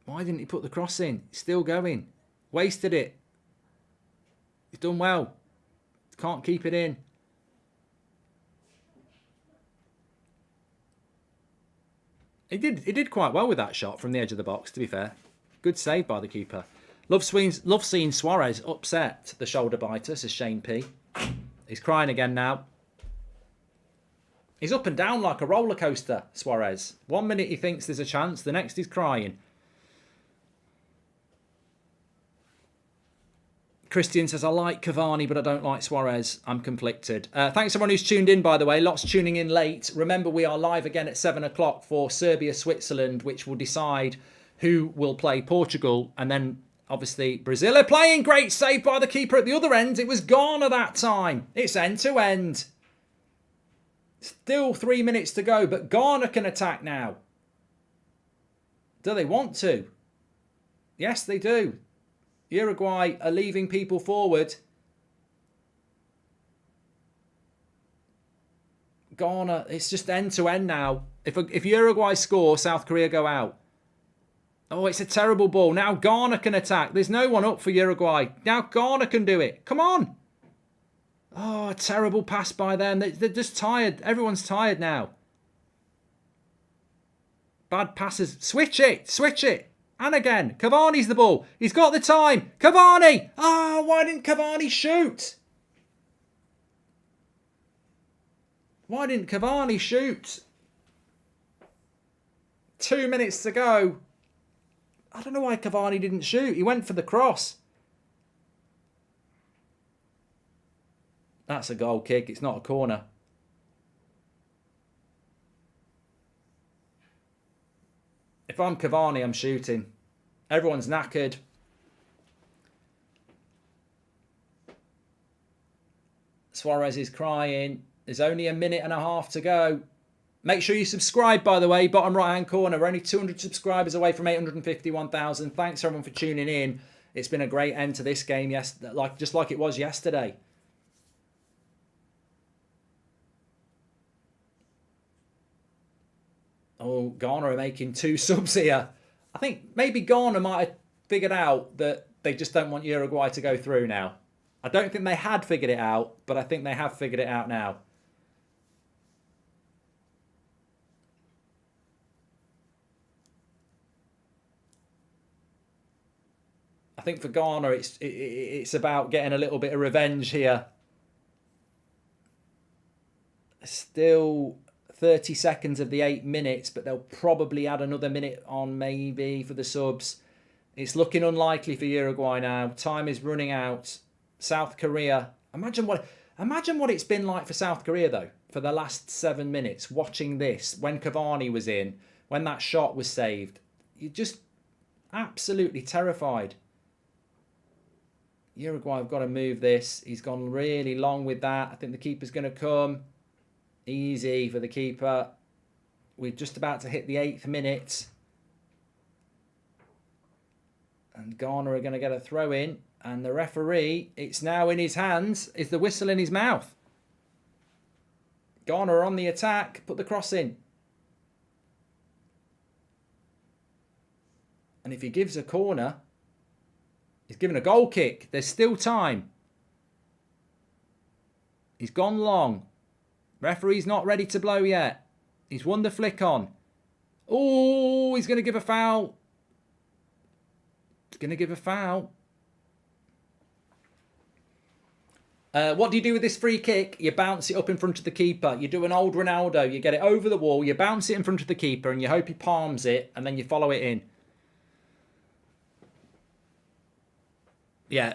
Why didn't he put the cross in? He's still going. Wasted it. He's done well. Can't keep it in. He did quite well with that shot from the edge of the box, to be fair. Good save by the keeper. Love seeing Suarez upset the shoulder biter, says Shane P. He's crying again now. He's up and down like a roller coaster, Suarez. 1 minute he thinks there's a chance, the next he's crying. Christian says, I like Cavani, but I don't like Suarez. I'm conflicted. Thanks everyone who's tuned in, by the way. Lots tuning in late. Remember, we are live again at 7 o'clock for Serbia-Switzerland, which will decide who will play Portugal. And then, obviously, Brazil are playing. Great save by the keeper at the other end. It was Ghana that time. It's end-to-end. Still 3 minutes to go, but Ghana can attack now. Do they want to? Yes, they do. Uruguay are leaving people forward. Ghana, it's just end-to-end now. If Uruguay score, South Korea go out. Oh, it's a terrible ball. Now Ghana can attack. There's no one up for Uruguay. Now Ghana can do it. Come on. Oh, a terrible pass by them. They're just tired. Everyone's tired now. Bad passes. Switch it. Switch it. And again, Cavani's the ball. He's got the time. Cavani! Ah, why didn't Cavani shoot? Why didn't Cavani shoot? 2 minutes to go. I don't know why Cavani didn't shoot. He went for the cross. That's a goal kick. It's not a corner. If I'm Cavani, I'm shooting. Everyone's knackered. Suarez is crying. There's only a minute and a half to go. Make sure you subscribe, by the way. Bottom right-hand corner. We're only 200 subscribers away from 851,000. Thanks, everyone, for tuning in. It's been a great end to this game, just like it was yesterday. Oh, Ghana are making 2 subs here. I think maybe Ghana might have figured out that they just don't want Uruguay to go through now. I don't think they had figured it out, but I think they have figured it out now. I think for Ghana, it's about getting a little bit of revenge here. Still 30 seconds of the 8 minutes, but they'll probably add another minute on maybe for the subs. It's looking unlikely for Uruguay now. Time is running out. South Korea. Imagine what it's been like for South Korea, though, for the last 7 minutes, watching this, when Cavani was in, when that shot was saved. You're just absolutely terrified. Uruguay have got to move this. He's gone really long with that. I think the keeper's going to come. Easy for the keeper. We're just about to hit the 8th minute. And Ghana are going to get a throw in. And the referee, it's now in his hands. Is the whistle in his mouth? Ghana are on the attack. Put the cross in. And if he gives a corner, he's given a goal kick. There's still time. He's gone long. Referee's not ready to blow yet. He's won the flick on. Oh, he's going to give a foul. He's going to give a foul. What do you do with this free kick? You bounce it up in front of the keeper. You do an old Ronaldo. You get it over the wall. You bounce it in front of the keeper and you hope he palms it and then you follow it in. Yeah,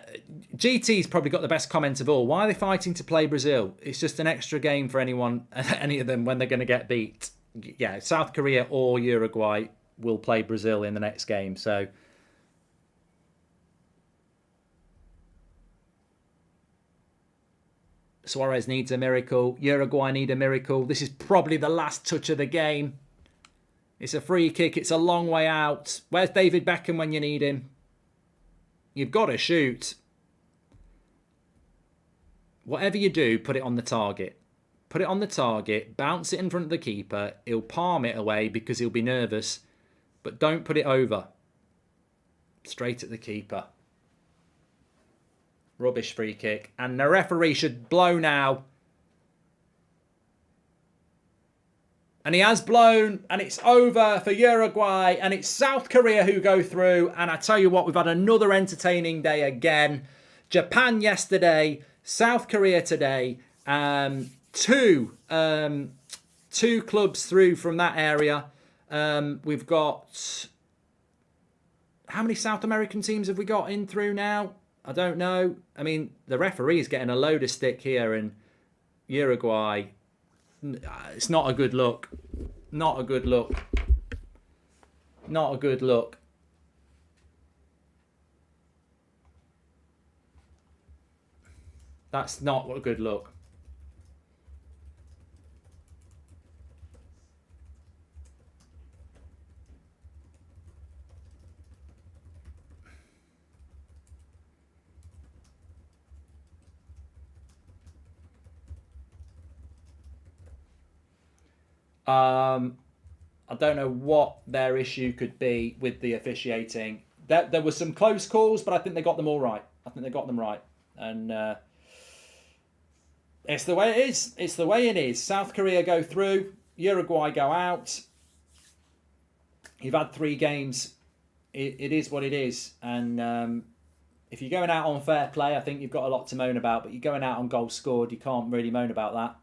GT's probably got the best comment of all. Why are they fighting to play Brazil? It's just an extra game for anyone, any of them, when they're going to get beat. Yeah, South Korea or Uruguay will play Brazil in the next game. So Suarez needs a miracle. Uruguay need a miracle. This is probably the last touch of the game. It's a free kick. It's a long way out. Where's David Beckham when you need him? You've got to shoot. Whatever you do, put it on the target. put it on the target, bounce it in front of the keeper. He'll palm it away because he'll be nervous. But don't put it over. Straight at the keeper. Rubbish free kick. And the referee should blow now. And he has blown, and it's over for Uruguay, and it's South Korea who go through. And I tell you what, we've had another entertaining day again. Japan yesterday, South Korea today. Two clubs through from that area. We've got... How many South American teams have we got in through now? I don't know. I mean, the referee's getting a load of stick here in Uruguay. It's not a good look. Not a good look. Not a good look. That's not a good look. I don't know what their issue could be with the officiating. There were some close calls, but I think they got them all right. I think they got them right. And it's the way it is. It's the way it is. South Korea go through. Uruguay go out. You've had 3 games. It is what it is. And if you're going out on fair play, I think you've got a lot to moan about. But you're going out on goals scored, you can't really moan about that.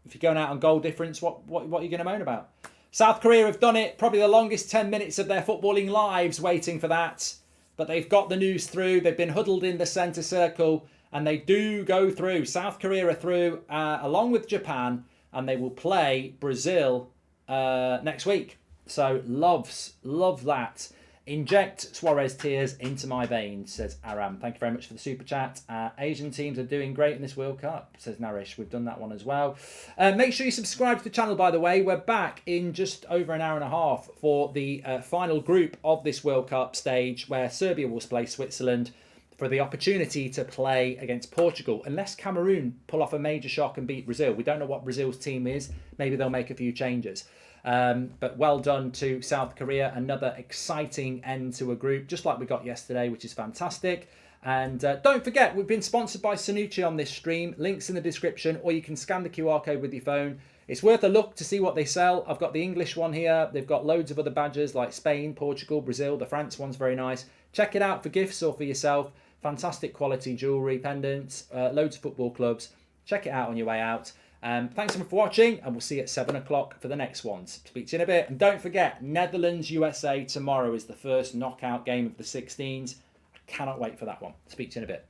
If you're going out on goal difference, what are you going to moan about? South Korea have done it. Probably the longest 10 minutes of their footballing lives waiting for that. But they've got the news through. They've been huddled in the centre circle. And they do go through. South Korea are through along with Japan. And they will play Brazil next week. So love that. Inject Suarez tears into my veins, says Aram. Thank you very much for the super chat. Asian teams are doing great in this World Cup, says Narish. We've done that one as well. Make sure you subscribe to the channel, by the way. We're back in just over an hour and a half for the final group of this World Cup stage, where Serbia will play Switzerland for the opportunity to play against Portugal. Unless Cameroon pull off a major shock and beat Brazil. We don't know what Brazil's team is. Maybe they'll make a few changes. But well done to South Korea. Another exciting end to a group, just like we got yesterday, which is fantastic. And don't forget, we've been sponsored by Sanucci on this stream. Links in the description, or you can scan the QR code with your phone. It's worth a look to see what they sell. I've got the English one here. They've got loads of other badges like Spain, Portugal, Brazil. The France one's very nice. Check it out for gifts or for yourself. Fantastic quality jewellery, pendants, loads of football clubs. Check it out on your way out. Thanks so much for watching, and we'll see you at 7 o'clock for the next ones. Speak to you in a bit. And don't forget, Netherlands-USA tomorrow is the first knockout game of the 16s. I cannot wait for that one. Speak to you in a bit.